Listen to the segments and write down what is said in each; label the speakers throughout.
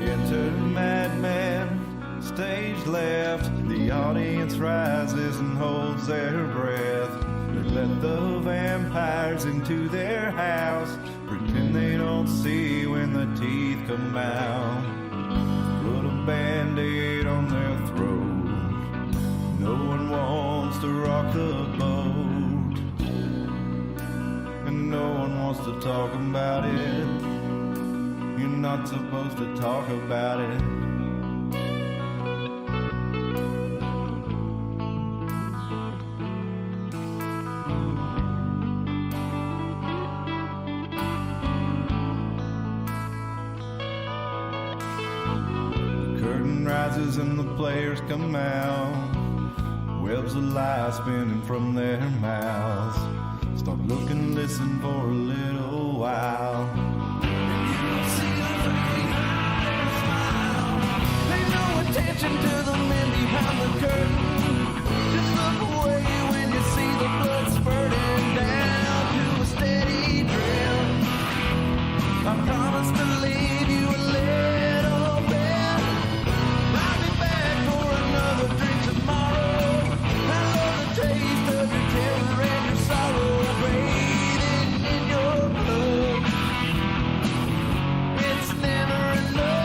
Speaker 1: Enter madman, stage left. The audience rises and holds their breath. They let the vampires into their house, pretend they don't see when the teeth come out. Put a band-aid on their throat. No one wants to rock the boat, and no one wants to talk about it. You're not supposed to talk about it. The curtain rises and the players come out. Webs of light spinning from their mouths. Stop looking, listen for a little while. Attention to the men behind the curtain. Just look away when you see the blood spurting down to a steady drip. I promise to leave you a little bit. I'll be back for another drink tomorrow. I love the taste of your terror and your sorrow bathing in your blood. It's never enough.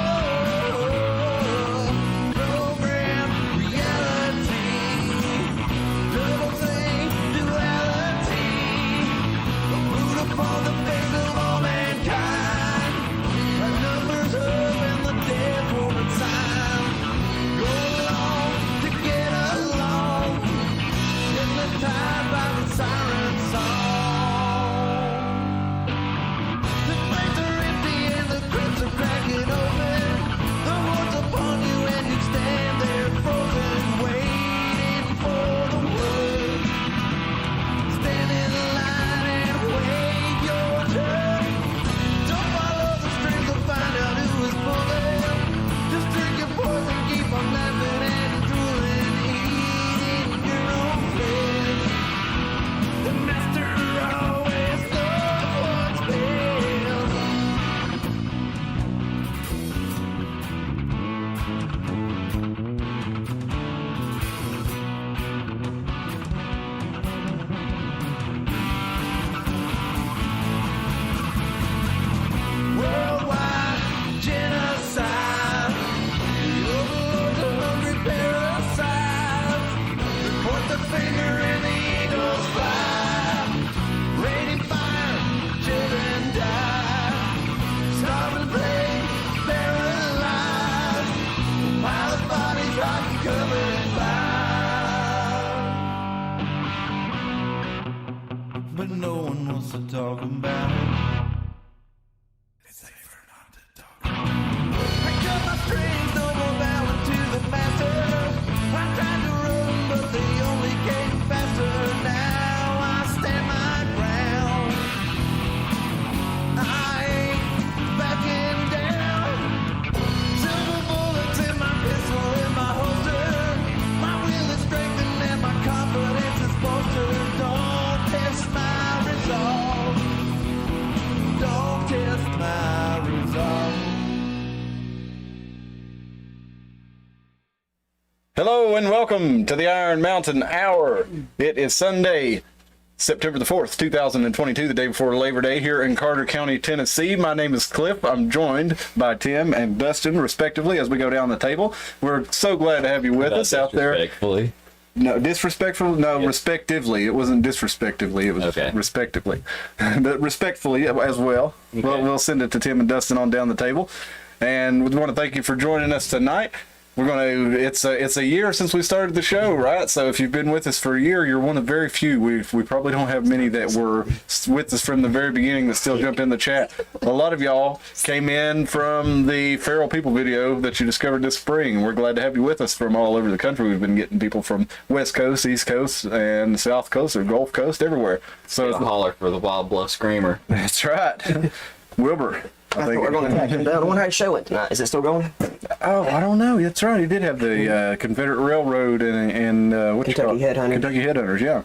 Speaker 1: On the face of all mankind, the numbers up and the dead woman sign. Go along to get along in the tide by the siren song. The flames are empty and the crypts are cracking open. The horde's upon you and you stand there frozen, waiting for the word. Stand in line and wait. Don't follow the strings to find out who is pulling. Just drink your poison, keep on laughing and drooling, eating your own flesh. The master always knows what's worldwide genocide. The overlords of hungry parasites. They point the finger and the eagles fly. Raining fire, children die. Starving plague, paralyzed. A pile of bodies rotten, covered in fire. But no one wants to talk about it. Strings, no more bowing to the masters. I tried to run, but they only came faster. Now I stand my ground. I ain't backing down. Silver bullets in my pistol, in my holster. My will is strengthened and my confidence is bolstered. Don't test my resolve. Don't test my resolve.
Speaker 2: Hello and welcome to the Iron Mountain Hour. It is Sunday, September the 4th, 2022, the day before Labor Day here in Carter County, Tennessee. My name is Cliff. I'm joined by Tim and Dustin, respectively, as we go down the table. We're so glad to have you with us out there.
Speaker 3: Disrespectfully.
Speaker 2: No, disrespectful? No, yeah. Respectively. It wasn't disrespectively. It was
Speaker 3: okay.
Speaker 2: Respectively. But respectfully as well. Okay. We'll send it to Tim and Dustin on down the table. And we want to thank you for joining us tonight. We're gonna. It's a year since we started the show, right? So if you've been with us for a year, you're one of very few. We probably don't have many that were with us from the very beginning that still jump in the chat. A lot of y'all came in from the Feral People video that you discovered this spring, and we're glad to have you with us from all over the country. We've been getting people from West Coast, East Coast, and South Coast, or Gulf Coast, everywhere. So
Speaker 3: it's a holler for the Wild Bluff Screamer.
Speaker 2: That's right, Wilbur.
Speaker 4: I think we're going to track him down. I wonder how his show went tonight. Is it still going?
Speaker 2: Oh, I don't know. That's right. He did have the Confederate Railroad and what
Speaker 4: Kentucky Headhunters.
Speaker 2: Kentucky Headhunters, yeah.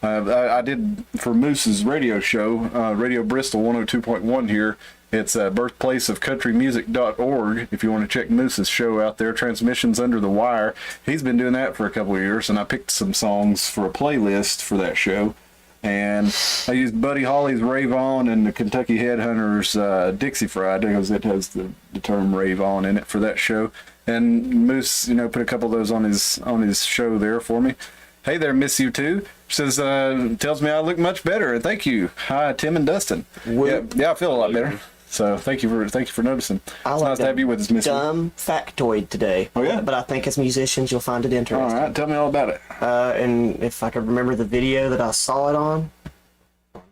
Speaker 2: I did for Moose's radio show, Radio Bristol 102.1 here It's birthplaceofcountrymusic.org if you want to check Moose's show out there. Transmissions Under the Wire. He's been doing that for a couple of years, and I picked some songs for a playlist for that show. And I used Buddy Holly's Rave On and the Kentucky Headhunters Dixie Fried, because it has the term Rave On in it for that show. And Moose, put a couple of those on his show there for me. Hey there, miss you too. Says, tells me I look much better, and thank you. Hi, Tim and Dustin. Yeah, I feel a lot better. So thank you for noticing. It's nice to have you with us, Miss.
Speaker 4: Dumb factoid today.
Speaker 2: Oh yeah.
Speaker 4: But I think as musicians you'll find it interesting.
Speaker 2: All right, tell me all about it.
Speaker 4: And if I could remember the video that I saw it on,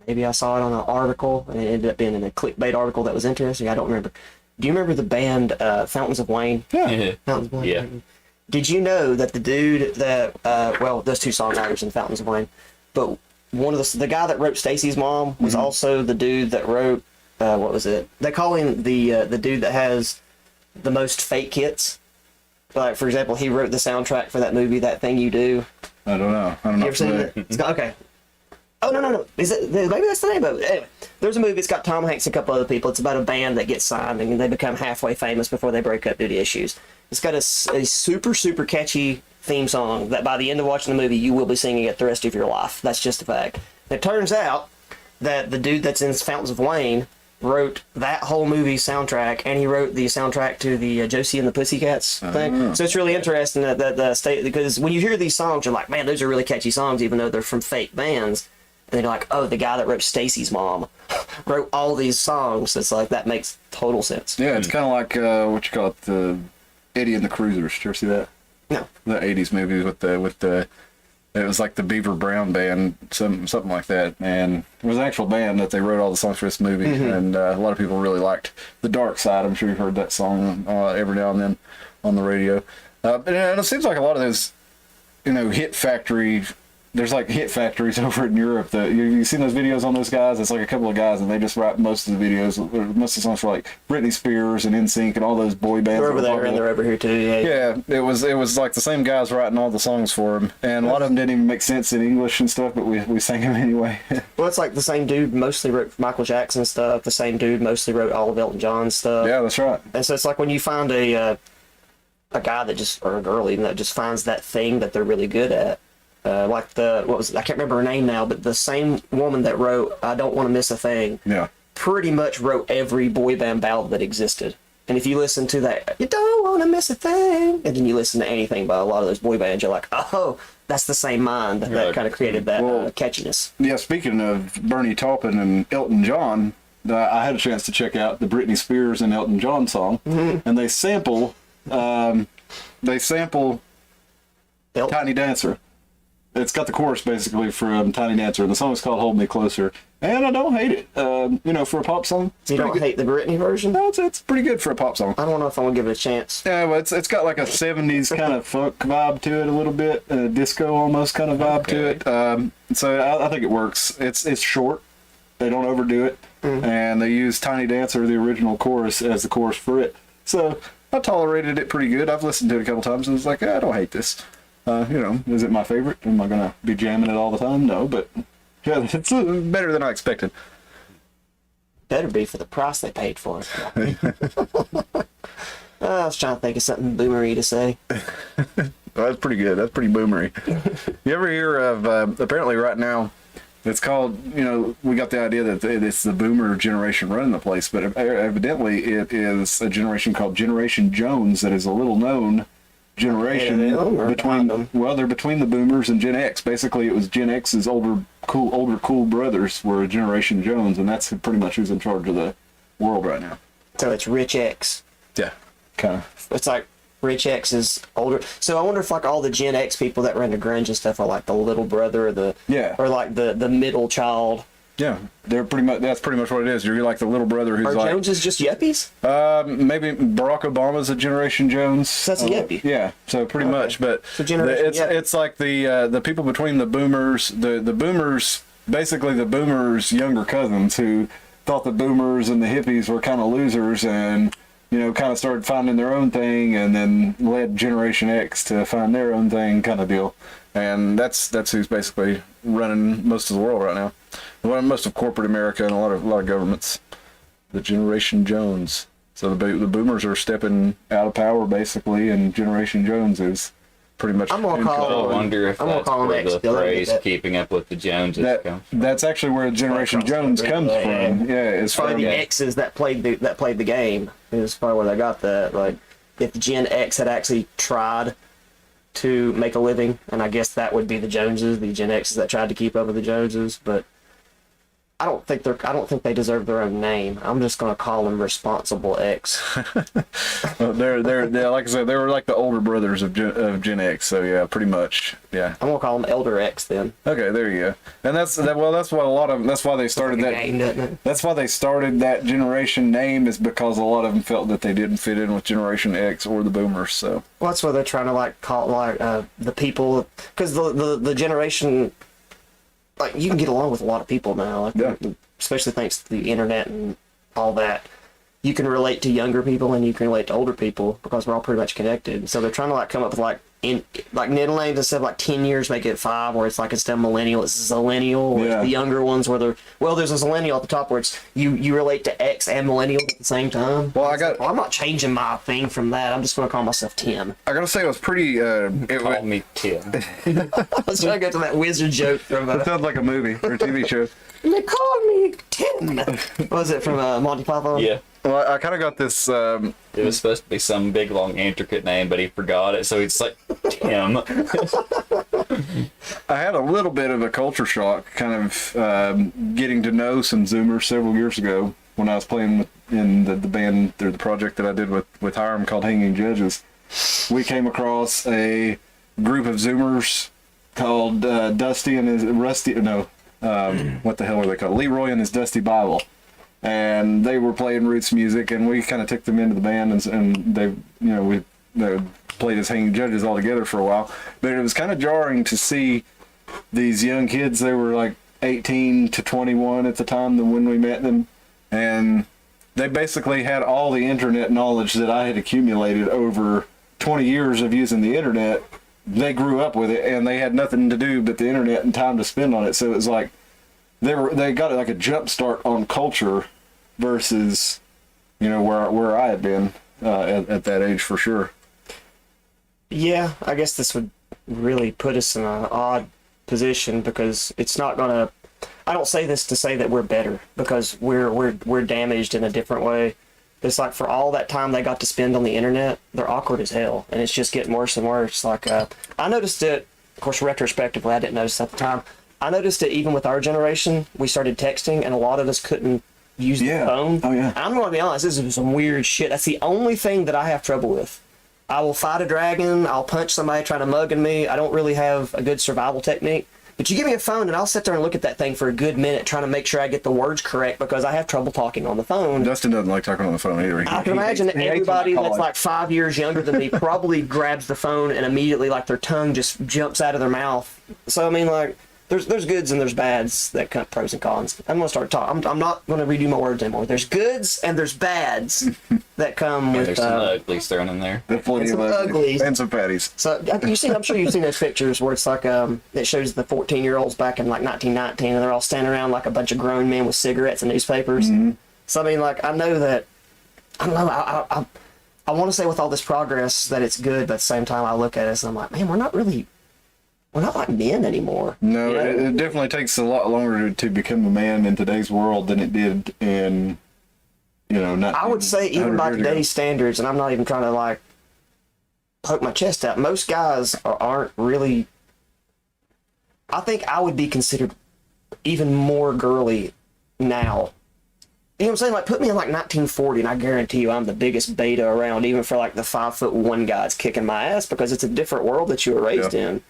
Speaker 4: maybe I saw it on an article, and it ended up being in a clickbait article that was interesting. I don't remember. Do you remember the band Fountains of Wayne?
Speaker 2: Yeah.
Speaker 4: Fountains of Wayne.
Speaker 3: Yeah.
Speaker 4: Did you know that the dude that there's two songwriters in Fountains of Wayne, but one of the guy that wrote Stacy's Mom was also the dude that wrote what was it? They call him the dude that has the most fake hits. Like, for example, he wrote the soundtrack for that movie, That Thing You Do.
Speaker 2: I don't know.
Speaker 4: You ever seen it? Okay. Oh, no. Is it? Maybe that's the name of it. Anyway, there's a movie. It's got Tom Hanks and a couple other people. It's about a band that gets signed and they become halfway famous before they break up due to issues. It's got a super, super catchy theme song that by the end of watching the movie, you will be singing it the rest of your life. That's just a fact. It turns out that the dude that's in Fountains of Wayne wrote that whole movie soundtrack, and he wrote the soundtrack to the Josie and the Pussycats thing. So it's really interesting that the state, because when you hear these songs, you're like, man, those are really catchy songs, even though they're from fake bands. And you're like, oh, the guy that wrote Stacy's Mom wrote all these songs. It's like, that makes total sense.
Speaker 2: Yeah, it's kind of like what you call it, the Eddie and the Cruisers. Did you ever see that?
Speaker 4: No.
Speaker 2: The '80s movies with the it was like the Beaver Brown Band, something like that, and it was an actual band that they wrote all the songs for this movie, and a lot of people really liked The Dark Side. I'm sure you've heard that song every now and then on the radio. And it seems like a lot of those, hit factory. There's like hit factories over in Europe that you've seen those videos on those guys. It's like a couple of guys, and they just write most of the videos, most of the songs for like Britney Spears and NSYNC and all those boy bands.
Speaker 4: They're over there and they're over here too.
Speaker 2: Yeah, it was like the same guys writing all the songs for him, and a lot of them didn't even make sense in English and stuff, but we sang them anyway.
Speaker 4: Well, it's like the same dude mostly wrote Michael Jackson stuff. The same dude mostly wrote all of Elton John's stuff.
Speaker 2: Yeah, that's right.
Speaker 4: And so it's like when you find a guy that just, or a girl even, that just finds that thing that they're really good at. Like I can't remember her name now, but the same woman that wrote I Don't Want to Miss a Thing pretty much wrote every boy band ballad that existed. And if you listen to that, you don't want to miss a thing, and then you listen to anything by a lot of those boy bands, you're like, oh, that's the same mind that kind of created that catchiness.
Speaker 2: Yeah, speaking of Bernie Taupin and Elton John, I had a chance to check out the Britney Spears and Elton John song, and they sample Tiny Dancer. It's got the chorus basically from Tiny Dancer, and the song is called Hold Me Closer. And I don't hate it. For a pop song.
Speaker 4: You don't hate the Britney version?
Speaker 2: No, it's pretty good for a pop song.
Speaker 4: I don't know if I'm going to give it a chance.
Speaker 2: Yeah, well, it's got like a 70s kind of funk vibe to it a little bit, disco almost kind of vibe to it. So I think it works. It's short. They don't overdo it. And they use Tiny Dancer, the original chorus, as the chorus for it. So I tolerated it pretty good. I've listened to it a couple times and was like, I don't hate this. Is it my favorite? Am I going to be jamming it all the time? No, but yeah, it's better than I expected.
Speaker 4: Better be for the price they paid for it. I was trying to think of something boomery to say.
Speaker 2: That's pretty good. That's pretty boomery. You ever hear of, apparently right now, it's called, we got the idea that it's the boomer generation running the place, but evidently it is a generation called Generation Jones that is a little known generation between they're between the boomers and Gen X. Basically, it was Gen X's older cool brothers were Generation Jones, and that's pretty much who's in charge of the world right now.
Speaker 4: So it's Rich X.
Speaker 2: Yeah, kind of.
Speaker 4: It's like Rich X is older. So I wonder if like all the Gen X people that were into grunge and stuff are like the little brother or like the middle child.
Speaker 2: Yeah, they're pretty much. That's pretty much what it is. You're like the little brother who's like.
Speaker 4: Joneses just yuppies?
Speaker 2: Maybe Barack Obama's a Generation Jones.
Speaker 4: So that's a yuppie.
Speaker 2: Yeah, so pretty much. But
Speaker 4: so
Speaker 2: it's like the people between the boomers, the boomers, basically the boomers' younger cousins who thought the boomers and the hippies were kind of losers and kind of started finding their own thing, and then led Generation X to find their own thing, kind of deal. And that's who's basically running most of the world right now. Most of corporate America and a lot of governments. the Generation Jones. So the boomers are stepping out of power basically, and Generation Jones is pretty much.
Speaker 4: I'm gonna
Speaker 2: in
Speaker 4: call
Speaker 2: control.
Speaker 3: I wonder if
Speaker 4: I'm gonna
Speaker 3: that's
Speaker 4: call him
Speaker 3: where the
Speaker 4: X, Dylan,
Speaker 3: phrase
Speaker 4: that-
Speaker 3: "keeping up with the Joneses" comes from.
Speaker 2: That's actually where Generation
Speaker 4: Across the
Speaker 2: Jones
Speaker 4: board,
Speaker 2: comes
Speaker 4: yeah.
Speaker 2: from. Yeah, it's
Speaker 4: Probably
Speaker 2: from.
Speaker 4: the X's that played the game is probably where they got that. Like, if Gen X had actually tried to make a living, and I guess that would be the Joneses, the Gen X's that tried to keep up with the Joneses, but I don't think they deserve their own name. I'm just gonna call them Responsible X.
Speaker 2: Well, they're like I said, they were like the older brothers of Gen X. So yeah, pretty much. Yeah.
Speaker 4: I'm gonna call them Elder X then.
Speaker 2: Okay, there you go. And that's why a lot of that's why they started
Speaker 4: Like a
Speaker 2: that.
Speaker 4: game, doesn't it?
Speaker 2: That's why they started that generation name, is because a lot of them felt that they didn't fit in with Generation X or the Boomers. So
Speaker 4: Well, that's why they're trying to like call like the people, because the generation, like, you can get along with a lot of people now, like,
Speaker 2: Yeah.
Speaker 4: especially thanks to the internet and all that. You can relate to younger people and you can relate to older people because we're all pretty much connected. So they're trying to like come up with like middle names instead of like 10 years, make it 5, where it's like instead of millennial, it's zillennial. Or
Speaker 2: Yeah.
Speaker 4: the younger ones where there's a zillennial at the top where it's you relate to X and millennial at the same time.
Speaker 2: Well,
Speaker 4: I'm not changing my thing from that. I'm just going to call myself Tim.
Speaker 2: I gotta say, it was pretty.
Speaker 3: Call me Tim.
Speaker 4: Let's try to go to that wizard joke from
Speaker 2: It sounds like a movie or a TV show.
Speaker 4: they call me Tim. What was it from Monty Python?
Speaker 3: Yeah.
Speaker 2: Well, I kind of got this.
Speaker 3: It was supposed to be some big, long, intricate name, but he forgot it, so he's like, Tim.
Speaker 2: I had a little bit of a culture shock, kind of getting to know some Zoomers several years ago when I was playing in the band or the project that I did with Hiram called Hanging Judges. We came across a group of Zoomers called Dusty and his Rusty. No, what the hell are they called? Leroy and his Dusty Bible. And they were playing roots music, and we kind of took them into the band, and they, they played as Hanging Judges all together for a while. But it was kind of jarring to see these young kids. They were like 18 to 21 at the time when we met them, and they basically had all the internet knowledge that I had accumulated over 20 years of using the internet. They grew up with it, and they had nothing to do but the internet and time to spend on it. So it was like they got like a jump start on culture versus where I had been at that age, for sure.
Speaker 4: Yeah, I guess this would really put us in an odd position because it's not gonna. I don't say this to say that we're better, because we're damaged in a different way. It's like, for all that time they got to spend on the internet, they're awkward as hell, and it's just getting worse and worse. Like I noticed it, of course, retrospectively. I didn't notice at the time. I noticed it even with our generation. We started texting, and a lot of us couldn't use the phone.
Speaker 2: Oh yeah.
Speaker 4: I'm gonna be honest, this is some weird shit. That's the only thing that I have trouble with. I will fight a dragon, I'll punch somebody trying to mug me. I don't really have a good survival technique. But you give me a phone and I'll sit there and look at that thing for a good minute trying to make sure I get the words correct, because I have trouble talking on the phone.
Speaker 2: Dustin doesn't like talking on the phone either.
Speaker 4: I can imagine that everybody
Speaker 2: he hates when I call
Speaker 4: that's
Speaker 2: him.
Speaker 4: like 5 years younger than me probably grabs the phone and immediately, like, their tongue just jumps out of their mouth. So I mean, like, there's goods and there's bads, that kind of pros and cons. I'm gonna start talking. I'm not gonna redo my words anymore. There's goods and there's bads that come with.
Speaker 3: There's some uglies thrown in there.
Speaker 2: There's plenty
Speaker 4: and
Speaker 2: of
Speaker 4: some uglies.
Speaker 2: and some fatties.
Speaker 4: So I'm sure you've seen those pictures where it's like it shows the 14-year-olds back in like 1919, and they're all standing around like a bunch of grown men with cigarettes and newspapers.
Speaker 2: Mm-hmm.
Speaker 4: So I mean, like, I know that, I don't know, I want to say with all this progress that it's good, but at the same time I look at it and I'm like, man, we're not like men anymore.
Speaker 2: No,
Speaker 4: You know?
Speaker 2: it definitely takes a lot longer to become a man in today's world than it did in,
Speaker 4: I would say even by today's standards, and I'm not even trying to like poke my chest out, most guys aren't really. I think I would be considered even more girly now. You know what I'm saying? Like, put me in like 1940 and I guarantee you I'm the biggest beta around, even for like the 5'1" guys kicking my ass, because it's a different world that you were raised in.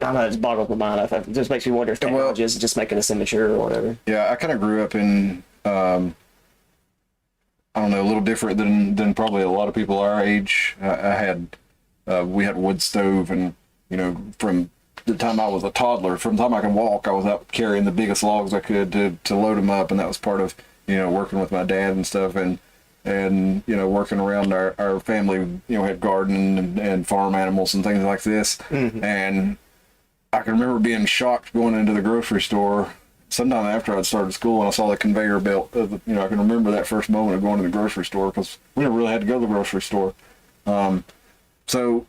Speaker 4: I know, it just boggles my mind. It just makes me wonder if technology is just making us immature or whatever.
Speaker 2: Yeah, I kind of grew up in, I don't know, a little different than probably a lot of people our age. We had a wood stove, and, from the time I was a toddler, from the time I could walk, I was out carrying the biggest logs I could to load them up, and that was part of, working with my dad and stuff, and working around our family, had gardening and farm animals and things like this. Mm-hmm. And I can remember being shocked going into the grocery store sometime after I'd started school, and I saw the conveyor belt. I can remember that first moment of going to the grocery store because we never really had to go to the grocery store. So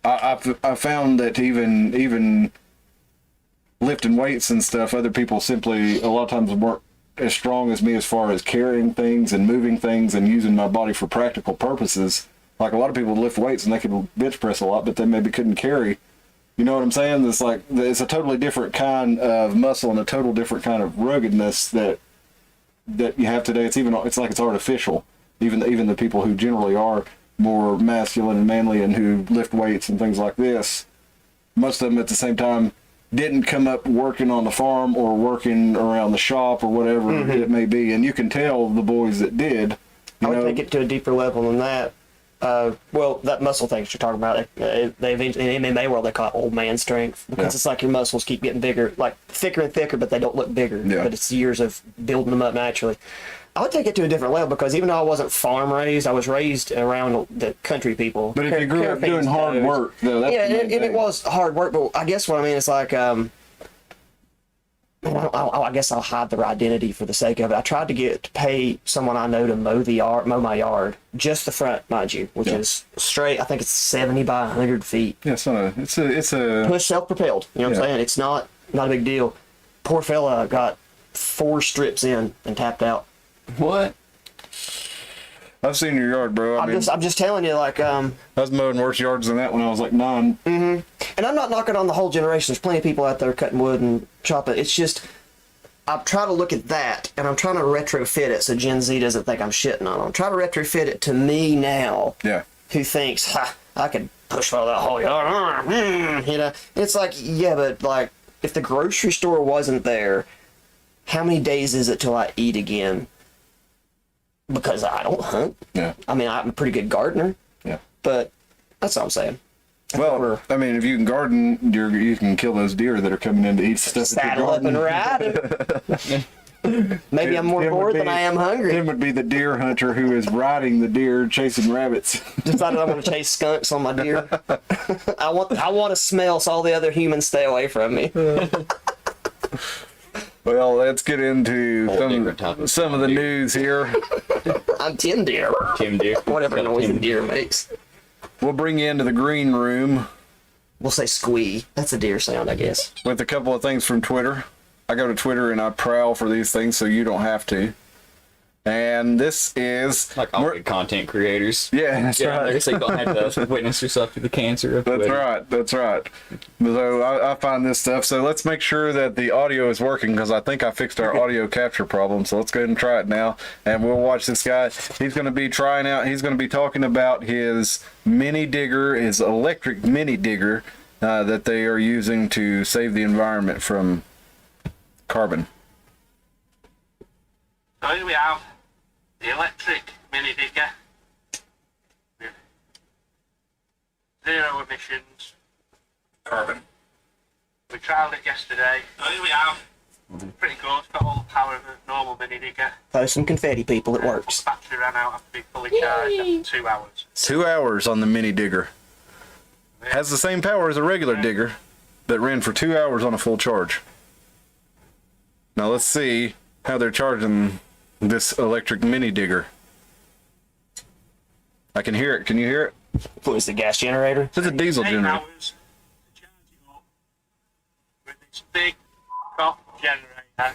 Speaker 2: I found that even lifting weights and stuff, other people simply a lot of times weren't as strong as me as far as carrying things and moving things and using my body for practical purposes. Like a lot of people would lift weights and they could bench press a lot, but they maybe couldn't carry. You know what I'm saying? It's like it's a totally different kind of muscle and a total different kind of ruggedness that you have today. It's like it's artificial. Even the people who generally are more masculine and manly and who lift weights and things like this, most of them at the same time didn't come up working on the farm or working around the shop or whatever it may be. And you can tell the boys that did.
Speaker 4: I would take it to a deeper level than that. Well, that muscle thing that you're talking about, they eventually, in the MMA world, they call it old man strength because it's like your muscles keep getting bigger, like thicker and thicker, but they don't look bigger.
Speaker 2: Yeah.
Speaker 4: But it's years of building them up naturally. I would take it to a different level because even though I wasn't farm raised, I was raised around the country people.
Speaker 2: But if you grew up doing hard work, though, that's
Speaker 4: yeah,
Speaker 2: the main
Speaker 4: and
Speaker 2: thing.
Speaker 4: it was hard work. But I guess what I mean is like, I guess I'll hide their identity for the sake of it. I tried to pay someone I know to mow my yard, just the front, mind you, which is straight. I think it's 70 by 100 feet.
Speaker 2: Yeah, it's a
Speaker 4: Push self-propelled. You know what I'm saying? It's not a big deal. Poor fella got 4 strips in and tapped out.
Speaker 3: What?
Speaker 2: I've seen your yard, bro.
Speaker 4: I'm just telling you, like,
Speaker 2: I was mowing worse yards than that when I was like 9.
Speaker 4: and I'm not knocking on the whole generation. There's plenty of people out there cutting wood and chopping. It's just, I'm trying to look at that, and I'm trying to retrofit it so Gen Z doesn't think I'm shitting on them. I'm trying to retrofit it to me now,
Speaker 2: Yeah.
Speaker 4: who thinks, I could push all that whole yard. You know, it's like, yeah, but like, if the grocery store wasn't there, how many days is it till I eat again? Because I don't hunt.
Speaker 2: Yeah.
Speaker 4: I mean, I'm a pretty good gardener,
Speaker 2: Yeah.
Speaker 4: but that's all I'm saying.
Speaker 2: Well, I mean, if you can garden, you can kill those deer that are coming in to eat stuff that
Speaker 4: Saddle
Speaker 2: you're
Speaker 4: up and
Speaker 2: gardening.
Speaker 4: ride. Maybe I'm more
Speaker 2: Tim would
Speaker 4: bored than
Speaker 2: be-
Speaker 4: I am hungry.
Speaker 2: Tim would be the deer hunter who is riding the deer, chasing rabbits.
Speaker 4: Decided I'm going to chase skunks on my deer. I want to smell so all the other humans stay away from me.
Speaker 2: Well, let's get into
Speaker 3: different topic.
Speaker 2: some of the news here.
Speaker 4: I'm Tim Deer.
Speaker 3: Tim Deer.
Speaker 4: Whatever noise a deer makes.
Speaker 2: We'll bring you into the green room
Speaker 4: We'll say squee. That's a deer sound, I guess.
Speaker 2: with a couple of things from Twitter. I go to Twitter and I prowl for these things so you don't have to. And this is...
Speaker 3: Like all good content creators.
Speaker 2: Yeah, that's
Speaker 3: Yeah,
Speaker 2: right.
Speaker 3: so you don't have to witness yourself to the cancer of
Speaker 2: That's
Speaker 3: Twitter.
Speaker 2: right. That's right. So I find this stuff. So let's make sure that the audio is working because I think I fixed our audio capture problem. So let's go ahead and try it now. And we'll watch this guy. He's going to be trying out. He's going to be talking about his mini digger, his electric mini digger that they are using to save the environment from carbon.
Speaker 5: So here we have the electric mini digger with 0 emissions.
Speaker 2: Carbon.
Speaker 5: We trialled it yesterday. So here we have. Pretty good. It's got all the power of a normal mini digger.
Speaker 4: Throw some confetti, people. It works.
Speaker 5: The battery ran out after being fully charged after 2 hours.
Speaker 2: 2 hours on the mini digger. Has the same power as a regular digger that ran for 2 hours on a full charge. Now let's see how they're charging this electric mini digger. I can hear it. Can you hear it?
Speaker 4: What is the gas generator?
Speaker 2: It's a diesel
Speaker 5: 8
Speaker 2: generator.
Speaker 5: hours to charge it up with this big top generator.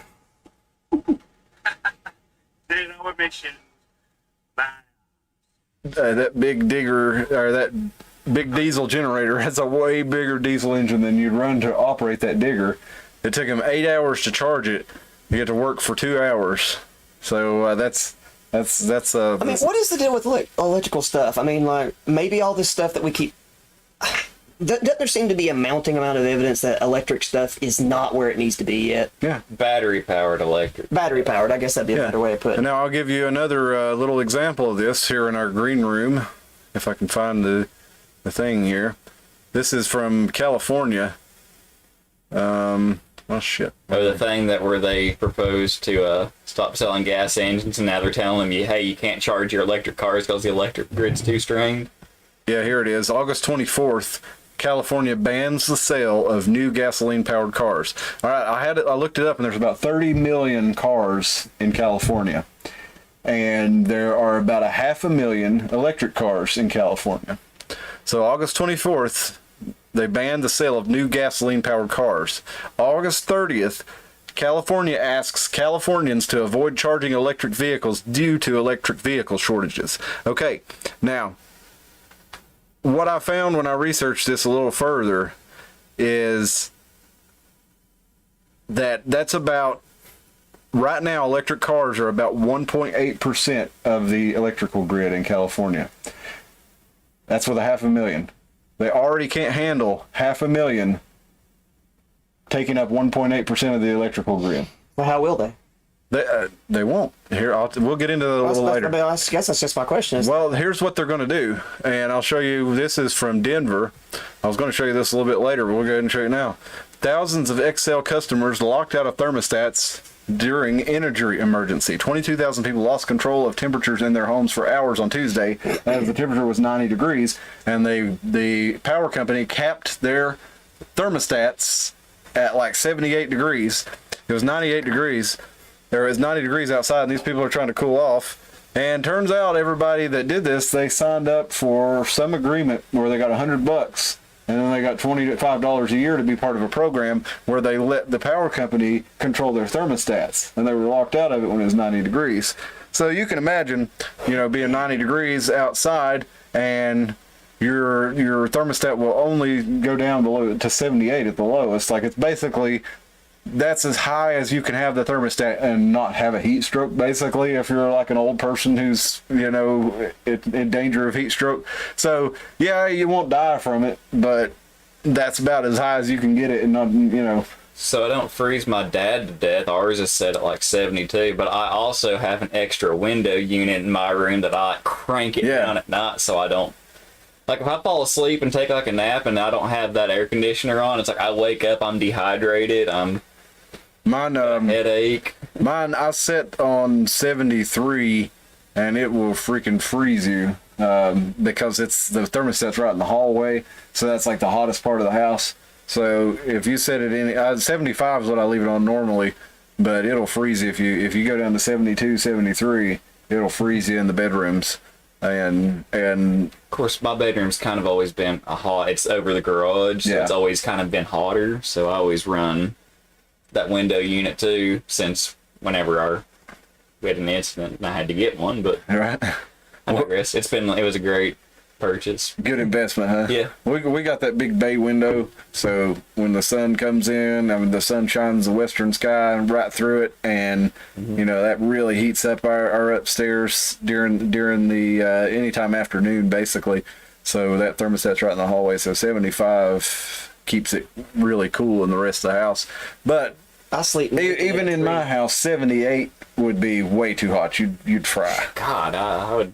Speaker 5: 0 emissions. Man.
Speaker 2: That big digger, or that big diesel generator, has a way bigger diesel engine than you'd run to operate that digger. It took him 8 hours to charge it. You get to work for 2 hours. So that's.
Speaker 4: I mean, what is the deal with electrical stuff? I mean, like, maybe all this stuff that we keep... Doesn't there seem to be a mounting amount of evidence that electric stuff is not where it needs to be yet?
Speaker 2: Yeah.
Speaker 3: Battery powered electric.
Speaker 4: Battery powered, I guess that'd be a better way of putting
Speaker 2: And
Speaker 4: it.
Speaker 2: now I'll give you another little example of this here in our green room, if I can find the thing here. This is from California. Oh shit.
Speaker 3: Or the thing that where they proposed to stop selling gas engines, and now they're telling you, hey, you can't charge your electric cars because the electric grid's too strained.
Speaker 2: Yeah, here it is. August 24th, California bans the sale of new gasoline-powered cars. All right, I looked it up, and there's about 30 million cars in California, and there are about 500,000 electric cars in California. So August 24th, they banned the sale of new gasoline-powered cars. August 30th, California asks Californians to avoid charging electric vehicles due to electric vehicle shortages. Okay, now, what I found when I researched this a little further is that's about, right now, electric cars are about 1.8% of the electrical grid in California. That's with 500,000. They already can't handle 500,000 taking up 1.8% of the electrical grid.
Speaker 4: Well, how will they?
Speaker 2: They won't. Here, we'll get into that a little later.
Speaker 4: I guess that's just my question.
Speaker 2: Well, here's what they're going to do, and I'll show you. This is from Denver. I was going to show you this a little bit later, but we'll go ahead and show you now. Thousands of XL customers locked out of thermostats during energy emergency. 22,000 people lost control of temperatures in their homes for hours on Tuesday as the temperature was 90 degrees, and the power company capped their thermostats at like 78 degrees. It was 98 degrees. There is 90 degrees outside, and these people are trying to cool off. And turns out everybody that did this, they signed up for some agreement where they got $100, and then they got $25 a year to be part of a program where they let the power company control their thermostats, and they were locked out of it when it was 90 degrees. So you can imagine, being 90 degrees outside, and your thermostat will only go down below to 78 at the lowest. Like, it's basically, that's as high as you can have the thermostat and not have a heat stroke, basically, if you're like an old person who's, in danger of heat stroke. So, yeah, you won't die from it, but that's about as high as you can get it and not,
Speaker 3: So I don't freeze my dad to death. Ours is set at like 72, but I also have an extra window unit in my room that I crank it down at night so I don't. Like, if I fall asleep and take like a nap and I don't have that air conditioner on, it's like I wake up, I'm dehydrated,
Speaker 2: Mine,
Speaker 3: headache.
Speaker 2: Mine, I set on 73, and it will freaking freeze you because the thermostat's right in the hallway, so that's like the hottest part of the house. So if you set it in, 75 is what I leave it on normally, but it'll freeze you if you go down to 72, 73. It'll freeze you in the bedrooms, and
Speaker 3: of course my bedroom's kind of always been it's over the garage, so it's always kind of been hotter. So I always run that window unit too, since whenever we had an incident and I had to get one. But
Speaker 2: right,
Speaker 3: I digress. It was a great purchase.
Speaker 2: Good investment, huh?
Speaker 3: Yeah.
Speaker 2: We got that big bay window, so when the sun comes in, the sun shines the western sky right through it, and that really heats up our upstairs during the anytime afternoon, basically. So that thermostat's right in the hallway, so 75 keeps it really cool in the rest of the house. But
Speaker 4: I sleep
Speaker 2: even in my house, 78 would be way too hot. You'd fry.
Speaker 3: God, I would.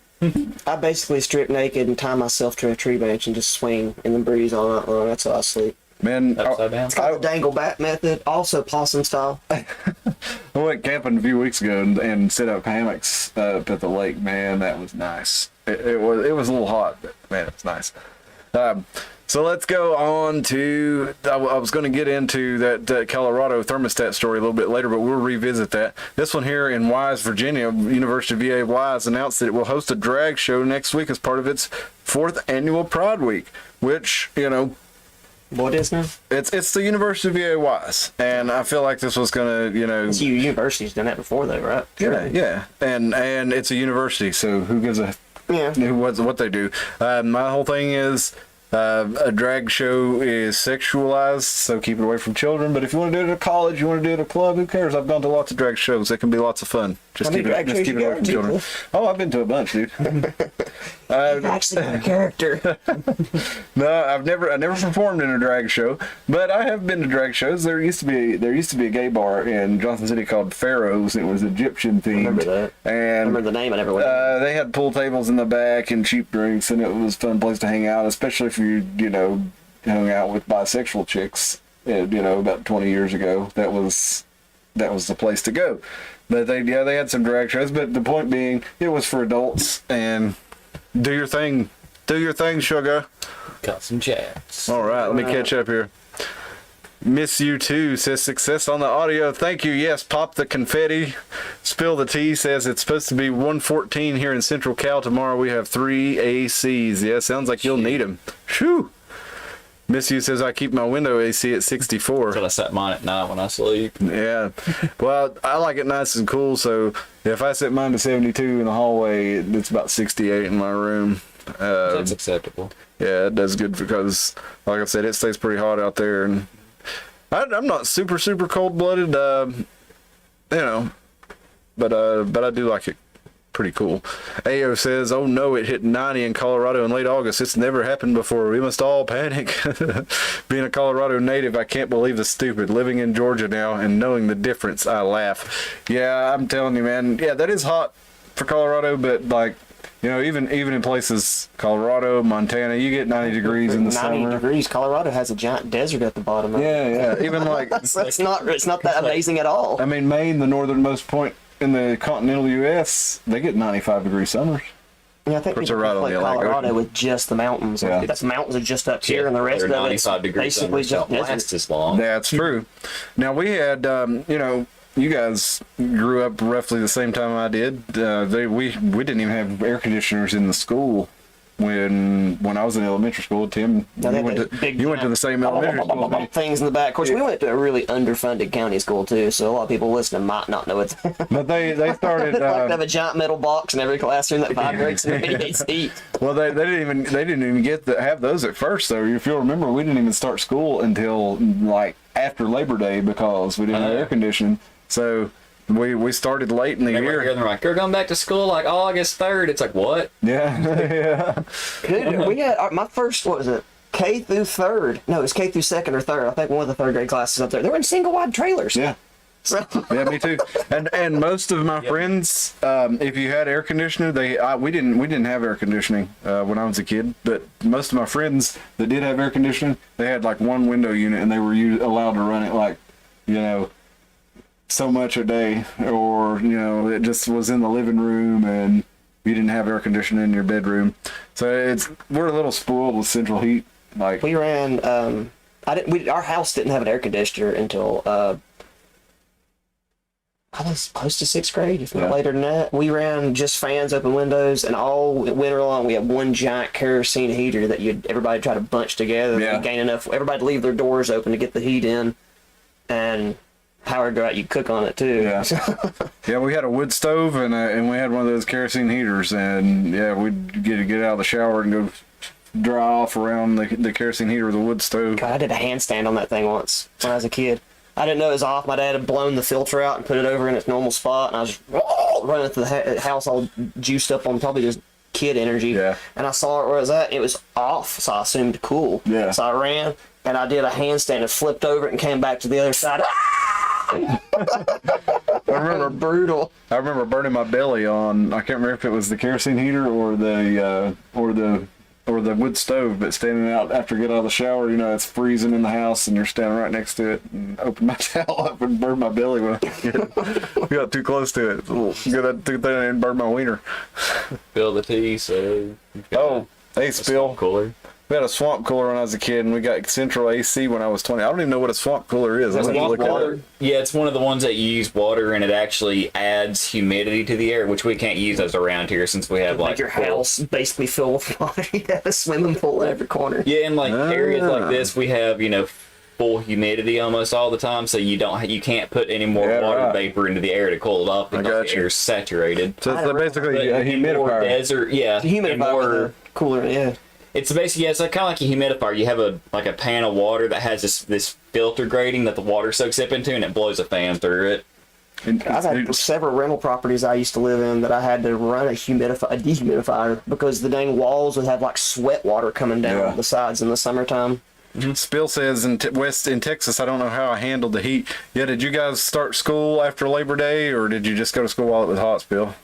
Speaker 4: I basically strip naked and tie myself to a tree bench and just swing in the breeze all night long. That's how I sleep.
Speaker 2: Man,
Speaker 3: Upside down.
Speaker 4: It's got the dangle back method, also possum style.
Speaker 2: I went camping a few weeks ago and set up hammocks up at the lake. Man, that was nice. It was a little hot, but man, it's nice. So let's go on to, I was going to get into that Colorado thermostat story a little bit later, but we'll revisit that. This one here in Wise, Virginia, University of VA Wise announced that it will host a drag show next week as part of its 4th annual Pride Week, which,
Speaker 4: What is now?
Speaker 2: it's the University of VA Wise, and I feel like this was going to,
Speaker 4: University's done that before though, right?
Speaker 2: Yeah, and it's a university, so who gives a what they do. My whole thing is a drag show is sexualized, so keep it away from children. But if you want to do it at a college, you want to do it at a club, who cares? I've gone to lots of drag shows. They can be lots of fun. Just keep it away from children. Oh, I've been to a bunch, dude.
Speaker 4: Actually, a character.
Speaker 2: No, I never performed in a drag show, but I have been to drag shows. There used to be a gay bar in Johnson City called Pharaoh's. It was Egyptian themed.
Speaker 4: I remember that.
Speaker 2: And
Speaker 4: I remember the name. I never went.
Speaker 2: They had pool tables in the back and cheap drinks, and it was a fun place to hang out, especially if you hung out with bisexual chicks. About 20 years ago, that was the place to go. But they had some drag shows. But the point being, it was for adults, and do your thing Do your thing, sugar.
Speaker 3: Got some chats.
Speaker 2: All right, let me catch up here. Miss You Too says success on the audio. Thank you. Yes, pop the confetti. Spill the tea says it's supposed to be 114 here in Central Cal. Tomorrow we have 3 ACs. Yeah, sounds like you'll need them. Shoo. Miss You says I keep my window AC at 64.
Speaker 3: I set mine at night when I sleep.
Speaker 2: Yeah. Well, I like it nice and cool, so if I set mine to 72 in the hallway, it's about 68 in my room.
Speaker 3: That's acceptable.
Speaker 2: Yeah, it does good because, like I said, it stays pretty hot out there, and I'm not super cold-blooded, but I do like it pretty cool. AO says, oh no, it hit 90 in Colorado in late August. It's never happened before. We must all panic. Being a Colorado native, I can't believe the stupid. Living in Georgia now and knowing the difference, I laugh. Yeah, I'm telling you, man. Yeah, that is hot for Colorado, but like, even in places, Colorado, Montana, you get 90 degrees in the
Speaker 4: 90
Speaker 2: summer.
Speaker 4: degrees. Colorado has a giant desert at the bottom of it.
Speaker 2: Yeah. Even like,
Speaker 4: It's not that amazing at all.
Speaker 2: I mean, Maine, the northernmost point in the continental U.S., they get 95 degree summers.
Speaker 4: Yeah, I think
Speaker 2: Which
Speaker 4: people
Speaker 2: are right on
Speaker 4: like
Speaker 2: the Atlantic
Speaker 4: Colorado
Speaker 2: Ocean.
Speaker 4: with just the mountains.
Speaker 2: Yeah.
Speaker 4: That's mountains are just up here, and the rest of
Speaker 3: They're
Speaker 4: it's
Speaker 3: 95 degrees
Speaker 4: basically
Speaker 3: summers
Speaker 4: just
Speaker 3: don't last
Speaker 4: desert.
Speaker 3: as long.
Speaker 2: That's true. Now, we had, you guys grew up roughly the same time I did. We didn't even have air conditioners in the school when I was in elementary school. Tim,
Speaker 4: Now,
Speaker 2: you went to the same elementary school.
Speaker 4: things in the back. Of course, we went to a really underfunded county school too, so a lot of people listening might not know it.
Speaker 2: But they started.
Speaker 4: Like to have a giant metal box in every classroom that vibrates and radiates heat.
Speaker 2: Well, they didn't even have those at first. So if you'll remember, we didn't even start school until like after Labor Day because we didn't have air conditioning. So we started late in the year.
Speaker 3: And they're like, you're going back to school like August 3rd. It's like, what?
Speaker 2: Yeah.
Speaker 4: Dude, we had my first, what was it? K through third. No, it was K through second or third. I think one of the third grade classes up there. They were in single wide trailers.
Speaker 2: Yeah.
Speaker 4: So,
Speaker 2: Yeah, me too. And most of my friends, if you had air conditioner, we didn't have air conditioning when I was a kid. But most of my friends that did have air conditioning, they had like one window unit, and they were allowed to run it like, so much a day, or it just was in the living room, and you didn't have air conditioning in your bedroom. So we're a little spoiled with central heat. Like
Speaker 4: we ran. Our house didn't have an air conditioner until I was close to sixth grade, if not later than that. We ran just fans, open windows, and all winter long we had one giant kerosene heater that everybody try to bunch together and gain enough. Everybody to leave their doors open to get the heat in, and power would go out. You cook on it too.
Speaker 2: Yeah. Yeah, we had a wood stove and we had one of those kerosene heaters, and we'd get out of the shower and go dry off around the kerosene heater with a wood stove.
Speaker 4: God, I did a handstand on that thing once when I was a kid. I didn't know it was off. My dad had blown the filter out and put it over in its normal spot, and I was just running through the house all juiced up on probably just kid energy.
Speaker 2: Yeah.
Speaker 4: And I saw it where it was at. It was off, so I assumed cool.
Speaker 2: Yeah.
Speaker 4: So I ran and I did a handstand and flipped over it and came back to the other side.
Speaker 2: I remember
Speaker 4: brutal.
Speaker 2: I remember burning my belly on. I can't remember if it was the kerosene heater or the wood stove, but standing out after I get out of the shower, it's freezing in the house, and you're standing right next to it, and open my towel up and burn my belly when I got too close to it. Good thing I didn't burn my wiener.
Speaker 3: Spill the tea, so.
Speaker 2: Oh, hey, Spill.
Speaker 3: Cooler.
Speaker 2: We had a swamp cooler when I was a kid, and we got central AC when I was 20. I don't even know what a swamp cooler is. I have to look it up.
Speaker 3: Yeah, it's one of the ones that you use water, and it actually adds humidity to the air, which we can't use those around here since we have
Speaker 4: Like your house basically filled with water. You have a swimming pool in every corner.
Speaker 3: Yeah, in areas like this, we have full humidity almost all the time, so you can't put any more water vapor into the air to cool it off because the air's saturated.
Speaker 2: So it's basically a humidifier.
Speaker 3: Desert, yeah,
Speaker 4: Humidifier with a cooler, yeah.
Speaker 3: It's basically it's kind of like a humidifier. You have a pan of water that has this filter grating that the water soaks up into, and it blows a fan through it.
Speaker 4: I've had several rental properties I used to live in that I had to run a dehumidifier because the dang walls would have sweat water coming down the sides in the summertime.
Speaker 2: Spill says in Texas, I don't know how I handled the heat. Yeah, did you guys start school after Labor Day, or did you just go to school while it was hot, Spill?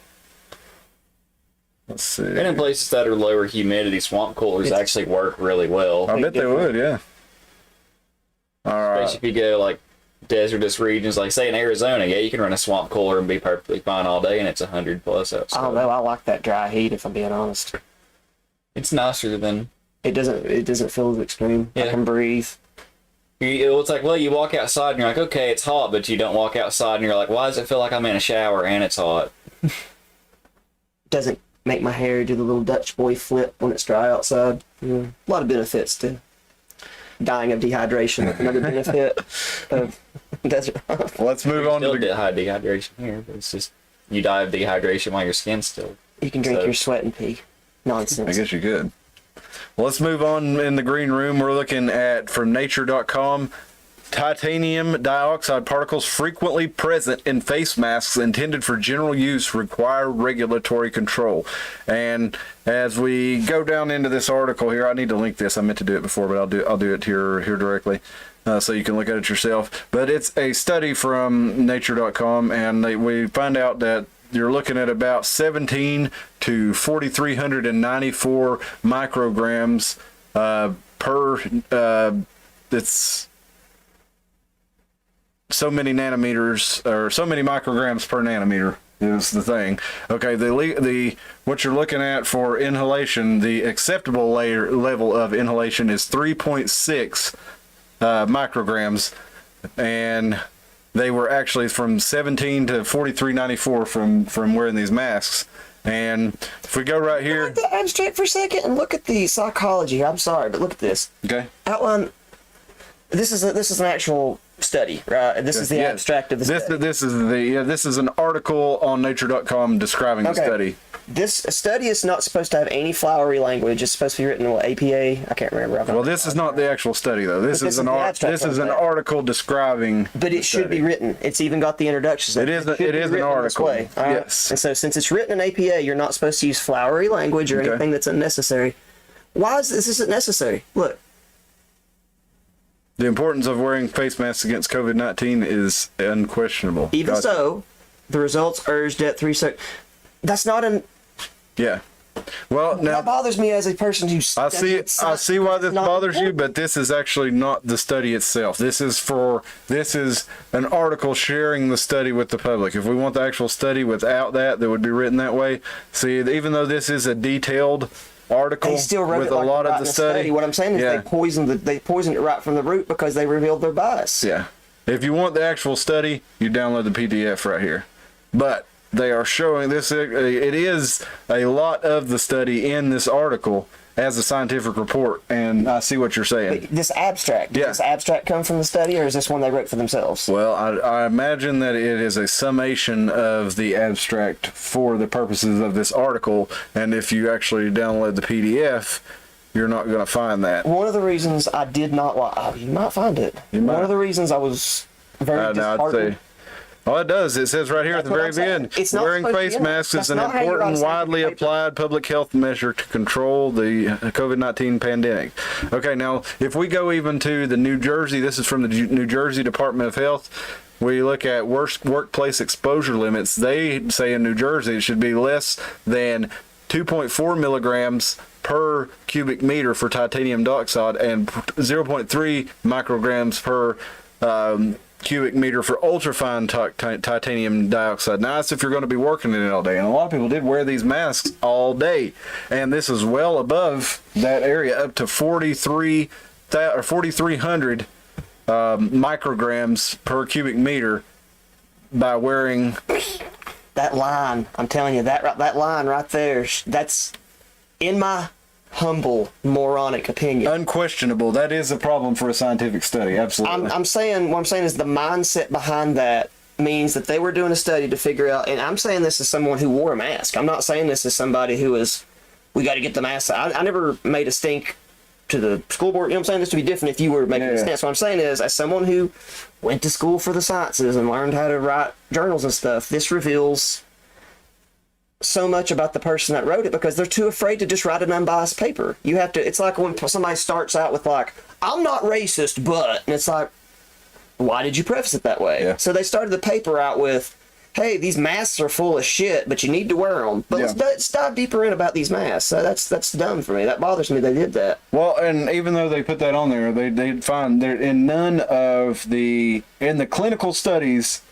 Speaker 2: Let's see.
Speaker 3: And in places that are lower humidity, swamp coolers actually work really well.
Speaker 2: I bet they would, yeah. All right.
Speaker 3: Especially if you go desertous regions, like say in Arizona, you can run a swamp cooler and be perfectly fine all day, and it's 100 plus outside.
Speaker 4: I don't know. I like that dry heat, if I'm being honest.
Speaker 3: It's nicer than.
Speaker 4: It doesn't feel as extreme. I
Speaker 3: Yeah.
Speaker 4: can breathe.
Speaker 3: It's like, well, you walk outside and you're like, okay, it's hot, but you don't walk outside and you're like, why does it feel like I'm in a shower and it's hot?
Speaker 4: Doesn't make my hair do the little Dutch boy flip when it's dry outside. A lot of benefits to dying of dehydration. Another benefit of desert life.
Speaker 2: Let's move on to
Speaker 3: Still
Speaker 2: the.
Speaker 3: dehydration here, but it's just you die of dehydration while your skin's still.
Speaker 4: You can drink
Speaker 3: So-
Speaker 4: your sweat and pee. Nonsense.
Speaker 2: I guess you could. Well, let's move on in the green room. We're looking at from nature.com. Titanium dioxide particles frequently present in face masks intended for general use require regulatory control. And as we go down into this article here, I need to link this. I meant to do it before, but I'll do it here directly. So you can look at it yourself. But it's a study from nature.com, and we find out that you're looking at about 17 to 4,394 micrograms per. It's so many nanometers or so many micrograms per nanometer is the thing. Okay, the what you're looking at for inhalation, the acceptable level of inhalation is 3.6 micrograms, and they were actually from 17 to 4394 from wearing these masks. And if we go right here,
Speaker 4: Look at the abstract for a second and look at the psychology. I'm sorry, but look at this
Speaker 2: okay,
Speaker 4: outline. This is an actual study, right? This is the
Speaker 2: yeah,
Speaker 4: abstract of the study.
Speaker 2: this is an article on nature.com describing the study.
Speaker 4: This study is not supposed to have any flowery language. It's supposed to be written in APA. I can't remember.
Speaker 2: Well, this is not the actual study though. This is an
Speaker 4: the abstract
Speaker 2: this is
Speaker 4: of
Speaker 2: an
Speaker 4: that.
Speaker 2: article describing.
Speaker 4: But it should be written. It's even got the introductions.
Speaker 2: It is
Speaker 4: should
Speaker 2: it
Speaker 4: be
Speaker 2: is an
Speaker 4: written this
Speaker 2: article.
Speaker 4: way, all right?
Speaker 2: Yes.
Speaker 4: And so since it's written in APA, you're not supposed to use flowery language or
Speaker 2: Okay.
Speaker 4: anything that's unnecessary. Why is this isn't necessary? Look,
Speaker 2: The importance of wearing face masks against COVID-19 is unquestionable.
Speaker 4: even
Speaker 2: Gotcha.
Speaker 4: so, the results urged at 3 seconds. That's not an.
Speaker 2: Yeah. Well, now
Speaker 4: That bothers me as a person who.
Speaker 2: I see why this bothers you, but this is actually not the study itself. This is an article sharing the study with the public. If we want the actual study without that would be written that way. See, even though this is a detailed article
Speaker 4: They still wrote
Speaker 2: with
Speaker 4: it
Speaker 2: a
Speaker 4: like
Speaker 2: lot
Speaker 4: they're
Speaker 2: of
Speaker 4: writing
Speaker 2: the
Speaker 4: a
Speaker 2: study.
Speaker 4: What I'm saying is
Speaker 2: yeah.
Speaker 4: they poisoned it right from the root because they revealed their bias.
Speaker 2: Yeah. If you want the actual study, you download the PDF right here. But they are showing this. It is a lot of the study in this article as a scientific report, and I see what you're saying.
Speaker 4: This abstract. Did
Speaker 2: Yeah.
Speaker 4: this abstract come from the study, or is this one they wrote for themselves?
Speaker 2: Well, I imagine that it is a summation of the abstract for the purposes of this article, and if you actually download the PDF, you're not going to find that.
Speaker 4: One of the reasons I did not like. You might find it.
Speaker 2: You might.
Speaker 4: One of the reasons I was very
Speaker 2: Now I'd
Speaker 4: disheartened.
Speaker 2: say. Oh, it does. It says right here at the
Speaker 4: That's what
Speaker 2: very
Speaker 4: I'm saying.
Speaker 2: end,
Speaker 4: It's not
Speaker 2: wearing
Speaker 4: supposed to be
Speaker 2: face
Speaker 4: in there.
Speaker 2: masks is
Speaker 4: That's
Speaker 2: an
Speaker 4: not how you write a
Speaker 2: important,
Speaker 4: scientific
Speaker 2: widely
Speaker 4: paper.
Speaker 2: applied public health measure to control the COVID-19 pandemic. Okay, now, if we go even to the New Jersey, this is from the New Jersey Department of Health, we look at worst workplace exposure limits. They say in New Jersey it should be less than 2.4 milligrams per cubic meter for titanium dioxide and 0.3 micrograms per cubic meter for ultrafine titanium dioxide. Now, that's if you're going to be working in it all day. And a lot of people did wear these masks all day. And this is well above that area, up to 4,300 micrograms per cubic meter by wearing.
Speaker 4: That line, I'm telling you, that line right there, that's in my humble moronic opinion.
Speaker 2: Unquestionable. That is a problem for a scientific study. Absolutely.
Speaker 4: I'm saying, what I'm saying is the mindset behind that means that they were doing a study to figure out, and I'm saying this as someone who wore a mask. I'm not saying this as somebody who is, we got to get the mask. I never made a stink to the school board. You know what I'm saying? This would be different if you were making a stance. What I'm saying is, as someone who went to school for the sciences and learned how to write journals and stuff, this reveals so much about the person that wrote it because they're too afraid to just write an unbiased paper. You have to, it's like when somebody starts out with like, I'm not racist, but, and it's like, why did you preface it that way?
Speaker 2: Yeah.
Speaker 4: So they started the paper out with, hey, these masks are full of shit, but you need to wear them. But let's dive deeper in about these masks. So that's dumb for me. That bothers me they did that.
Speaker 2: Well, and even though they put that on there, they find there in none of in the clinical studies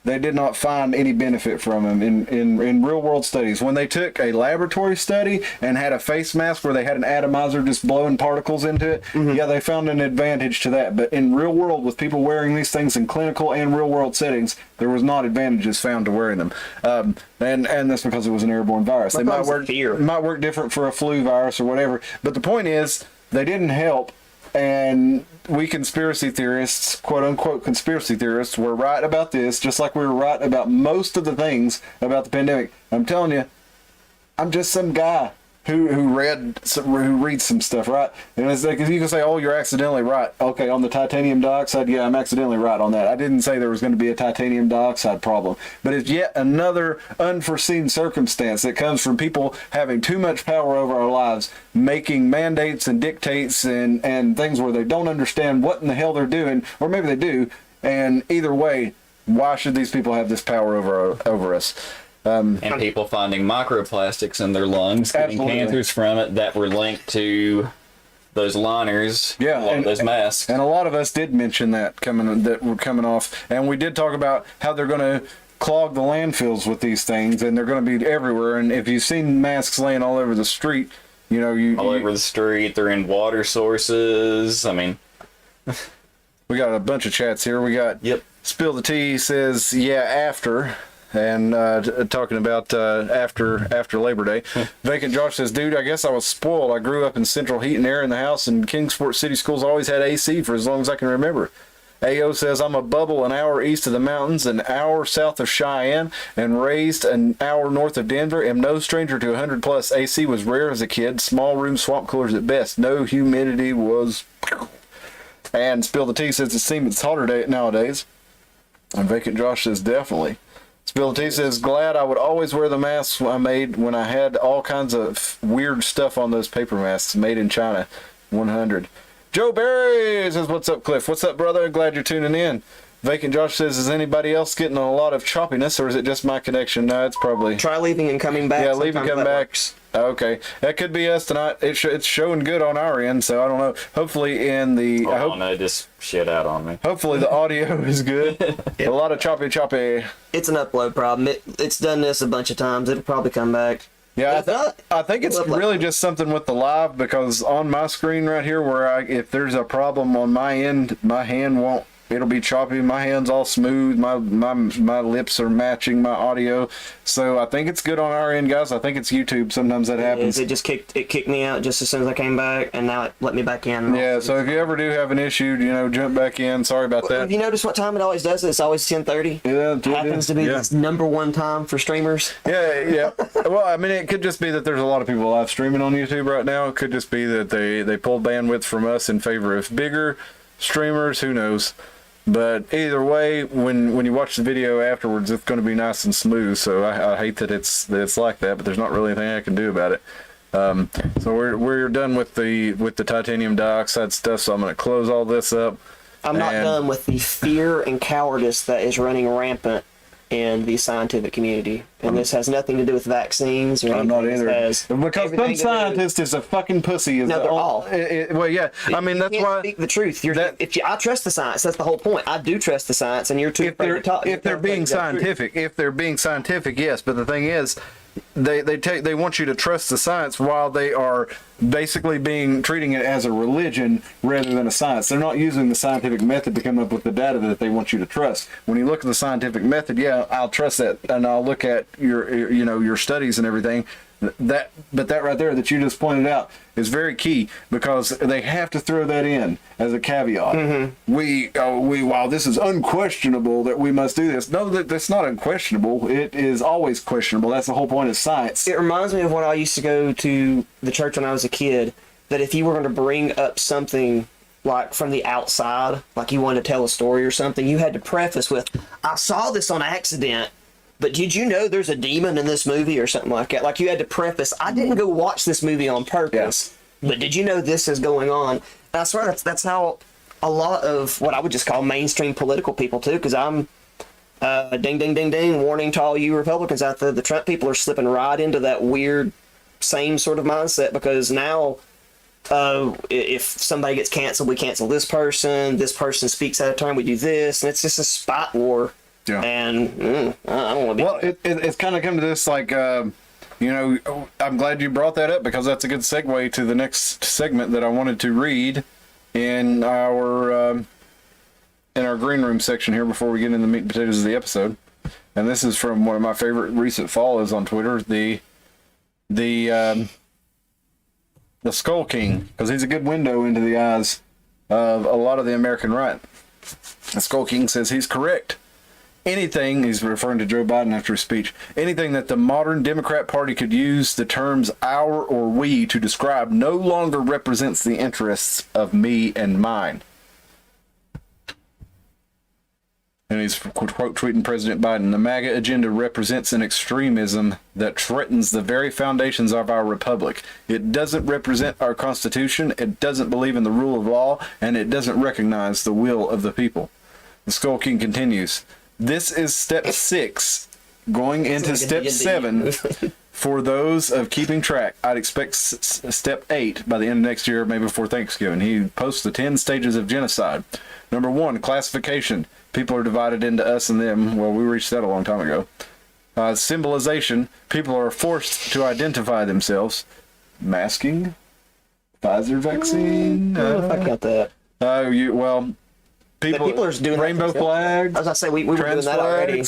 Speaker 2: they did not find any benefit from them in real world studies. When they took a laboratory study and had a face mask where they had an atomizer just blowing particles into it, yeah, they found an advantage to that. But in real world, with people wearing these things in clinical and real world settings, there was not advantages found to wearing them. And that's because it was an airborne virus. They might work different for a flu virus or whatever. But the point is, they didn't help. And we conspiracy theorists, quote unquote conspiracy theorists, were right about this, just like we were right about most of the things about the pandemic. I'm telling you, I'm just some guy who reads some stuff, right? And it's like, you can say, oh, you're accidentally right. Okay, on the titanium dioxide, yeah, I'm accidentally right on that. I didn't say there was going to be a titanium dioxide problem, but it's yet another unforeseen circumstance that comes from people having too much power over our lives, making mandates and dictates and things where they don't understand what in the hell they're doing, or maybe they do. And either way, why should these people have this power over us?
Speaker 3: And people finding microplastics in their lungs, getting cancers from it that were linked to those liners, those masks.
Speaker 2: And a lot of us did mention that were coming off, and we did talk about how they're going to clog the landfills with these things, and they're going to be everywhere. And if you've seen masks laying all over the street, all
Speaker 3: over the street, they're in water sources. I mean,
Speaker 2: we got a bunch of chats here. We got Spill the Tea says, yeah, after. And talking about after Labor Day. Vacant Josh says, dude, I guess I was spoiled. I grew up in central heat and air in the house, and Kingsport City Schools always had AC for as long as I can remember. AO says, I'm a bubble an hour east of the mountains, an hour south of Cheyenne, and raised an hour north of Denver. Am no stranger to 100 plus. AC was rare as a kid. Small room swamp coolers at best. No humidity was... And Spill the Tea says, it seems it's hotter nowadays. And Vacant Josh says, definitely. Spill the Tea says, glad I would always wear the masks I made when I had all kinds of weird stuff on those paper masks made in China. 100. Joe Barry says, what's up, Cliff? What's up, brother? Glad you're tuning in. Vacant Josh says, is anybody else getting a lot of choppiness, or is it just my connection? No, it's probably...
Speaker 4: Try leaving and coming back.
Speaker 2: Yeah, leave and come back.
Speaker 4: Works.
Speaker 2: Okay. That could be us tonight. It's showing good on our end, so I don't know. Hopefully in the...
Speaker 3: no, just shit out on me.
Speaker 2: Hopefully the audio is good. A lot of choppy.
Speaker 4: It's an upload problem. It's done this a bunch of times. It'll probably come back.
Speaker 2: Yeah, I think it's really just something with the live, because on my screen right here, if there's a problem on my end, my hand won't. It'll be choppy. My hand's all smooth. My lips are matching my audio. So I think it's good on our end, guys. I think it's YouTube. Sometimes that happens.
Speaker 4: It just kicked me out just as soon as I came back, and now it let me back in.
Speaker 2: Yeah. So if you ever do have an issue, jump back in. Sorry about that.
Speaker 4: Have you noticed what time it always does? It's always 10:30.
Speaker 2: Yeah. It
Speaker 4: happens to be the number one time for streamers.
Speaker 2: Yeah. Well, I mean, it could just be that there's a lot of people live streaming on YouTube right now. It could just be that they pulled bandwidth from us in favor of bigger streamers. Who knows? But either way, when you watch the video afterwards, it's going to be nice and smooth. So I hate that it's like that, but there's not really anything I can do about it. So we're done with the titanium dioxide stuff. So I'm going to close all this up.
Speaker 4: I'm not done with the fear and cowardice that is running rampant in the scientific community, and this has nothing to do with vaccines or anything.
Speaker 2: I'm not either. Because some scientist is a fucking pussy.
Speaker 4: No, they're all.
Speaker 2: Well, yeah. I mean, that's why.
Speaker 4: Speak the truth. I trust the science. That's the whole point. I do trust the science, and you're too afraid to talk.
Speaker 2: If they're being scientific, yes. But the thing is, they want you to trust the science while they are basically treating it as a religion rather than a science. They're not using the scientific method to come up with the data that they want you to trust. When you look at the scientific method, yeah, I'll trust that, and I'll look at your studies and everything. But that right there that you just pointed out is very key, because they have to throw that in as a caveat. Mm-hmm. We while this is unquestionable that we must do this. No, that's not unquestionable. It is always questionable. That's the whole point of science.
Speaker 4: It reminds me of when I used to go to the church when I was a kid. That if you were going to bring up something like from the outside, like you wanted to tell a story or something, you had to preface with, "I saw this on accident. But did you know there's a demon in this movie?" or something like that. Like you had to preface, "I didn't go watch this movie on purpose, but did you know this is going on?" And I swear that's how a lot of what I would just call mainstream political people too, because I'm ding, ding, ding, ding, warning to all you Republicans out there, the Trump people are slipping right into that weird same sort of mindset, because now if somebody gets canceled, we cancel this person speaks out of turn, we do this, and it's just a spot war.
Speaker 2: Yeah.
Speaker 4: And I don't want to be.
Speaker 2: Well, it's kind of come to this like, I'm glad you brought that up because that's a good segue to the next segment that I wanted to read in our green room section here before we get into the meat and potatoes of the episode. And this is from one of my favorite recent follows on Twitter, the Skull King, because he's a good window into the eyes of a lot of the American right. The Skull King says he's correct. Anything, he's referring to Joe Biden after his speech, anything that the modern Democrat Party could use the terms our or we to describe no longer represents the interests of me and mine. And he's quote tweeting President Biden, the MAGA agenda represents an extremism that threatens the very foundations of our republic. It doesn't represent our Constitution, it doesn't believe in the rule of law, and it doesn't recognize the will of the people. The Skull King continues, this is step 6, going into step 7 for those of keeping track. I'd expect step 8 by the end of next year, maybe before Thanksgiving. He posts the 10 stages of genocide. Number 1, classification. People are divided into us and them. Well, we reached that a long time ago. Symbolization. People are forced to identify themselves. Masking. Pfizer vaccine.
Speaker 4: I don't know if I got that. People are doing
Speaker 2: rainbow flags.
Speaker 4: As I say, we were doing that already.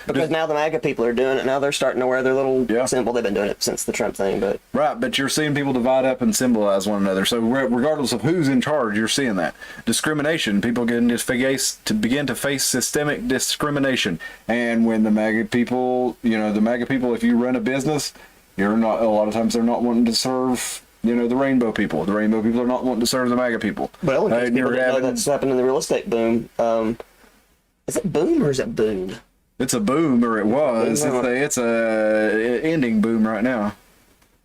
Speaker 4: Because now the MAGA people are doing it. Now they're starting to wear their little symbol. They've been doing it since the Trump thing, but
Speaker 2: but you're seeing people divide up and symbolize one another. So regardless of who's in charge, you're seeing that discrimination. People begin to face systemic discrimination. And when the MAGA people, if you run a business, you're not. A lot of times they're not wanting to serve. The rainbow people. The rainbow people are not wanting to serve the MAGA people.
Speaker 4: But in case people didn't know that's happened in the real estate boom. Is it boom or is it boom?
Speaker 2: It's a boom, or it was. It's a ending boom right now.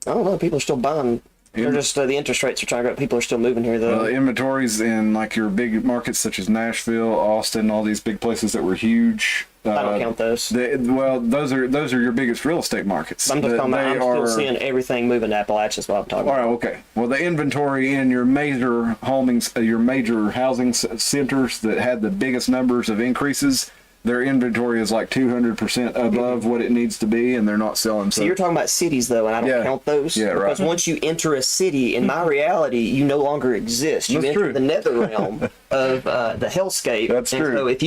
Speaker 4: I don't know. People are still buying. They're just the interest rates are trying to go up. People are still moving here though.
Speaker 2: Inventories in like your big markets such as Nashville, Austin, all these big places that were huge.
Speaker 4: I don't count those.
Speaker 2: Those are your biggest real estate markets.
Speaker 4: I'm just talking about. I'm still seeing everything moving to Appalachia. Is what I'm talking about.
Speaker 2: All right, okay. Well, the inventory in your major housing centers that had the biggest numbers of increases, their inventory is like 200% above what it needs to be, and they're not selling.
Speaker 4: So you're talking about cities, though, and I don't count those.
Speaker 2: Yeah, right.
Speaker 4: Because once you enter a city, in my reality, you no longer exist. You enter the nether realm of the hellscape.
Speaker 2: That's true.
Speaker 4: So if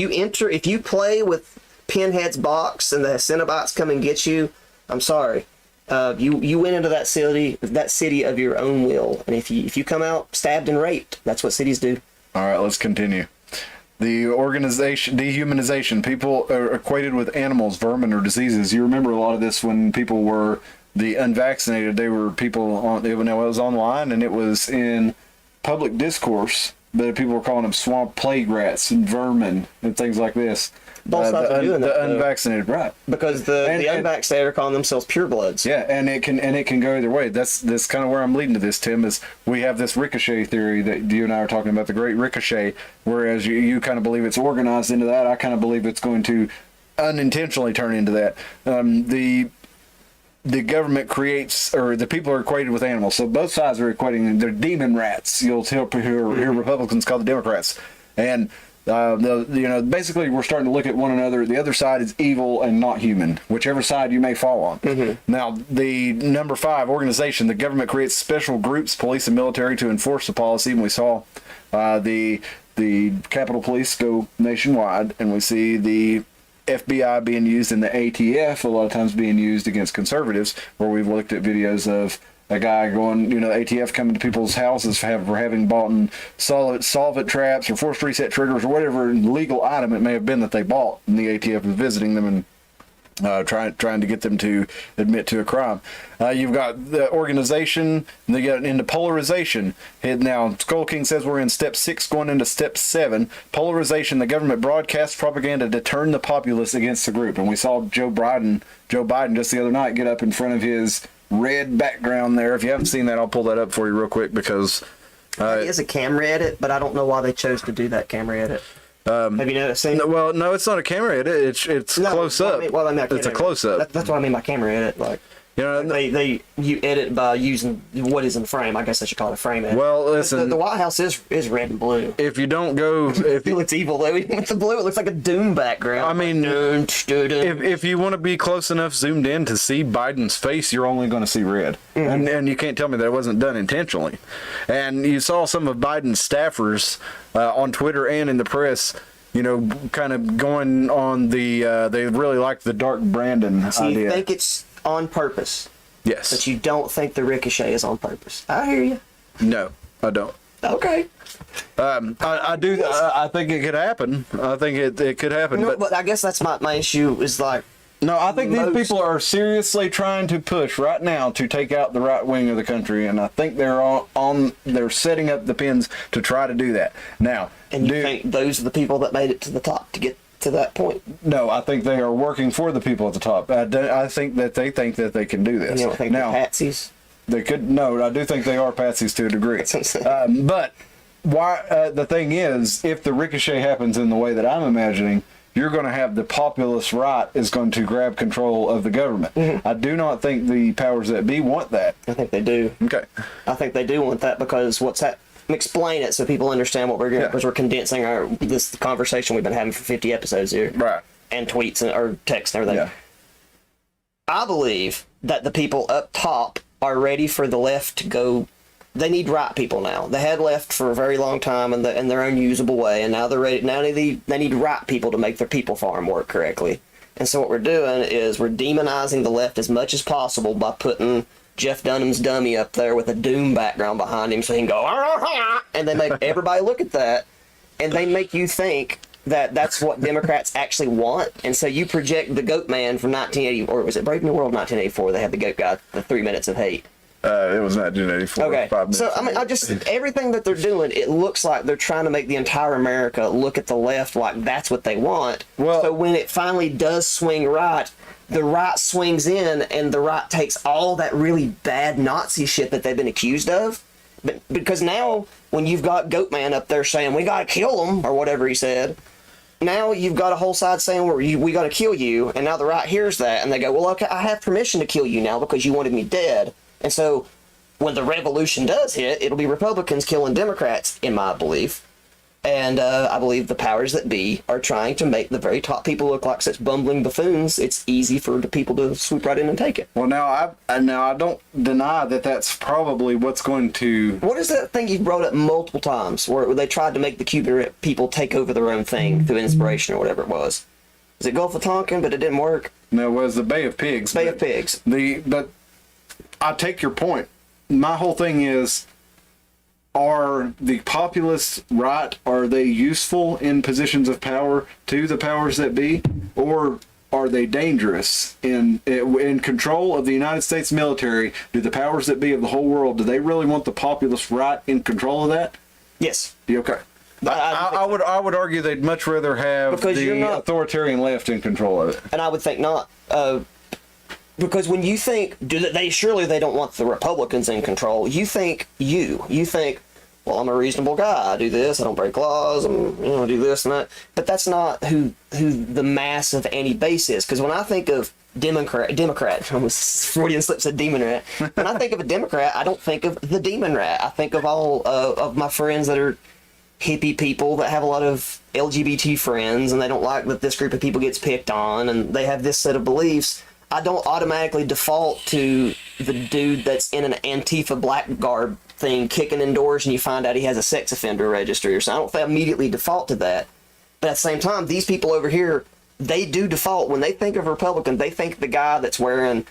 Speaker 4: you play with Pinhead's box and the Cenobites come and get you, I'm sorry. You went into that city of your own will, and if you come out stabbed and raped, that's what cities do.
Speaker 2: All right, let's continue. The dehumanization. People are equated with animals, vermin, or diseases. You remember a lot of this when people were the unvaccinated. They were people it was online and it was in public discourse, but people were calling them swamp plague rats and vermin and things like this.
Speaker 4: Both sides are doing that,
Speaker 2: the unvaccinated, right?
Speaker 4: Because the unvaccinated are calling themselves purebloods.
Speaker 2: Yeah, and it can go either way. That's kind of where I'm leading to this, Tim. Is we have this ricochet theory that you and I are talking about, the great ricochet. Whereas you kind of believe it's organized into that, I kind of believe it's going to unintentionally turn into that. The government creates, or the people are equated with animals. So both sides are equating. They're demon rats. You'll hear Republicans call the Democrats, and. Basically we're starting to look at one another. The other side is evil and not human, whichever side you may fall on. Mm-hmm. Now, the number 5, organization. The government creates special groups, police and military, to enforce the policy. And we saw the Capitol Police go nationwide, and we see the FBI being used in the ATF, a lot of times being used against conservatives, where we've looked at videos of a guy going, ATF coming to people's houses for having bought solvent traps or forced reset triggers or whatever legal item it may have been that they bought, and the ATF was visiting them and trying to get them to admit to a crime. You've got the organization, and they get into polarization. Now, Skull King says we're in step 6 going into step 7. Polarization, the government broadcasts propaganda to turn the populace against the group. And we saw Joe Biden just the other night get up in front of his red background there. If you haven't seen that, I'll pull that up for you real quick because
Speaker 4: he has a camera edit, but I don't know why they chose to do that camera edit. Have you noticed?
Speaker 2: Well, no, it's not a camera edit. It's close up. It's a close up.
Speaker 4: That's what I mean by camera edit. Like,
Speaker 2: You know,
Speaker 4: You edit by using what is in the frame. I guess I should call it a frame edit.
Speaker 2: well, listen.
Speaker 4: The White House is red and blue.
Speaker 2: If you don't go,
Speaker 4: It looks evil though. Even with the blue, it looks like a Doom background.
Speaker 2: I mean,
Speaker 4: Dun, dun, dun.
Speaker 2: if you want to be close enough zoomed in to see Biden's face, you're only going to see red. And you can't tell me that it wasn't done intentionally. And you saw some of Biden's staffers on Twitter and in the press, you know, kind of going on the, they really like the dark Brandon
Speaker 4: So you
Speaker 2: idea.
Speaker 4: think it's on purpose,
Speaker 2: Yes.
Speaker 4: but you don't think the ricochet is on purpose. I hear you.
Speaker 2: No, I don't.
Speaker 4: Okay.
Speaker 2: I do. I think it could happen. I think it could happen.
Speaker 4: No,
Speaker 2: but
Speaker 4: but I guess that's my issue is like,
Speaker 2: no, I think these
Speaker 4: most-
Speaker 2: people are seriously trying to push right now to take out the right wing of the country, and I think they're setting up the pins to try to do that. Now,
Speaker 4: and you think those are the people that made it to the top to get to that point?
Speaker 2: no, I think they are working for the people at the top. I think that they think that they can do this.
Speaker 4: You don't think
Speaker 2: now,
Speaker 4: they're patsies?
Speaker 2: they could. No, I do think they are patsies to a degree.
Speaker 4: That's what I'm saying.
Speaker 2: But why? The thing is, if the ricochet happens in the way that I'm imagining, you're going to have the populist right is going to grab control of the government. I do not think the powers that be want that.
Speaker 4: I think they do.
Speaker 2: Okay.
Speaker 4: I think they do want that because what's that? Explain it so people understand what we're doing,
Speaker 2: Yeah.
Speaker 4: because we're condensing this conversation we've been having for 50 episodes here,
Speaker 2: Right.
Speaker 4: and tweets or text and everything.
Speaker 2: Yeah.
Speaker 4: I believe that the people up top are ready for the left to go. They need right people now. They had left for a very long time in their unusable way, and now they're ready. Now they need right people to make their people farm work correctly. And so what we're doing is we're demonizing the left as much as possible by putting Jeff Dunham's dummy up there with a Doom background behind him so he can go, "Ah," and they make everybody look at that, and they make you think that that's what Democrats actually want. And so you project the Goat Man from 1980, or was it Brave New World 1984? They had the Goat Guy, the 3 minutes of hate.
Speaker 2: It was 1984.
Speaker 4: Okay,
Speaker 2: 5 minutes.
Speaker 4: so I mean, everything that they're doing, it looks like they're trying to make the entire America look at the left like that's what they want.
Speaker 2: Well-
Speaker 4: so when it finally does swing right, the right swings in, and the right takes all that really bad Nazi shit that they've been accused of. But because now, when you've got Goatman up there saying we gotta kill them or whatever he said, now you've got a whole side saying we gotta kill you, and now the right hears that and they go, well, okay, I have permission to kill you now because you wanted me dead. And so when the revolution does hit, it'll be Republicans killing Democrats, in my belief. And I believe the powers that be are trying to make the very top people look like such bumbling buffoons. It's easy for the people to swoop right in and take it.
Speaker 2: Well, now I don't deny that that's probably what's going to.
Speaker 4: What is that thing you brought up multiple times where they tried to make the Cuban people take over their own thing through inspiration or whatever it was? Is it Gulf of Tonkin, but it didn't work?
Speaker 2: No, it was the Bay of Pigs.
Speaker 4: Bay of Pigs.
Speaker 2: But I take your point. My whole thing is, are the populists right? Are they useful in positions of power to the powers that be, or are they dangerous in control of the United States military? Do the powers that be of the whole world, do they really want the populist right in control of that?
Speaker 4: Yes.
Speaker 2: Okay. I would argue they'd much rather have
Speaker 4: Because you're
Speaker 2: the
Speaker 4: not-
Speaker 2: authoritarian left in control of it.
Speaker 4: And I would think not. Because when you think, surely they don't want the Republicans in control. You think, well, I'm a reasonable guy. I do this. I don't break laws. I do this and that. But that's not who the mass of any base is. Because when I think of Democrat, almost Freudian slip said demon rat. When I think of a Democrat, I don't think of the demon rat. I think of all of my friends that are hippie people that have a lot of LGBT friends, and they don't like that this group of people gets picked on, and they have this set of beliefs. I don't automatically default to the dude that's in an Antifa black garb thing kicking in doors and you find out he has a sex offender registry or something. I don't immediately default to that. But at the same time, these people over here, they do default. When they think of Republican, they think the guy that's wearing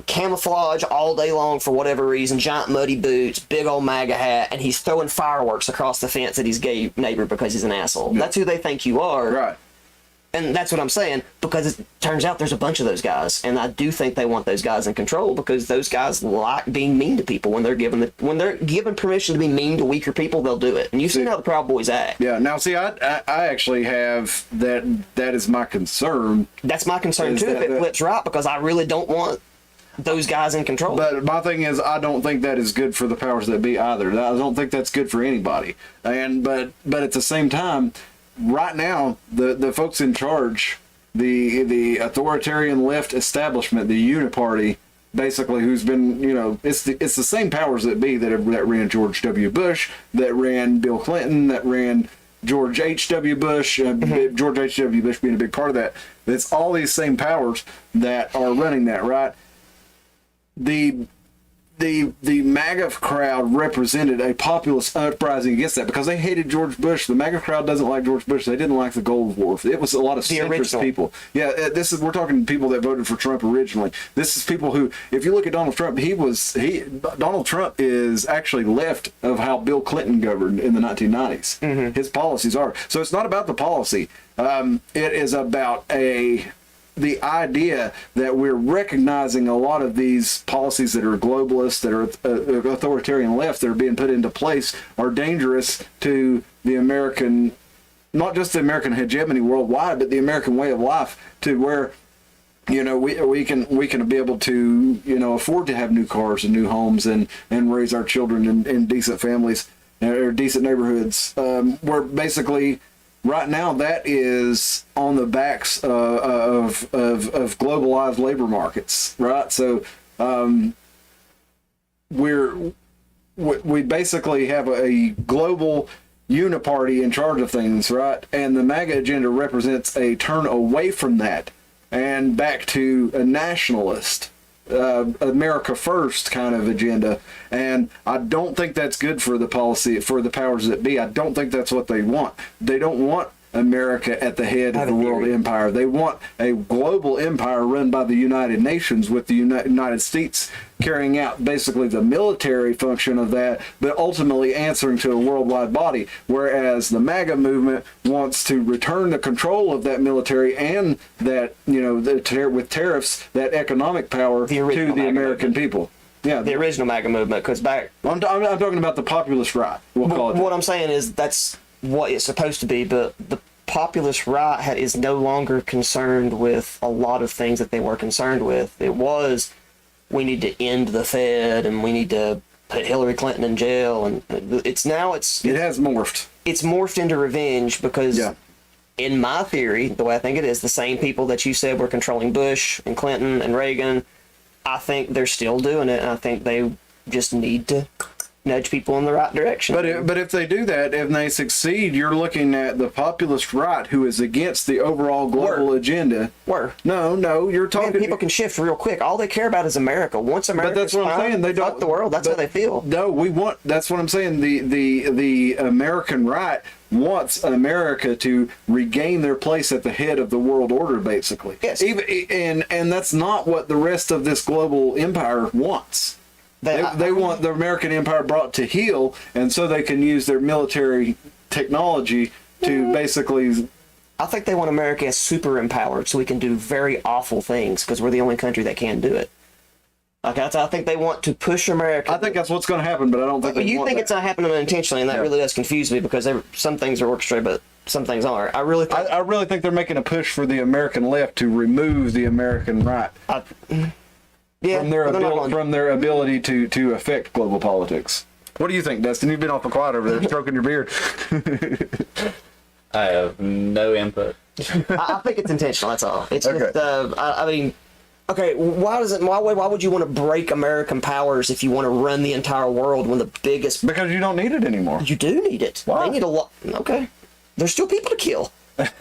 Speaker 4: camouflage all day long for whatever reason, giant muddy boots, big old MAGA hat, and he's throwing fireworks across the fence at his gay neighbor because he's an asshole. Yeah. That's who they think you are.
Speaker 2: Right.
Speaker 4: And that's what I'm saying, because it turns out there's a bunch of those guys, and I do think they want those guys in control because those guys like being mean to people. When they're given permission to be mean to weaker people, they'll do it. And you've seen how the Proud Boys act.
Speaker 2: Yeah. Now, see, I actually have that. That is my concern.
Speaker 4: That's my concern too. If it flips right, because I really don't want those guys in control.
Speaker 2: But my thing is, I don't think that is good for the powers that be either. I don't think that's good for anybody. But at the same time, right now, the folks in charge, the authoritarian left establishment, the uniparty, basically who's been, it's the same powers that be that ran George W. Bush, that ran Bill Clinton, that ran George H.W. Bush, George H.W. Bush being a big part of that. It's all these same powers that are running that, right? The MAGA crowd represented a populist uprising against that because they hated George Bush. The MAGA crowd doesn't like George Bush. They didn't like the Cold War. It was a lot of centrist people. Yeah, we're talking people that voted for Trump originally. This is people who, if you look at Donald Trump, Donald Trump is actually left of how Bill Clinton governed in the 1990s. His policies are. So it's not about the policy. It is about the idea that we're recognizing a lot of these policies that are globalist, that are authoritarian left, that are being put into place, are dangerous to the American, not just the American hegemony worldwide, but the American way of life, to where we can be able to afford to have new cars and new homes and raise our children in decent families or decent neighborhoods. Where basically, right now, that is on the backs of globalized labor markets, right? So we basically have a global uniparty in charge of things, right? And the MAGA agenda represents a turn away from that and back to a nationalist, America first kind of agenda. And I don't think that's good for the policy, for the powers that be. I don't think that's what they want. They don't want America at the head of the world empire. They want a global empire run by the United Nations, with the United States carrying out basically the military function of that, but ultimately answering to a worldwide body. Whereas the MAGA movement wants to return the control of that military and that, with tariffs, that economic power to the American people. Yeah,
Speaker 4: the original MAGA movement, because back...
Speaker 2: I'm talking about the populist right. We'll call it
Speaker 4: what I'm saying is that's what it's supposed to be, but the populist right is no longer concerned with a lot of things that they were concerned with. It was, we need to end the Fed and we need to put Hillary Clinton in jail, and it has morphed. It's morphed into revenge because, in my theory, the way I think it is, the same people that you said were controlling Bush and Clinton and Reagan, I think they're still doing it, and I think they just need to nudge people in the right direction.
Speaker 2: But if they do that, if they succeed, you're looking at the populist right, who is against the overall global agenda. No, you're talking.
Speaker 4: Man, people can shift real quick. All they care about is America. Once America,
Speaker 2: but that's what I'm saying. They don't
Speaker 4: fuck the world. That's how they feel.
Speaker 2: No, that's what I'm saying. The American right wants America to regain their place at the head of the world order, basically.
Speaker 4: Yes.
Speaker 2: And that's not what the rest of this global empire wants. They want the American empire brought to heel, and so they can use their military technology to basically...
Speaker 4: I think they want America as super empowered so we can do very awful things because we're the only country that can do it. Like, I think they want to push America.
Speaker 2: I think that's what's going to happen, but I don't think they
Speaker 4: you
Speaker 2: want
Speaker 4: think
Speaker 2: that.
Speaker 4: It's not happening unintentionally, and that really does confuse me because some things are orchestrated, but some things aren't. I really
Speaker 2: think they're making a push for the American left to remove the American right. From their ability to affect global politics. What do you think, Dustin? You've been awful quiet over there, stroking your beard.
Speaker 3: I have no input.
Speaker 4: I think it's intentional. That's all. It's just. Okay. Why would you want to break American powers if you want to run the entire world when the biggest?
Speaker 2: Because you don't need it anymore.
Speaker 4: You do need it.
Speaker 2: Why?
Speaker 4: They need a lot. Okay. There's still people to kill.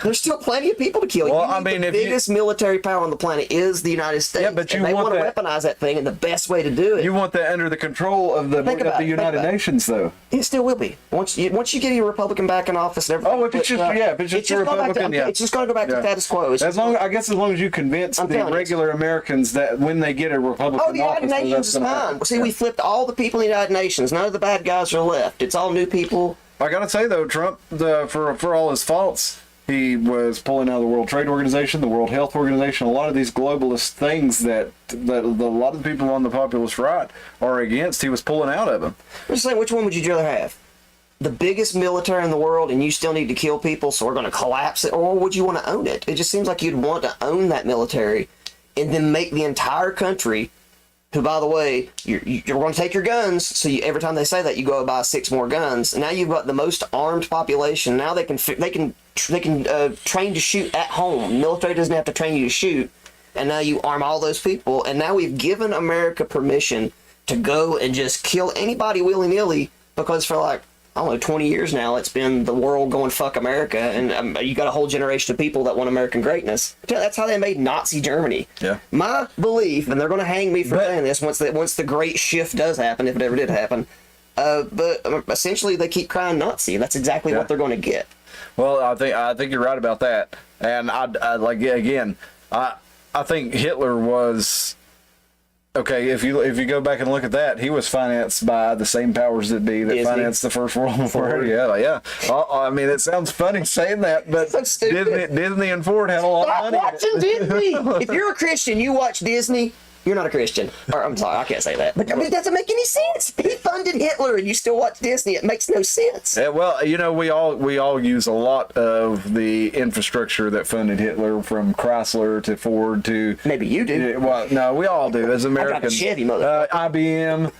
Speaker 4: There's still plenty of people to kill.
Speaker 2: Well,
Speaker 4: the biggest military power on the planet is the United States.
Speaker 2: Yeah, but
Speaker 4: they want to weaponize that thing, and the best way to do it.
Speaker 2: You want that under the control of the United Nations, though.
Speaker 4: It still will be. Once you get a Republican back in office and everything.
Speaker 2: Oh, if it's just a Republican,
Speaker 4: it's just going to go back to status quo.
Speaker 2: As long as you convince the regular Americans that when they get a Republican
Speaker 4: the United Nations is fine. See, we flipped all the people in the United Nations. None of the bad guys are left. It's all new people.
Speaker 2: I gotta say though, Trump, for all his faults, he was pulling out of the World Trade Organization, the World Health Organization, a lot of these globalist things that a lot of the people on the populist right are against. He was pulling out of them.
Speaker 4: I'm just saying, which one would you rather have? The biggest military in the world, and you still need to kill people, so we're going to collapse it, or would you want to own it? It just seems like you'd want to own that military, and then make the entire country. Who, by the way, you're going to take your guns, so every time they say that, you go buy 6 more guns. And now you've got the most armed population. Now they can train to shoot at home. The military doesn't have to train you to shoot. and now you arm all those people, and now we've given America permission to go and just kill anybody willy-nilly because for like, I don't know, 20 years now, it's been the world going fuck America, and you got a whole generation of people that want American greatness. That's how they made Nazi Germany.
Speaker 2: Yeah.
Speaker 4: My belief, and they're going to hang me for saying this once the great shift does happen, if it ever did happen, but essentially they keep crying Nazi. That's exactly what they're going to get.
Speaker 2: Well, I think you're right about that, and I like again, I think Hitler was. Okay, if you go back and look at that, he was financed by the same powers that be that
Speaker 4: Disney.
Speaker 2: financed the First World War. Yeah. I mean, it sounds funny saying that, but
Speaker 4: So stupid.
Speaker 2: Disney and Ford had a lot
Speaker 4: Stop
Speaker 2: of money.
Speaker 4: watching Disney. If you're a Christian, you watch Disney. You're not a Christian. Or I'm sorry, I can't say that. But I mean, it doesn't make any sense. He funded Hitler, and you still watch Disney. It makes no sense.
Speaker 2: Yeah, well, you know, we all use a lot of the infrastructure that funded Hitler, from Chrysler to Ford to.
Speaker 4: Maybe you do.
Speaker 2: Yeah, well, no, we all do as
Speaker 4: I got a
Speaker 2: Americans.
Speaker 4: Chevy, motherfucker.
Speaker 2: IBM,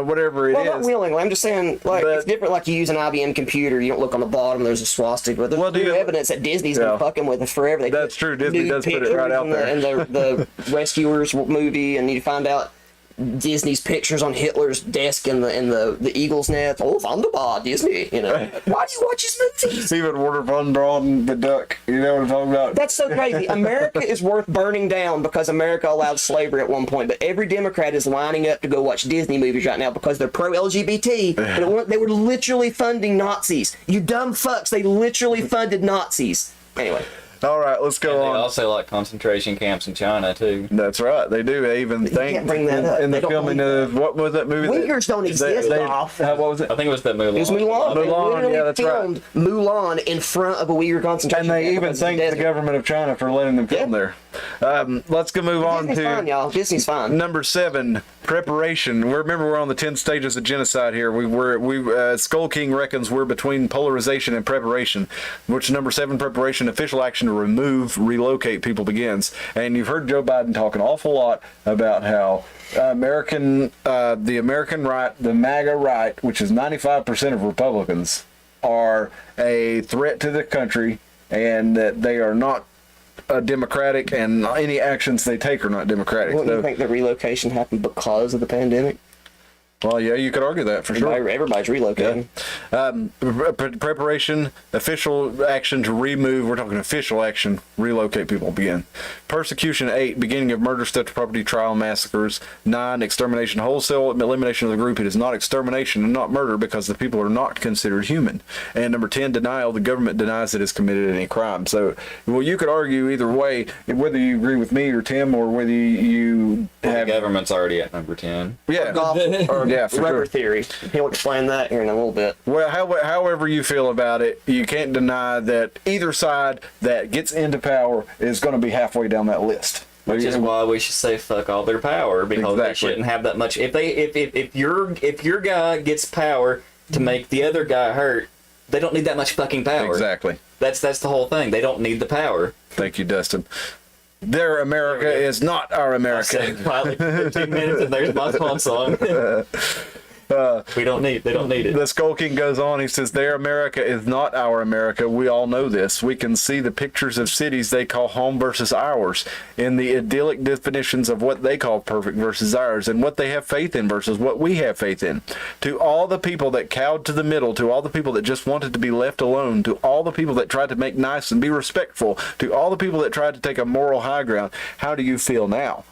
Speaker 2: whatever it
Speaker 4: Well,
Speaker 2: is.
Speaker 4: not willingly. I'm just saying, like,
Speaker 2: But-
Speaker 4: it's different. Like, you use an IBM computer, you don't look on the bottom, there's a swastika. But there's
Speaker 2: Well,
Speaker 4: clear evidence that Disney's
Speaker 2: Yeah.
Speaker 4: been fucking with it forever. They
Speaker 2: That's
Speaker 4: put
Speaker 2: true. Disney
Speaker 4: nude
Speaker 2: does put it
Speaker 4: pictures
Speaker 2: right out
Speaker 4: in the-
Speaker 2: there.
Speaker 4: in the Rescuers movie, and you find out Disney's pictures on Hitler's desk in the eagle's nest. Oh, wunderbar, Disney. You know, why do you watch his movies?
Speaker 2: Even Werner von Braun, the duck. You know what I'm talking about?
Speaker 4: That's so crazy. America is worth burning down because America allowed slavery at one point, but every Democrat is lining up to go watch Disney movies right now because they're pro-LGBT. But they were literally funding Nazis. You dumb fucks. They literally funded Nazis. Anyway.
Speaker 2: All right, let's go
Speaker 3: They
Speaker 2: on.
Speaker 3: also like concentration camps in China too.
Speaker 2: That's right. They do. They even think
Speaker 4: can't bring that up.
Speaker 2: in
Speaker 4: They
Speaker 2: the
Speaker 4: don't
Speaker 2: filming
Speaker 4: believe
Speaker 2: of what was that movie?
Speaker 4: Uyghurs don't exist, Ralph.
Speaker 2: What was it?
Speaker 3: I think it was that Mulan.
Speaker 4: It was Mulan. They
Speaker 2: Mulan,
Speaker 4: literally
Speaker 2: yeah, that's right.
Speaker 4: filmed Mulan in front of a Uyghur concentration
Speaker 2: And they
Speaker 4: camp
Speaker 2: even
Speaker 4: because of
Speaker 2: thanked the
Speaker 4: desert.
Speaker 2: government of China for letting them film there. Let's go move on
Speaker 4: Disney's
Speaker 2: to
Speaker 4: fine, y'all. Disney's fine.
Speaker 2: number 7, preparation. Remember, we're on the 10 stages of genocide here. Skull King reckons we're between polarization and preparation, which number 7, preparation, official action to remove, relocate people begins. And you've heard Joe Biden talk an awful lot about how the American right, the MAGA right, which is 95% of Republicans, are a threat to the country, and that they are not democratic, and any actions they take are not democratic.
Speaker 4: Wouldn't
Speaker 2: So-
Speaker 4: you think the relocation happened because of the pandemic?
Speaker 2: well, yeah, you could argue that for sure.
Speaker 4: Everybody's relocating.
Speaker 2: Preparation, official action to remove. We're talking official action. Relocate people begin. Persecution 8, beginning of murder, theft, property, trial, massacres. 9, extermination, wholesale elimination of the group. It is not extermination and not murder because the people are not considered human. And number 10, denial. The government denies it has committed any crime. So, well, you could argue either way, whether you agree with me or Tim, or whether you
Speaker 3: The
Speaker 2: have.
Speaker 3: government's already at number 10.
Speaker 2: Yeah.
Speaker 4: Or
Speaker 2: Yeah, for
Speaker 4: rubber
Speaker 2: sure.
Speaker 4: theory. He'll explain that here in a little bit.
Speaker 2: Well, however you feel about it, you can't deny that either side that gets into power is going to be halfway down that list.
Speaker 3: Which is why we should say fuck all their power, because they
Speaker 2: Exactly.
Speaker 3: shouldn't have that much. If your guy gets power to make the other guy hurt, they don't need that much fucking power.
Speaker 2: Exactly.
Speaker 3: That's the whole thing. They don't need the power.
Speaker 2: Thank you, Dustin. Their America is not our
Speaker 3: I
Speaker 2: America.
Speaker 3: said finally 15 minutes and there's my swan song. They don't need it.
Speaker 2: The Skull King goes on. He says, their America is not our America. We all know this. We can see the pictures of cities they call home versus ours, in the idyllic definitions of what they call perfect versus ours, and what they have faith in versus what we have faith in. To all the people that cowed to the middle, to all the people that just wanted to be left alone, to all the people that tried to make nice and be respectful, to all the people that tried to take a moral high ground, how do you feel now?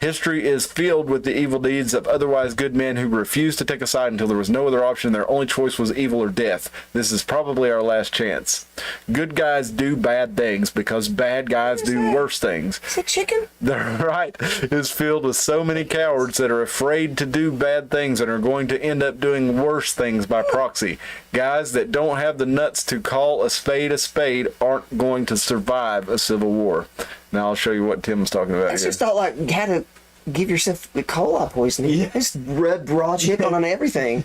Speaker 2: History is filled with the evil deeds of otherwise good men who refused to take a side until there was no other option. Their only choice was evil or death. This is probably our last chance. Good guys do bad things because bad guys do worse things.
Speaker 4: Is it chicken?
Speaker 2: The right is filled with so many cowards that are afraid to do bad things and are going to end up doing worse things by proxy. Guys that don't have the nuts to call a spade aren't going to survive a civil war. Now I'll show you what Tim was talking about
Speaker 4: It's
Speaker 2: here.
Speaker 4: just not like how to give yourself the cola poisoning. Yeah. Just rub raw chicken on everything.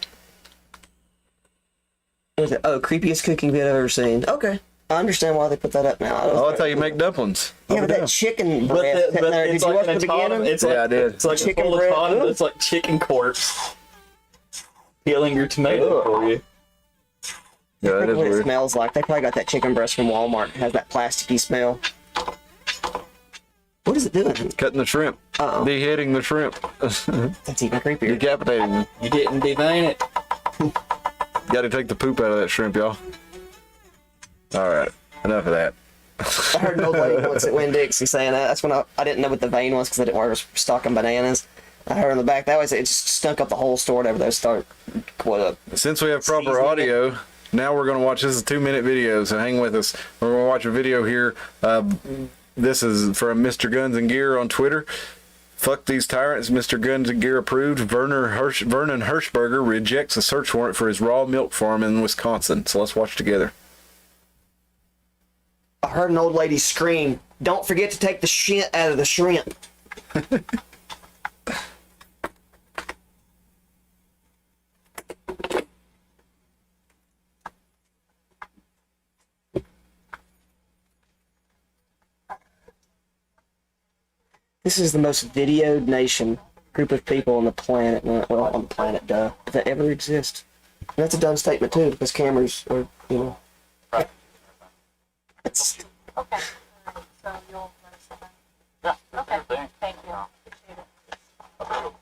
Speaker 4: What is it? Oh, creepiest cooking bit I've ever seen. Okay. I understand why they put that up now.
Speaker 2: Oh, that's how you make dumplings.
Speaker 4: Yeah, but that chicken breast sitting there. Did you watch the beginning?
Speaker 3: It's
Speaker 2: Yeah, I did.
Speaker 3: It's like
Speaker 4: Chicken
Speaker 3: chicken
Speaker 4: breast.
Speaker 3: autonomous. It's like chicken corpse peeling your tomato for you.
Speaker 2: Yeah, that is
Speaker 4: What it
Speaker 2: weird.
Speaker 4: smells like. They probably got that chicken breast from Walmart. It has that plasticky smell. doing?
Speaker 2: Cutting the shrimp.
Speaker 4: Uh-oh.
Speaker 2: Beheading the shrimp.
Speaker 4: That's even creepier.
Speaker 2: Decapitating them.
Speaker 3: You didn't devein it.
Speaker 2: Gotta take the poop out of that shrimp, y'all. Alright, enough of that.
Speaker 4: I heard an old lady once at Winn-Dixie saying that. That's when I didn't know what the vein was because I didn't want to stocking bananas. I heard in the back that way it just stunk up the whole store whenever they start.
Speaker 2: Since we have proper audio, now we're going to watch. This is a 2-minute video, so hang with us. We're going to watch a video here. This is from Mr. Guns and Gear on Twitter. Fuck these tyrants. Mr. Guns and Gear approved. Vernon Hirschberger rejects a search warrant for his raw milk farm in Wisconsin. So let's watch together.
Speaker 4: I heard an old lady scream, "Don't forget to take the shit out of the shrimp." This is the most videoed group of people on the planet, well, on the planet, that ever exist. And that's a dumb statement too, because cameras are,
Speaker 5: Right.
Speaker 4: It's,
Speaker 6: Okay. So you'll let us know.
Speaker 5: Yeah.
Speaker 6: Okay.
Speaker 5: Sure thing.
Speaker 6: Thank you. Appreciate it.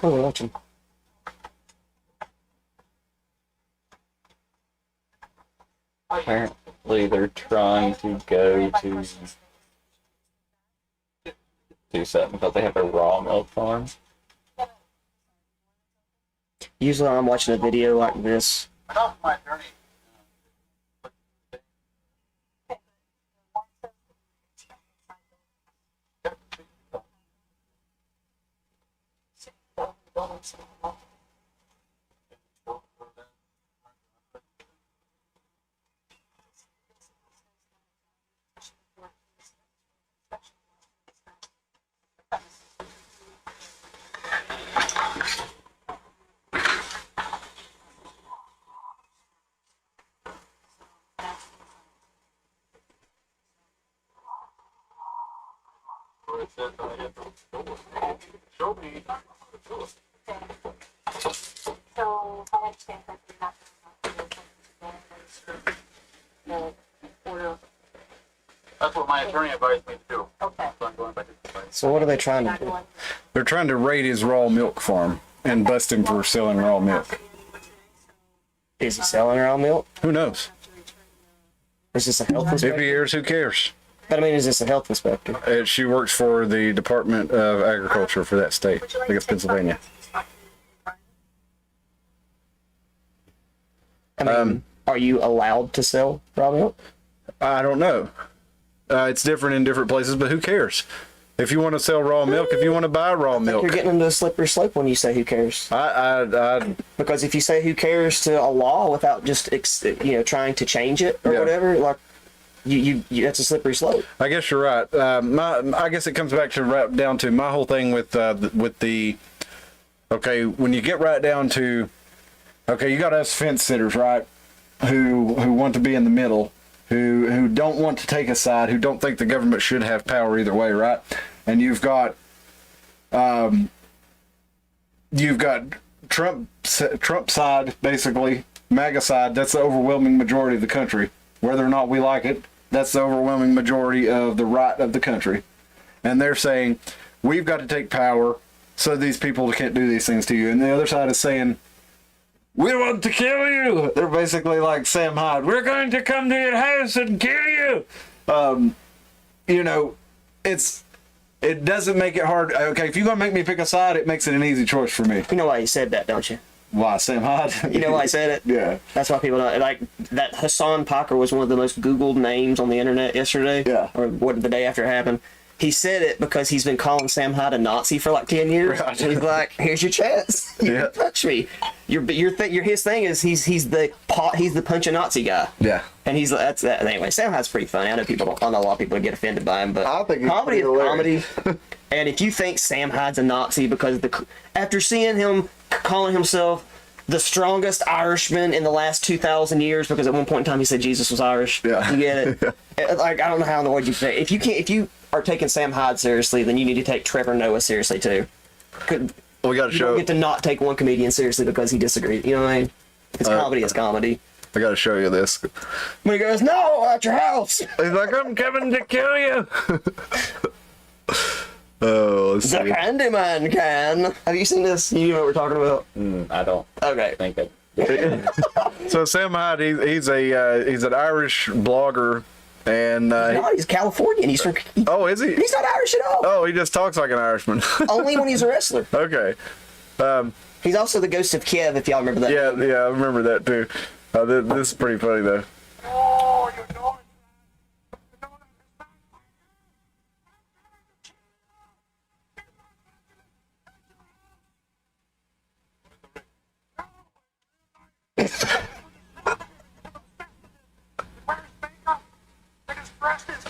Speaker 4: oh, we're watching.
Speaker 3: Apparently they're trying to go to do something because they have a raw milk farm.
Speaker 4: Usually I'm watching a video like this.
Speaker 5: I know my journey. Show me.
Speaker 6: So I understand that you're not going to order.
Speaker 5: That's what my attorney advised me to do.
Speaker 6: Okay.
Speaker 5: So I'm going by his advice.
Speaker 4: So what are they trying to
Speaker 6: Not
Speaker 4: do?
Speaker 6: going.
Speaker 2: They're trying to raid his raw milk farm and bust him for selling raw milk.
Speaker 4: Is he selling raw milk?
Speaker 2: Who knows?
Speaker 4: Or is this a health
Speaker 2: If
Speaker 4: inspector?
Speaker 2: he hears, who cares?
Speaker 4: But I mean, is this a health inspector?
Speaker 2: She works for the Department of Agriculture for that state. I think it's Pennsylvania.
Speaker 4: I mean, are you allowed to sell raw milk?
Speaker 2: I don't know. It's different in different places, but who cares? If you want to sell raw milk, if you want to buy raw milk,
Speaker 4: You're getting into a slippery slope when you say "who cares,"
Speaker 2: I
Speaker 4: because if you say "who cares" to a law without just trying to change it or
Speaker 2: Yeah.
Speaker 4: whatever, like you that's a slippery slope.
Speaker 2: I guess you're right. I guess it comes back to right down to my whole thing with the okay, when you get right down to okay, you got us fence sitters, right? Who want to be in the middle, who don't want to take a side, who don't think the government should have power either way, right? And you've got Trump side, basically, MAGA side. That's the overwhelming majority of the country. Whether or not we like it, that's the overwhelming majority of the right of the country. And they're saying, we've got to take power so these people can't do these things to you. And the other side is saying, we want to kill you. They're basically like Sam Hyde. We're going to come to your house and kill you. It doesn't make it hard. Okay, if you're going to make me pick a side, it makes it an easy choice for me.
Speaker 4: You know why he said that, don't you?
Speaker 2: Why, Sam Hyde?
Speaker 4: You know why he said it?
Speaker 2: Yeah.
Speaker 4: That's why people don't like that. Hassan Piker was one of the most Googled names on the internet yesterday.
Speaker 2: Yeah.
Speaker 4: Or what the day after it happened. He said it because he's been calling Sam Hyde a Nazi for like 10 years.
Speaker 2: Right.
Speaker 4: And he's like, "Here's your chance. You
Speaker 2: Yeah.
Speaker 4: can touch me." His thing is he's the punch a Nazi guy.
Speaker 2: Yeah.
Speaker 4: And he's that's that. Anyway, Sam Hyde's pretty funny. I know a lot of people get offended by him, but
Speaker 2: I think he's
Speaker 4: comedy is
Speaker 2: pretty
Speaker 4: comedy.
Speaker 2: hilarious.
Speaker 4: And if you think Sam Hyde's a Nazi because after seeing him calling himself the strongest Irishman in the last 2,000 years, because at one point in time he said Jesus was Irish.
Speaker 2: Yeah.
Speaker 4: You get it? Like, I don't know how in the world you say. If you are taking Sam Hyde seriously, then you need to take Trevor Noah seriously too.
Speaker 2: We got to
Speaker 4: You don't
Speaker 2: show.
Speaker 4: get to not take one comedian seriously because he disagrees. You know what I mean? Because comedy is comedy.
Speaker 2: I got to show you this.
Speaker 4: When he goes, no, at your house.
Speaker 2: He's like, I'm coming to kill you. Oh, let's
Speaker 4: The
Speaker 2: see.
Speaker 4: Candyman can. Have you seen this? You know what we're talking about?
Speaker 3: I don't
Speaker 4: Okay.
Speaker 3: think that.
Speaker 2: So Sam Hyde, he's an Irish blogger, and
Speaker 4: No, he's Californian. He's from.
Speaker 2: oh, is he?
Speaker 4: He's not Irish at all.
Speaker 2: Oh, he just talks like an Irishman.
Speaker 4: Only when he's a wrestler.
Speaker 2: Okay.
Speaker 4: He's also the ghost of Kiev, if y'all remember that.
Speaker 2: Yeah, I remember that too. This is pretty funny though.
Speaker 5: Oh, you know it. Wears makeup and his breast is,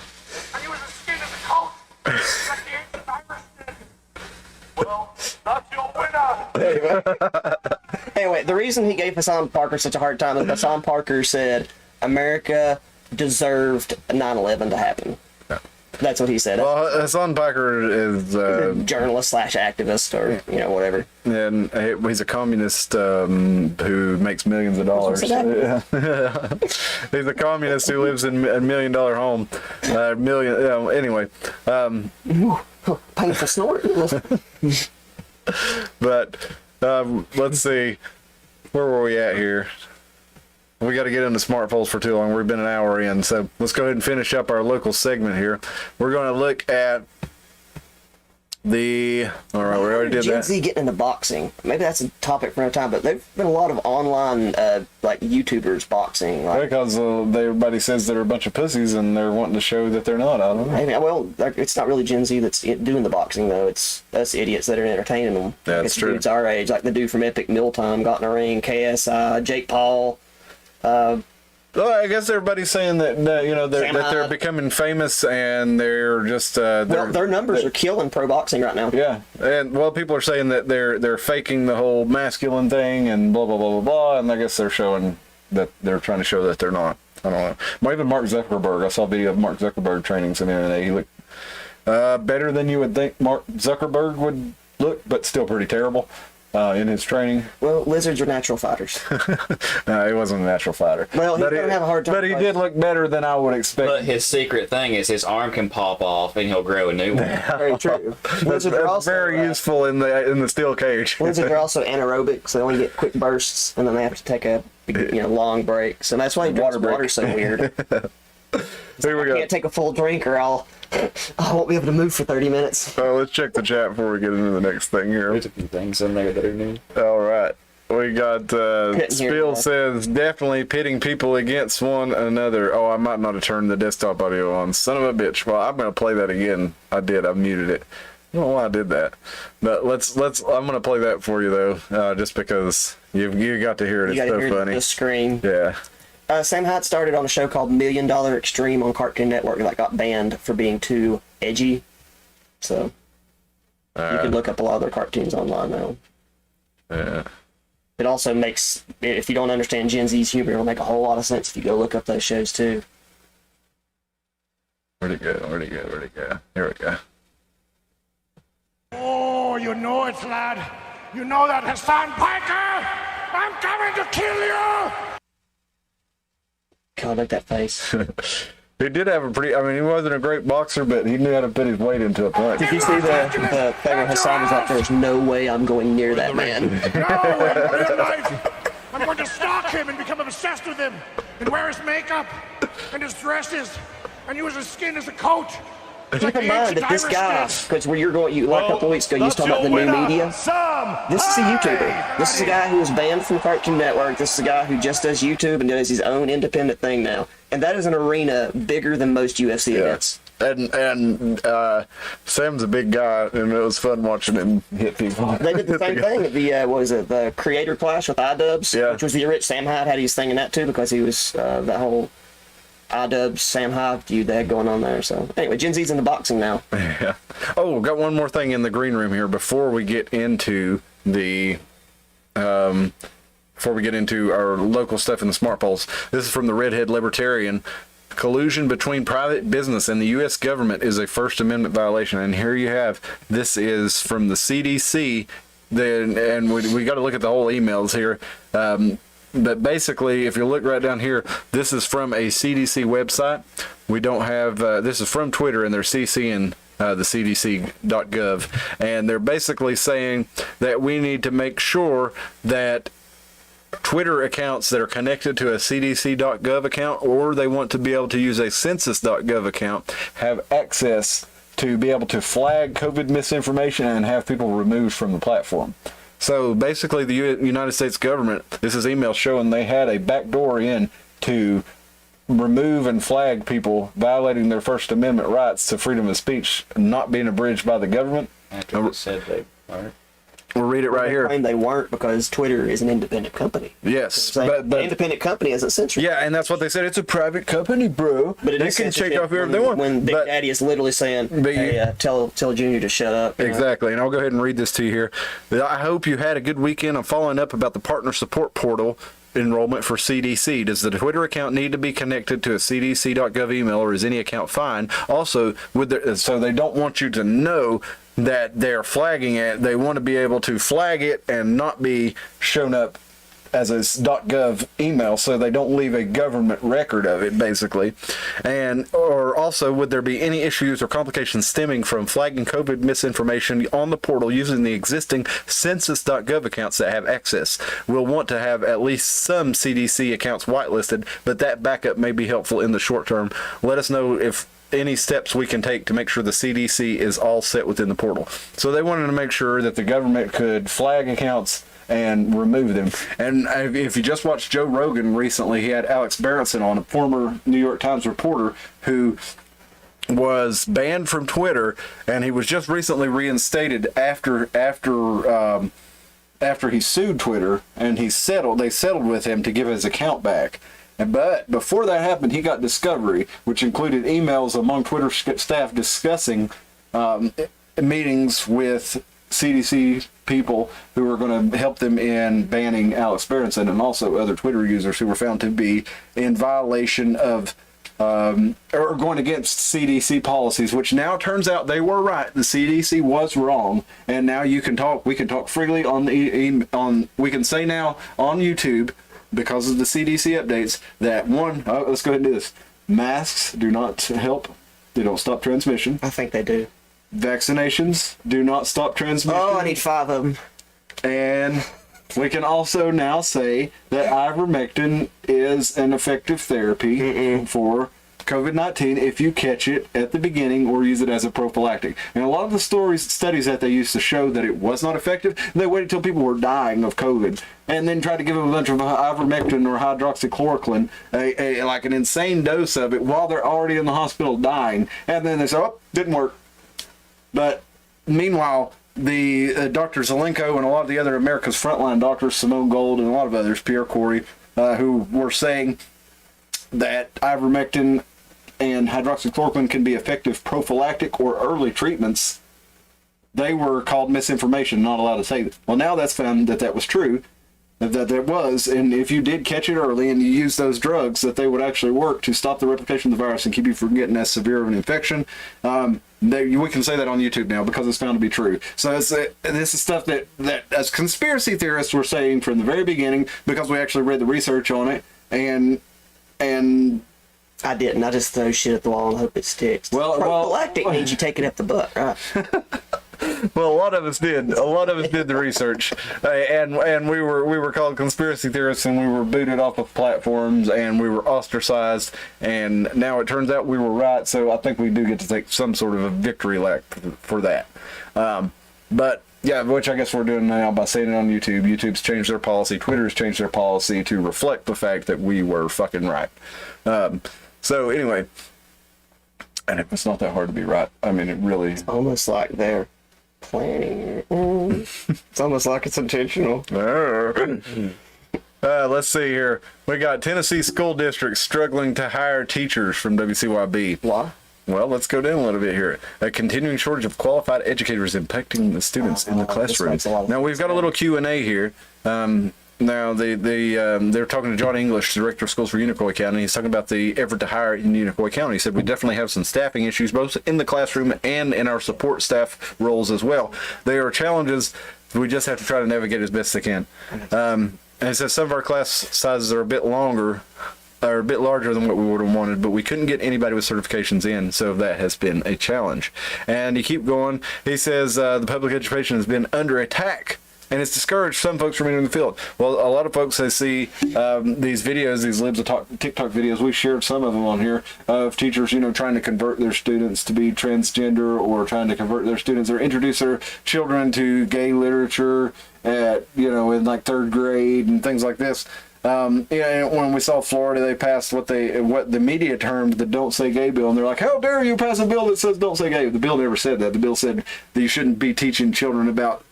Speaker 5: and he was as skin as a coat, like the ancient Irish did. Well, that's your winner.
Speaker 4: Anyway, the reason he gave Hassan Parker such a hard time is Hassan Parker said America deserved 9/11 to happen. That's what he said.
Speaker 2: Well, Hassan Parker is
Speaker 4: Journalist / activist, or whatever.
Speaker 2: and he's a communist who makes millions of dollars.
Speaker 4: What's that?
Speaker 2: Yeah. He's a communist who lives in a $1 million home. Anyway,
Speaker 4: Painful snort.
Speaker 2: but let's see, where were we at here? We got to get into smart polls for too long. We've been an hour in, so let's go ahead and finish up our local segment here. We're going to look at the. All right, we already did
Speaker 4: Gen
Speaker 2: that.
Speaker 4: Z getting into boxing. Maybe that's a topic for another time, but there's been a lot of online like YouTubers boxing. Like,
Speaker 2: Because everybody says they're a bunch of pussies and they're wanting to show that they're not. I don't know.
Speaker 4: maybe, well, it's not really Gen Z that's doing the boxing though. It's us idiots that are entertaining them.
Speaker 2: That's
Speaker 4: it's
Speaker 2: true.
Speaker 4: Dudes our age, like the dude from Epic Mealtime got in a ring, KSI, Jake Paul.
Speaker 2: Well, I guess everybody's saying that they're
Speaker 4: Hyde.
Speaker 2: becoming famous and they're just
Speaker 4: Their numbers are killing pro boxing right now.
Speaker 2: yeah, and well, people are saying that they're faking the whole masculine thing and blah blah blah blah blah, and I guess they're showing that they're trying to show that they're not. I don't know. Well, even Mark Zuckerberg, I saw a video of Mark Zuckerberg training some MMA. He looked better than you would think Mark Zuckerberg would look, but still pretty terrible in his training.
Speaker 4: Well, lizards are natural fighters.
Speaker 2: No, he wasn't a natural fighter.
Speaker 4: Well, he's
Speaker 2: But
Speaker 4: gonna have a hard time
Speaker 2: But he
Speaker 4: fighting.
Speaker 2: did look better than I would expect.
Speaker 3: But his secret thing is his arm can pop off and he'll grow a new one.
Speaker 4: Very true. Lizards are
Speaker 2: That's
Speaker 4: also
Speaker 2: very useful in the steel cage.
Speaker 4: lizards are also anaerobic, so they only get quick bursts, and then they have to take a long break. So that's why he drinks
Speaker 2: Water break.
Speaker 4: water so weird.
Speaker 2: Here we go.
Speaker 4: Can't take a full drink, or I won't be able to move for 30 minutes.
Speaker 2: Let's check the chat before we get into the next thing here.
Speaker 3: There's a few things in there that are new.
Speaker 2: All right. We got
Speaker 4: hear
Speaker 2: Spiel
Speaker 4: that.
Speaker 2: says definitely pitting people against one another. Oh, I might not have turned the desktop audio on. Son of a bitch. Well, I'm gonna play that again. I did. I muted it. I don't know why I did that. But let's. I'm gonna play that for you though, just because you got to hear it.
Speaker 4: You
Speaker 2: It's
Speaker 4: gotta
Speaker 2: so
Speaker 4: hear
Speaker 2: funny.
Speaker 4: the scream.
Speaker 2: Yeah.
Speaker 4: Sam Hyde started on a show called $1 Million Extreme on Cartoon Network that got banned for being too edgy. So you can look up a lot of their cartoons online now.
Speaker 2: Yeah.
Speaker 4: It also makes, if you don't understand Gen Z's humor, it'll make a whole lot of sense if you go look up those shows too.
Speaker 2: Where'd it go? Where'd it go? Where'd it go? Here we go.
Speaker 5: Oh, you know it, lad. You know that, Hassan Piker. I'm coming to kill you.
Speaker 4: God, like that face.
Speaker 2: He did have a pretty. I mean, he wasn't a great boxer, but he knew how to put his weight into a punch.
Speaker 4: Did you see the thing where Hassan was like, there's no way I'm going near that man?
Speaker 5: No, in real life, I'm going to stalk him and become obsessed with him and wear his makeup and his dresses and use his skin as a coat.
Speaker 4: Keep in mind that this guy, because where you're going, like a couple of weeks ago, you was talking about the new media. This is a YouTuber. This is a guy who was banned from Cartoon Network. This is a guy who just does YouTube and does his own independent thing now. And that is an arena bigger than most UFC events.
Speaker 2: And Sam's a big guy, and it was fun watching him hit people.
Speaker 4: They did the same thing at the, what was it, the Creator Clash with iDubbbz,
Speaker 2: Yeah.
Speaker 4: which was the rich Sam Hyde had his thing in that too, because he was that whole iDubbbz Sam Hyde feud they had going on there. So anyway, Gen Z's into boxing now.
Speaker 2: Yeah. Oh, got one more thing in the green room here before we get into the our local stuff in the smart polls. This is from the Redhead Libertarian. Collusion between private business and the U.S. government is a First Amendment violation. And here you have, this is from the CDC and we got to look at the whole emails here. But basically, if you look right down here, this is from a CDC website. We don't have, this is from Twitter, and they're CCing the CDC.gov. And they're basically saying that we need to make sure that Twitter accounts that are connected to a CDC.gov account, or they want to be able to use a census.gov account, have access to be able to flag COVID misinformation and have people removed from the platform. So basically, the United States government, this is email showing they had a backdoor in to remove and flag people violating their First Amendment rights to freedom of speech, not being abridged by the government.
Speaker 3: After they said they weren't.
Speaker 2: We'll read it right
Speaker 4: They
Speaker 2: here.
Speaker 4: claim they weren't because Twitter is an independent company.
Speaker 2: Yes,
Speaker 4: So an independent company isn't censored.
Speaker 2: yeah, and that's what they said. It's a private company, bro.
Speaker 4: But it
Speaker 2: They
Speaker 4: is
Speaker 2: can
Speaker 4: censorship
Speaker 2: take off whoever
Speaker 4: when,
Speaker 2: they want.
Speaker 4: when Big
Speaker 2: But-
Speaker 4: Daddy is literally saying,
Speaker 2: But you-
Speaker 4: "Hey, tell Junior to shut up." you know?
Speaker 2: Exactly, and I'll go ahead and read this to you here. I hope you had a good weekend. I'm following up about the partner support portal enrollment for CDC. Does the Twitter account need to be connected to a CDC.gov email, or is any account fine? Also, so they don't want you to know that they're flagging it. They want to be able to flag it and not be shown up as a .gov email, so they don't leave a government record of it, basically. Or also, would there be any issues or complications stemming from flagging COVID misinformation on the portal using the existing census.gov accounts that have access? We'll want to have at least some CDC accounts whitelisted, but that backup may be helpful in the short term. Let us know if any steps we can take to make sure the CDC is all set within the portal. So they wanted to make sure that the government could flag accounts and remove them. And if you just watched Joe Rogan recently, he had Alex Berenson on, a former New York Times reporter who was banned from Twitter, and he was just recently reinstated after he sued Twitter, and they settled with him to give his account back. But before that happened, he got discovery, which included emails among Twitter staff discussing meetings with CDC people who were going to help them in banning Alex Berenson, and also other Twitter users who were found to be in violation of or going against CDC policies, which now turns out they were right. The CDC was wrong, and now we can talk freely we can say now on YouTube, because of the CDC updates, that let's go ahead and do this. Masks do not help. They don't stop transmission.
Speaker 4: I think they do.
Speaker 2: Vaccinations do not stop transmission.
Speaker 4: Oh, I need 5 of them.
Speaker 2: And we can also now say that ivermectin is an effective therapy for COVID-19 if you catch it at the beginning or use it as a prophylactic. And a lot of the studies that they used to show that it was not effective, they waited till people were dying of COVID and then tried to give them a bunch of ivermectin or hydroxychloroquine, like an insane dose of it while they're already in the hospital dying. And then they say, oh, didn't work. But meanwhile, the Dr. Zelenko and a lot of the other America's frontline doctors, Simone Gold and a lot of others, Pierre Corey, who were saying that ivermectin and hydroxychloroquine can be effective prophylactic or early treatments, they were called misinformation, not allowed to say that. Well, now that's found that was true, that there was, and if you did catch it early and you used those drugs, that they would actually work to stop the replication of the virus and keep you from getting as severe of an infection. We can say that on YouTube now because it's found to be true. So this is stuff that as conspiracy theorists were saying from the very beginning, because we actually read the research on it, and
Speaker 4: I didn't. I just throw shit at the wall and hope it sticks. Prophylactic means you take it up the butt, right?
Speaker 2: Well, a lot of us did. A lot of us did the research, and we were called conspiracy theorists, and we were booted off of platforms, and we were ostracized. And now it turns out we were right. So I think we do get to take some sort of a victory lap for that. But yeah, which I guess we're doing now by saying it on YouTube. YouTube's changed their policy. Twitter's changed their policy to reflect the fact that we were fucking right. So anyway, and it's not that hard to be right. I mean, it really.
Speaker 4: It's almost like they're planning. It's almost like it's intentional.
Speaker 2: Let's see here. We got Tennessee school districts struggling to hire teachers from WCYB.
Speaker 4: Why?
Speaker 2: Well, let's go down a little bit here. A continuing shortage of qualified educators impacting the students in the classroom. Now we've got a little Q&A here. Now they're talking to John English, director of schools for Unicoi County. He's talking about the effort to hire in Unicoi County. He said we definitely have some staffing issues, both in the classroom and in our support staff roles as well. There are challenges We just have to try to navigate as best they can. And so some of our class sizes are a bit longer, or a bit larger than what we would have wanted, but we couldn't get anybody with certifications in, so that has been a challenge. And you keep going. He says the public education has been under attack, and it's discouraged some folks from entering the field. Well, a lot of folks, they see these videos, these Libs of TikTok videos. We shared some of them on here of teachers, trying to convert their students to be transgender, or trying to convert their students or introduce their children to gay literature at, in like 3rd grade and things like this. And when we saw Florida, they passed what the media termed the "Don't Say Gay" bill, and they're like, "How dare you pass a bill that says don't say gay?" The bill never said that. The bill said that you shouldn't be teaching children about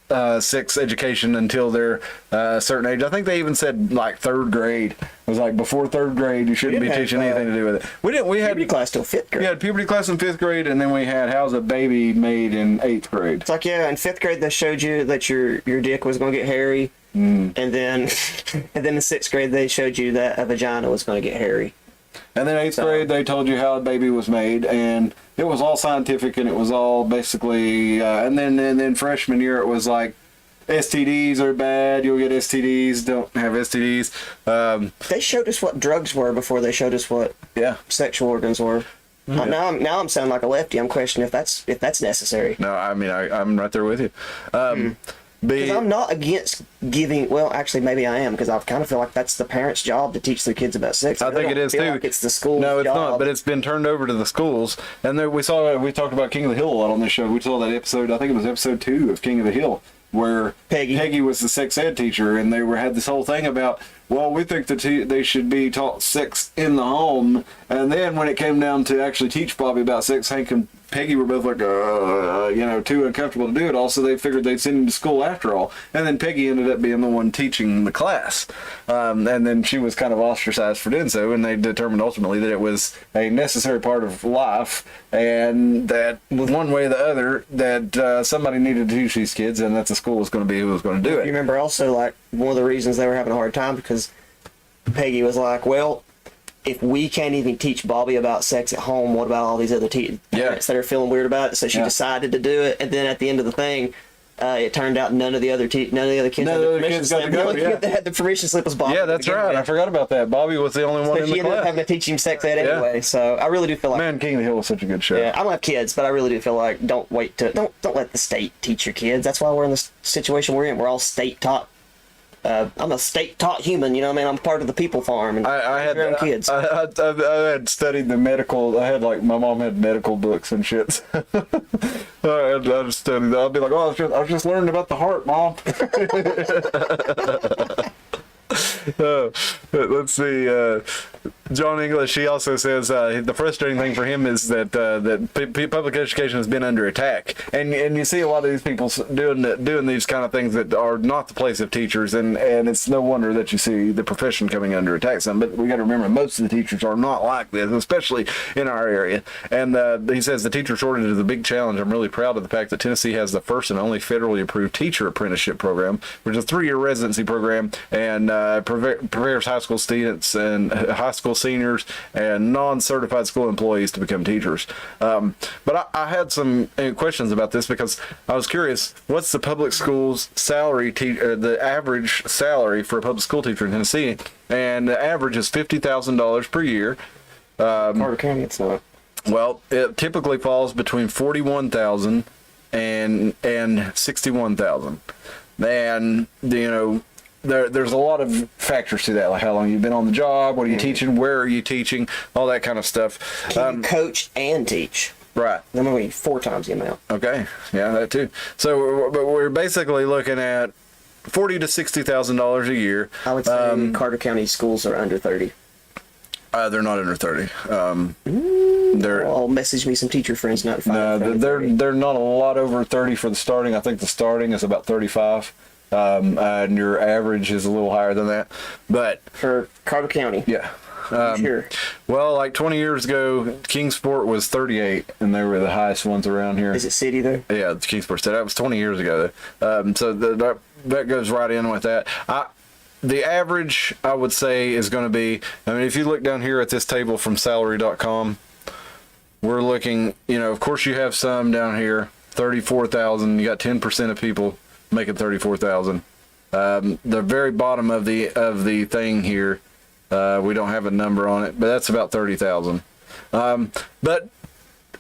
Speaker 2: sex education until they're a certain age. I think they even said like 3rd grade. It was like before 3rd grade, you shouldn't be teaching anything to do with it. We didn't. We had
Speaker 4: puberty class till 5th grade.
Speaker 2: We had puberty class in 5th grade, and then we had how's a baby made in 8th grade.
Speaker 4: It's like, in 5th grade they showed you that your dick was going to get hairy, and then in 6th grade they showed you that a vagina was going to get hairy.
Speaker 2: And then 8th grade they told you how a baby was made, and it was all scientific, and it was all basically. And then freshman year it was like, STDs are bad. You'll get STDs. Don't have STDs.
Speaker 4: They showed us what drugs were before they showed us what sexual organs were.
Speaker 2: Mm-hmm.
Speaker 4: Now I'm sounding like a lefty. I'm questioning if that's necessary.
Speaker 2: No, I mean I'm right there with you.
Speaker 4: Because I'm not against giving. Well, actually, maybe I am, because I kind of feel like that's the parents' job to teach their kids about sex.
Speaker 2: I think it is too.
Speaker 4: Like it's the school's
Speaker 2: No, it's
Speaker 4: job.
Speaker 2: not. But it's been turned over to the schools. And there we talked about King of the Hill a lot on this show. We saw that episode. I think it was episode 2 of King of the Hill, where Peggy was the sex ed teacher, and they had this whole thing about, well, we think that they should be taught sex in the home. And then when it came down to actually teach Bobby about sex, Hank and Peggy were both like, too uncomfortable to do it all, so they figured they'd send him to school after all. And then Peggy ended up being the one teaching the class. And then she was kind of ostracized for doing so, and they determined ultimately that it was a necessary part of life, and that one way or the other, that somebody needed to teach these kids, and that the school was going to be who was going to do it.
Speaker 4: You remember also, like, one of the reasons they were having a hard time, because Peggy was like, well, if we can't even teach Bobby about sex at home, what about all these other parents that are feeling weird about it? So she decided to do it, and then at the end of the thing, it turned out none of the other kids had the permission slip. The only kid that had the permission slip was Bobby.
Speaker 2: Yeah, that's right. I forgot about that. Bobby was the only one in the
Speaker 4: she ended
Speaker 2: class.
Speaker 4: up having to teach him sex ed anyway. So I really do feel like,
Speaker 2: Man, King of the Hill was such a good show.
Speaker 4: yeah, I don't have kids, but I really do feel like don't let the state teach your kids. That's why we're in the situation we're in. We're all state taught. I'm a state-taught human, you know what I mean? I'm part of the people farm, and
Speaker 2: I had
Speaker 4: your own kids.
Speaker 2: I had studied the medical. I had my mom had medical books and shit. I just studied that. I'd be like, oh, I was just learning about the heart, Mom. Let's see. John English, he also says the frustrating thing for him is that public education has been under attack, and you see a lot of these people doing these kind of things that are not the place of teachers, and it's no wonder that you see the profession coming under attack. But we got to remember, most of the teachers are not like this, especially in our area. And he says the teacher shortage is a big challenge. I'm really proud of the fact that Tennessee has the first and only federally approved teacher apprenticeship program, which is a 3-year residency program, and prepares high school students and high school seniors and non-certified school employees to become teachers. But I had some questions about this, because I was curious, what's the public school's salary, the average salary for a public school teacher in Tennessee? And the average is $50,000 per year.
Speaker 4: Carter County, it's not.
Speaker 2: Well, it typically falls between $41,000 and $61,000. And, there's a lot of factors to that, like how long you've been on the job, what are you teaching, where are you teaching, all that kind of stuff.
Speaker 4: Can you coach and teach?
Speaker 2: Right.
Speaker 4: I'm going to 4 times the amount.
Speaker 2: Okay. Yeah, that too. So, but we're basically looking at $40,000 to $60,000 a year.
Speaker 4: I would say Carter County schools are under 30.
Speaker 2: They're not under 30.
Speaker 4: I'll message me some teacher friends not
Speaker 2: No, they're not a lot over 30 for the starting. I think the starting is about 35. And your average is a little higher than that, but
Speaker 4: for Carter County,
Speaker 2: yeah.
Speaker 4: Sure.
Speaker 2: Well, like 20 years ago, Kingsport was 38, and they were the highest ones around here.
Speaker 4: Is it city though?
Speaker 2: Yeah, it's Kingsport State. That was 20 years ago. So that goes right in with that. The average, I would say, is going to be, if you look down here at this table from salary.com, we're looking, of course you have some down here, 34,000. You got 10% of people making 34,000. The very bottom of the thing here, we don't have a number on it, but that's about 30,000. But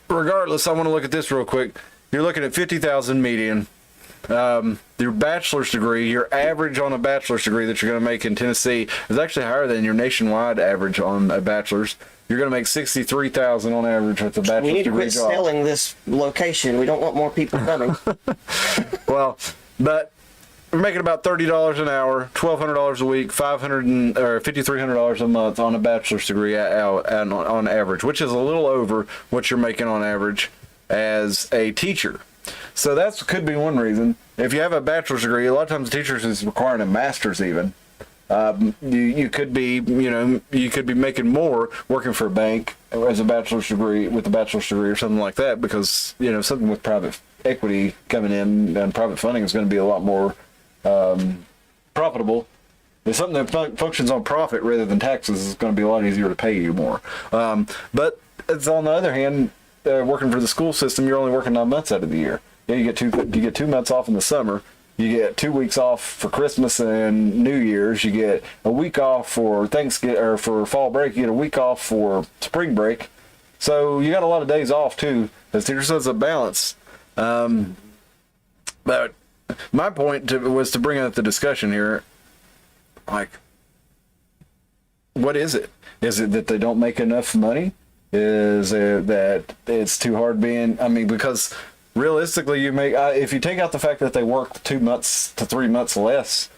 Speaker 2: regardless, I want to look at this real quick. You're looking at 50,000 median. Your bachelor's degree, your average on a bachelor's degree that you're going to make in Tennessee is actually higher than your nationwide average on a bachelor's. You're going to make 63,000 on average with the bachelor's degree.
Speaker 4: We need to quit
Speaker 2: job.
Speaker 4: selling this location. We don't want more people coming.
Speaker 2: Well, but we're making about $30 an hour, $1,200 a week, $5,300 a month on a bachelor's degree on average, which is a little over what you're making on average as a teacher. So that could be one reason. If you have a bachelor's degree, a lot of times teachers is requiring a master's even. You could be making more working for a bank as a bachelor's degree with a bachelor's degree or something like that, because something with private equity coming in and private funding is going to be a lot more profitable. There's something that functions on profit rather than taxes is going to be a lot easier to pay you more. But it's on the other hand, working for the school system, you're only working 9 months out of the year. Yeah, you get 2 months off in the summer. You get 2 weeks off for Christmas and New Year's. You get a week off for Thanksgiving or for fall break. You get a week off for spring break. So you got a lot of days off too. As teachers, it's a balance. But my point was to bring up the discussion here. Like, what is it? Is it that they don't make enough money? Is it that it's too hard being? I mean, because realistically, you make if you take out the fact that they work 2 months to 3 months less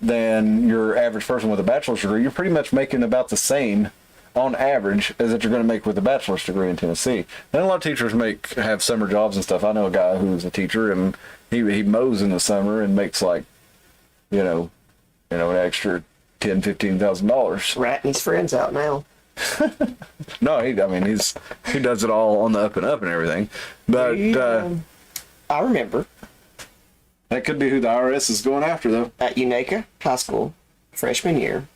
Speaker 2: than your average person with a bachelor's degree, you're pretty much making about the same on average as that you're going to make with a bachelor's degree in Tennessee. And a lot of teachers have summer jobs and stuff. I know a guy who's a teacher and he mows in the summer and makes like an extra $10,000-$15,000.
Speaker 4: Ratting his friends out now.
Speaker 2: No, he does it all on the up and up and everything. But
Speaker 4: I remember
Speaker 2: that could be who the IRS is going after, though.
Speaker 4: at Unaka High School, freshman year,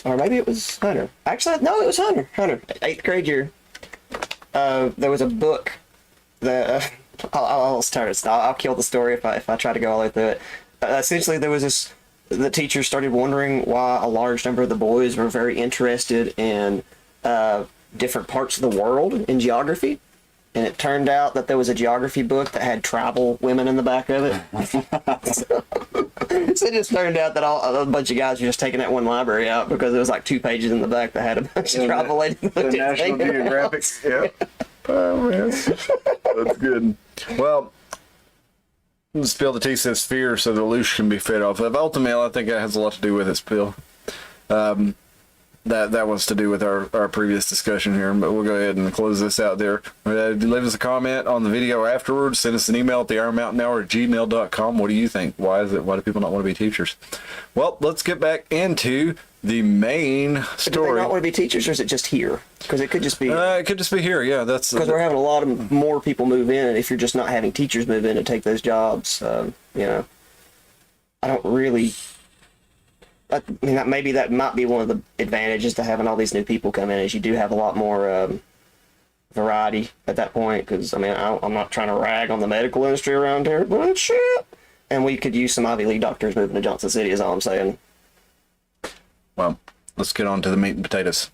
Speaker 4: or maybe it was Hunter. Actually, no, it was Hunter. 8th grade year. There was a book that I'll kill the story if I try to go all the way through it. Essentially, there was this. The teachers started wondering why a large number of the boys were very interested in different parts of the world in geography. And it turned out that there was a geography book that had tribal women in the back of it. So it just turned out that a bunch of guys were just taking that one library out because it was like 2 pages in the back that had a bunch of tribal ladies.
Speaker 2: The National Geographic. Yeah. Oh, man. That's good. Well, spill the tea says fear so the leash can be fed off of. Ultimately, I think that has a lot to do with it, Spill. That was to do with our previous discussion here, but we'll go ahead and close this out there. Leave us a comment on the video afterwards. Send us an email at theironmountainhour@gmail.com. What do you think? Why do people not want to be teachers? Well, let's get back into the main story.
Speaker 4: Do they not want to be teachers, or is it just here? Because it could just be.
Speaker 2: It could just be here. Yeah, that's
Speaker 4: because we're having a lot of more people move in, and if you're just not having teachers move in to take those jobs, I don't really. I mean, maybe that might be one of the advantages to having all these new people come in, is you do have a lot more variety at that point. Because I'm not trying to rag on the medical industry around here, but shit. And we could use some Ivy League doctors moving to Johnson City, is all I'm saying.
Speaker 2: Well, let's get on to the meat and potatoes.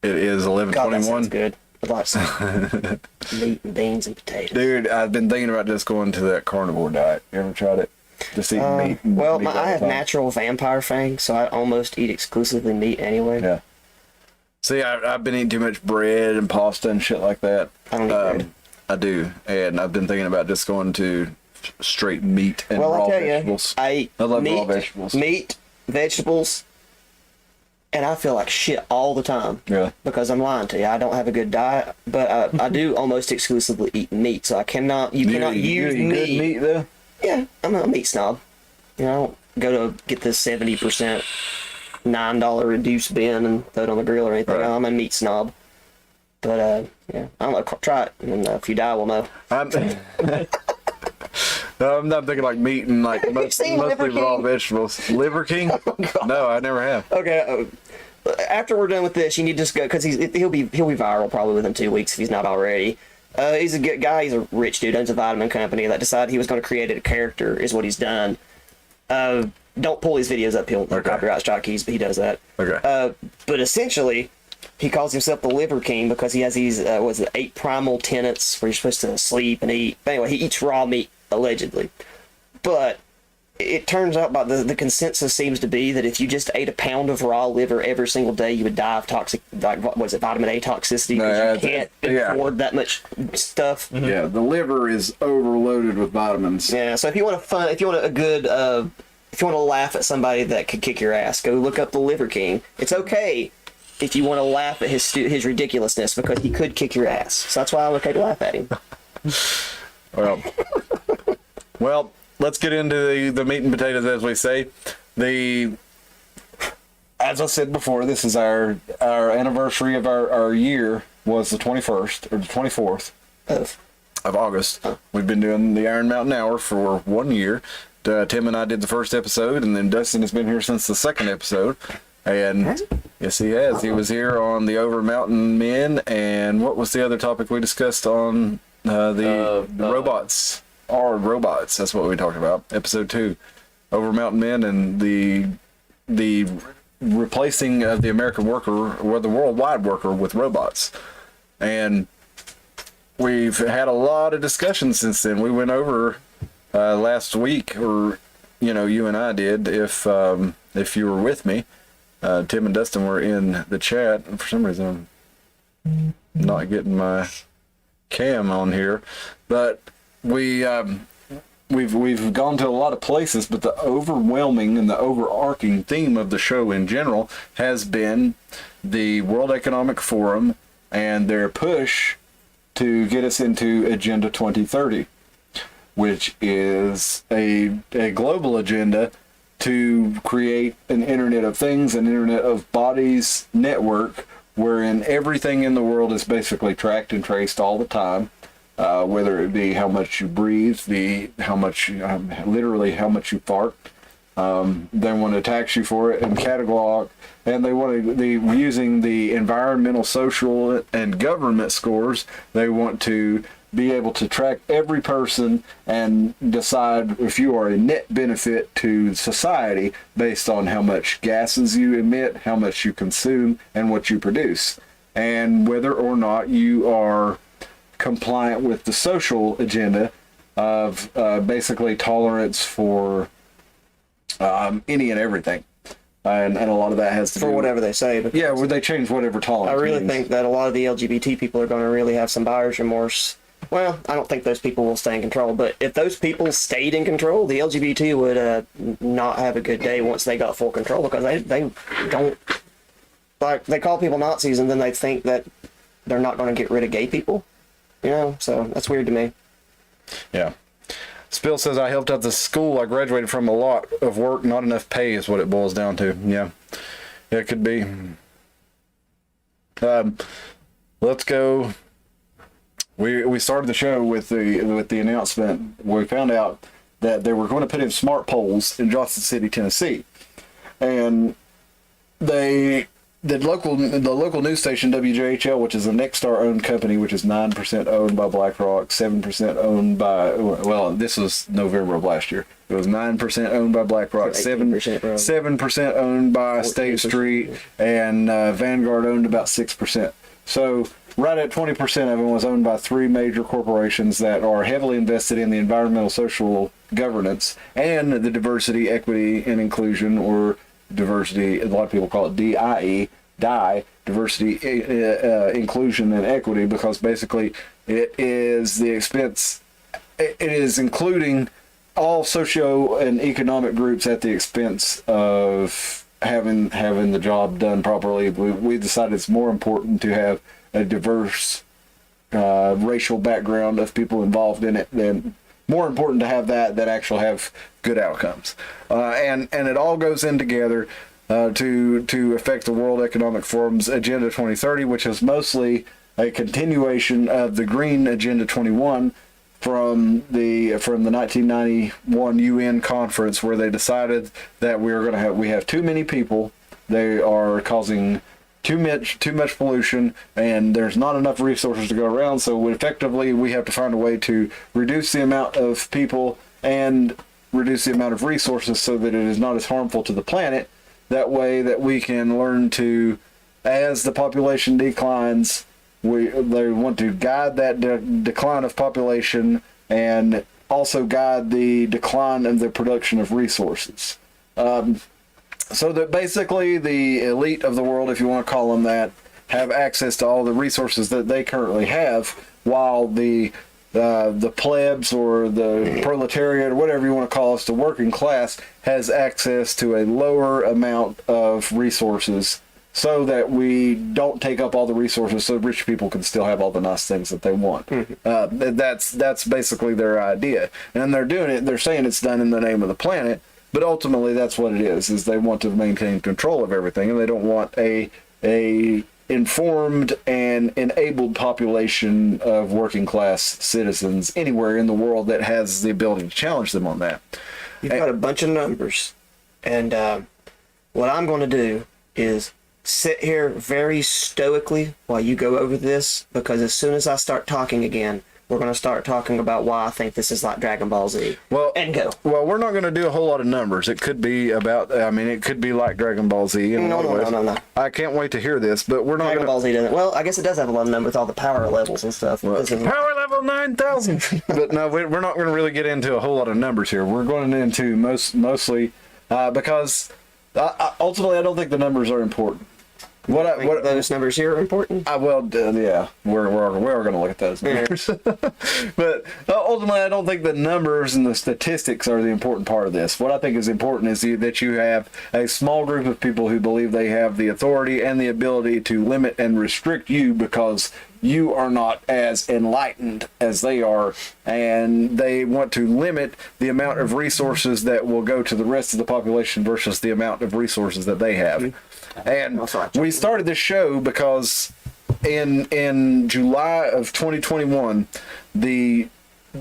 Speaker 2: It is 11:21.
Speaker 4: God, that sounds good. I'd like some meat and beans and potatoes.
Speaker 2: Dude, I've been thinking about just going to that carnivore diet. You ever tried it? Just eating meat.
Speaker 4: Well,
Speaker 2: meat
Speaker 4: I have
Speaker 2: time.
Speaker 4: natural vampire fangs, so I almost eat exclusively meat anyway.
Speaker 2: Yeah. See, I've been eating too much bread and pasta and shit like that.
Speaker 4: I don't eat bread.
Speaker 2: I do, and I've been thinking about just going to straight meat and
Speaker 4: Well,
Speaker 2: raw
Speaker 4: I tell
Speaker 2: vegetables.
Speaker 4: you, I eat
Speaker 2: love
Speaker 4: meat,
Speaker 2: raw vegetables.
Speaker 4: meat, vegetables, and I feel like shit all the time.
Speaker 2: Really?
Speaker 4: Because I'm lying to you. I don't have a good diet, but I do almost exclusively eat meat, so I cannot. You cannot use
Speaker 2: you
Speaker 4: meat.
Speaker 2: good meat though.
Speaker 4: Yeah, I'm a meat snob. I don't go to get this 70% $9 reduced bin and throw it on the grill or anything.
Speaker 2: Right.
Speaker 4: I'm a meat snob. But yeah, I don't know. Try it, and if you die, we'll know.
Speaker 2: I'm not thinking like meat and like
Speaker 4: seen
Speaker 2: mostly
Speaker 4: Liver
Speaker 2: raw
Speaker 4: King?
Speaker 2: vegetables. Liver King? No, I never have.
Speaker 4: Okay. After we're done with this, you need to just go because he'll be viral probably within 2 weeks if he's not already. He's a good guy. He's a rich dude. Owns a vitamin company that decided he was going to create a character. Is what he's done. Don't pull his videos up. He'll copyright strike keys, but he does that.
Speaker 2: Okay.
Speaker 4: But essentially, he calls himself the Liver King because he has these 8 primal tenets where you're supposed to sleep and eat. But anyway, he eats raw meat allegedly. But it turns out the consensus seems to be that if you just ate a pound of raw liver every single day, you would die of toxic, like what was it, vitamin A toxicity, because you can't afford that much stuff.
Speaker 2: Yeah, the liver is overloaded with vitamins.
Speaker 4: Yeah, so if you want to laugh at somebody that could kick your ass, go look up the Liver King. It's okay if you want to laugh at his ridiculousness, because he could kick your ass. So that's why I'm okay to laugh at him.
Speaker 2: Well, let's get into the meat and potatoes, as we say. As I said before, this is our anniversary of our year was the 21st or the 24th of August. We've been doing the Iron Mountain Hour for 1 year. Tim and I did the first episode, and then Dustin has been here since the second episode. And yes, he has. He was here on the Over Mountain Men, and what was the other topic we discussed on the robots? Robots. That's what we talked about. Episode 2, Over Mountain Men, and the replacing of the American worker or the worldwide worker with robots. And we've had a lot of discussions since then. We went over last week, or you and I did. If you were with me, Tim and Dustin were in the chat. For some reason, I'm not getting my cam on here, but we've gone to a lot of places. But the overwhelming and the overarching theme of the show in general has been the World Economic Forum and their push to get us into Agenda 2030, which is a global agenda to create an Internet of Things, an Internet of Bodies network, wherein everything in the world is basically tracked and traced all the time, whether it be how much you breathe, literally how much you fart. They want to tax you for it and catalog, and they want to, using the environmental, social, and government scores, they want to be able to track every person and decide if you are a net benefit to society based on how much gases you emit, how much you consume, and what you produce, and whether or not you are compliant with the social agenda of basically tolerance for any and everything. And a lot of that has to do
Speaker 4: For whatever they say.
Speaker 2: yeah, where they change whatever tolerance
Speaker 4: I really
Speaker 2: means.
Speaker 4: think that a lot of the LGBT people are going to really have some buyer's remorse. Well, I don't think those people will stay in control, but if those people stayed in control, the LGBT would not have a good day once they got full control, because they don't, like, they call people Nazis and then they think that they're not going to get rid of gay people, so that's weird to me.
Speaker 2: Yeah. Spill says, I helped out the school I graduated from. A lot of work, not enough pay is what it boils down to. Yeah, it could be. Let's go. We started the show with the announcement. We found out that they were going to put in smart poles in Johnson City, Tennessee, and the local news station WJHL, which is a Nexstar owned company, which is 9% owned by BlackRock, 7% owned by, well, this was November of last year. It was 9% owned by BlackRock, 7% owned by State Street, and Vanguard owned about 6%. So right at 20% of it was owned by 3 major corporations that are heavily invested in the environmental, social governance, and the diversity, equity, and inclusion, or diversity, a lot of people call it DIE, diversity, inclusion, and equity, because basically it is the expense, it is including all socio and economic groups at the expense of having the job done properly. We decided it's more important to have a diverse racial background of people involved in it than more important to have that actually have good outcomes. And it all goes in together to affect the World Economic Forum's Agenda 2030, which is mostly a continuation of the Green Agenda 21 from the 1991 UN conference, where they decided that we have too many people. They are causing too much pollution, and there's not enough resources to go around. So effectively, we have to find a way to reduce the amount of people and reduce the amount of resources so that it is not as harmful to the planet. That way that we can learn to, as the population declines, they want to guide that decline of population and also guide the decline of the production of resources. So that basically the elite of the world, if you want to call them that, have access to all the resources that they currently have, while the plebs or the proletariat or whatever you want to call us, the working class, has access to a lower amount of resources, so that we don't take up all the resources, so rich people can still have all the nice things that they want. That's basically their idea, and they're doing it. They're saying it's done in the name of the planet, but ultimately that's what it is they want to maintain control of everything, and they don't want a informed and enabled population of working class citizens anywhere in the world that has the ability to challenge them on that.
Speaker 4: You've got a bunch of numbers, and what I'm going to do is sit here very stoically while you go over this, because as soon as I start talking again, we're going to start talking about why I think this is like Dragon Ball Z. And go.
Speaker 2: Well, we're not going to do a whole lot of numbers. It could be it could be like Dragon Ball Z.
Speaker 4: No.
Speaker 2: I can't wait to hear this, but we're not
Speaker 4: Dragon Ball Z doesn't. Well, I guess it does have a lot of numbers with all the power levels and stuff.
Speaker 2: Well, power level 9,000. But no, we're not going to really get into a whole lot of numbers here. We're going into mostly because ultimately I don't think the numbers are important. What
Speaker 4: those numbers here are important?
Speaker 2: Yeah, we're going to look at those numbers. But ultimately, I don't think the numbers and the statistics are the important part of this. What I think is important is that you have a small group of people who believe they have the authority and the ability to limit and restrict you because you are not as enlightened as they are, and they want to limit the amount of resources that will go to the rest of the population versus the amount of resources that they have. And we started this show because in July of 2021, the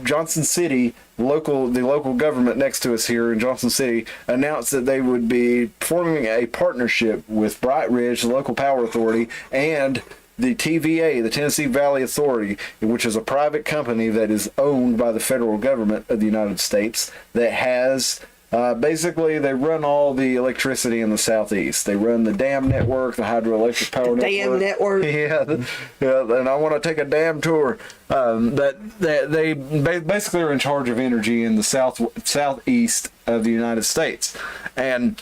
Speaker 2: Johnson City the local government next to us here in Johnson City announced that they would be forming a partnership with Bright Ridge, the local power authority, and the TVA, the Tennessee Valley Authority, which is a private company that is owned by the federal government of the United States, that has basically, they run all the electricity in the southeast. They run the dam network, the hydroelectric power network.
Speaker 4: Dam network.
Speaker 2: Yeah, and I want to take a dam tour. That they basically are in charge of energy in the southeast of the United States, and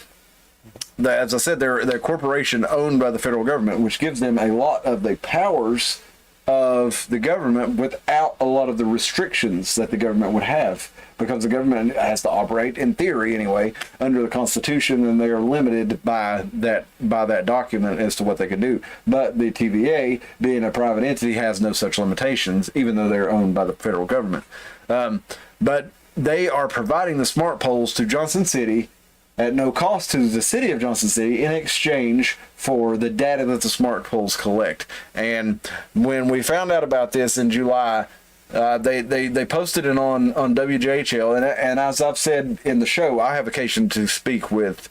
Speaker 2: as I said, they're a corporation owned by the federal government, which gives them a lot of the powers of the government without a lot of the restrictions that the government would have, because the government has to operate, in theory anyway, under the Constitution, and they are limited by that document as to what they can do. But the TVA, being a private entity, has no such limitations, even though they're owned by the federal government. But they are providing the smart poles to Johnson City at no cost to the city of Johnson City in exchange for the data that the smart poles collect. And when we found out about this in July, they posted it on WJHL, and as I've said in the show, I have occasion to speak with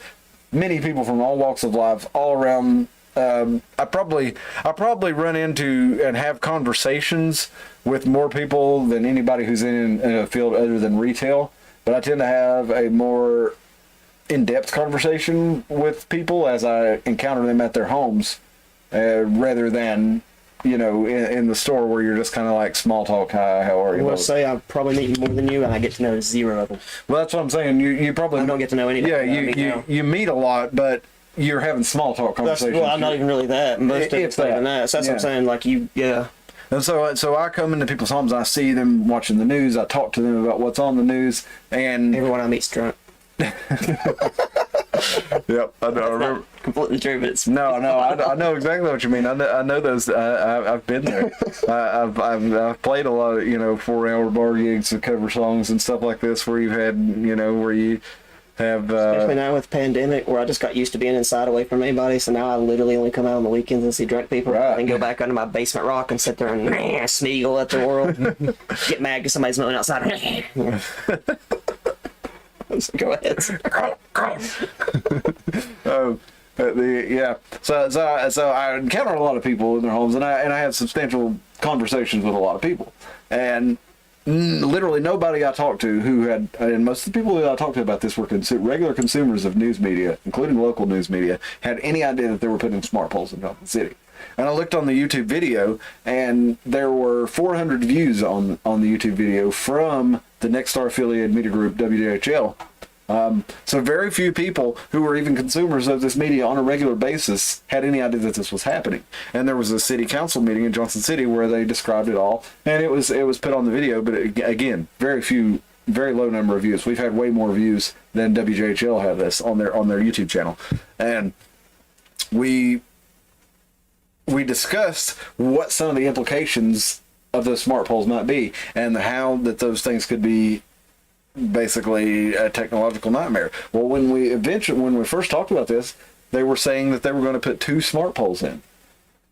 Speaker 2: many people from all walks of life all around. I probably run into and have conversations with more people than anybody who's in a field other than retail, but I tend to have a more in-depth conversation with people as I encounter them at their homes, rather than in the store where you're just kind of like small talk. Hi, how are you?
Speaker 4: I will say I probably meet more than you, and I get to know zero of them.
Speaker 2: Well, that's what I'm saying. You probably
Speaker 4: I don't get to know anything.
Speaker 2: Yeah, you meet a lot, but you're having small talk conversations.
Speaker 4: Well, I'm not even really that. Most of it's not even that. So that's what I'm saying. Like
Speaker 2: And so I come into people's homes, I see them watching the news, I talk to them about what's on the news, and
Speaker 4: everyone I meet's drunk.
Speaker 2: Yep, I remember.
Speaker 4: Completely true, but it's
Speaker 2: no. I know exactly what you mean. I know those. I've been there. I've played a lot of 4-hour bar gigs to cover songs and stuff like this, where you had where you have
Speaker 4: especially now with the pandemic, where I just got used to being inside away from anybody. So now I literally only come out on the weekends and see drunk people, and go back under my basement rock and sit there and smeagol at the world, get mad because somebody's mowing outside. Go ahead.
Speaker 2: So I encounter a lot of people in their homes, and I have substantial conversations with a lot of people, and literally nobody I talked to who had, and most of the people that I talked to about this were regular consumers of news media, including local news media, had any idea that they were putting smart poles in Johnson City. And I looked on the YouTube video, and there were 400 views on the YouTube video from the Nexstar affiliated media group WJHL. So very few people who were even consumers of this media on a regular basis had any idea that this was happening. And there was a city council meeting in Johnson City where they described it all, and it was put on the video. But again, very low number of views. We've had way more views than WJHL have this on their YouTube channel, and we discussed what some of the implications of those smart poles might be, and how that those things could be basically a technological nightmare. Well, when we first talked about this, they were saying that they were going to put 2 smart poles in.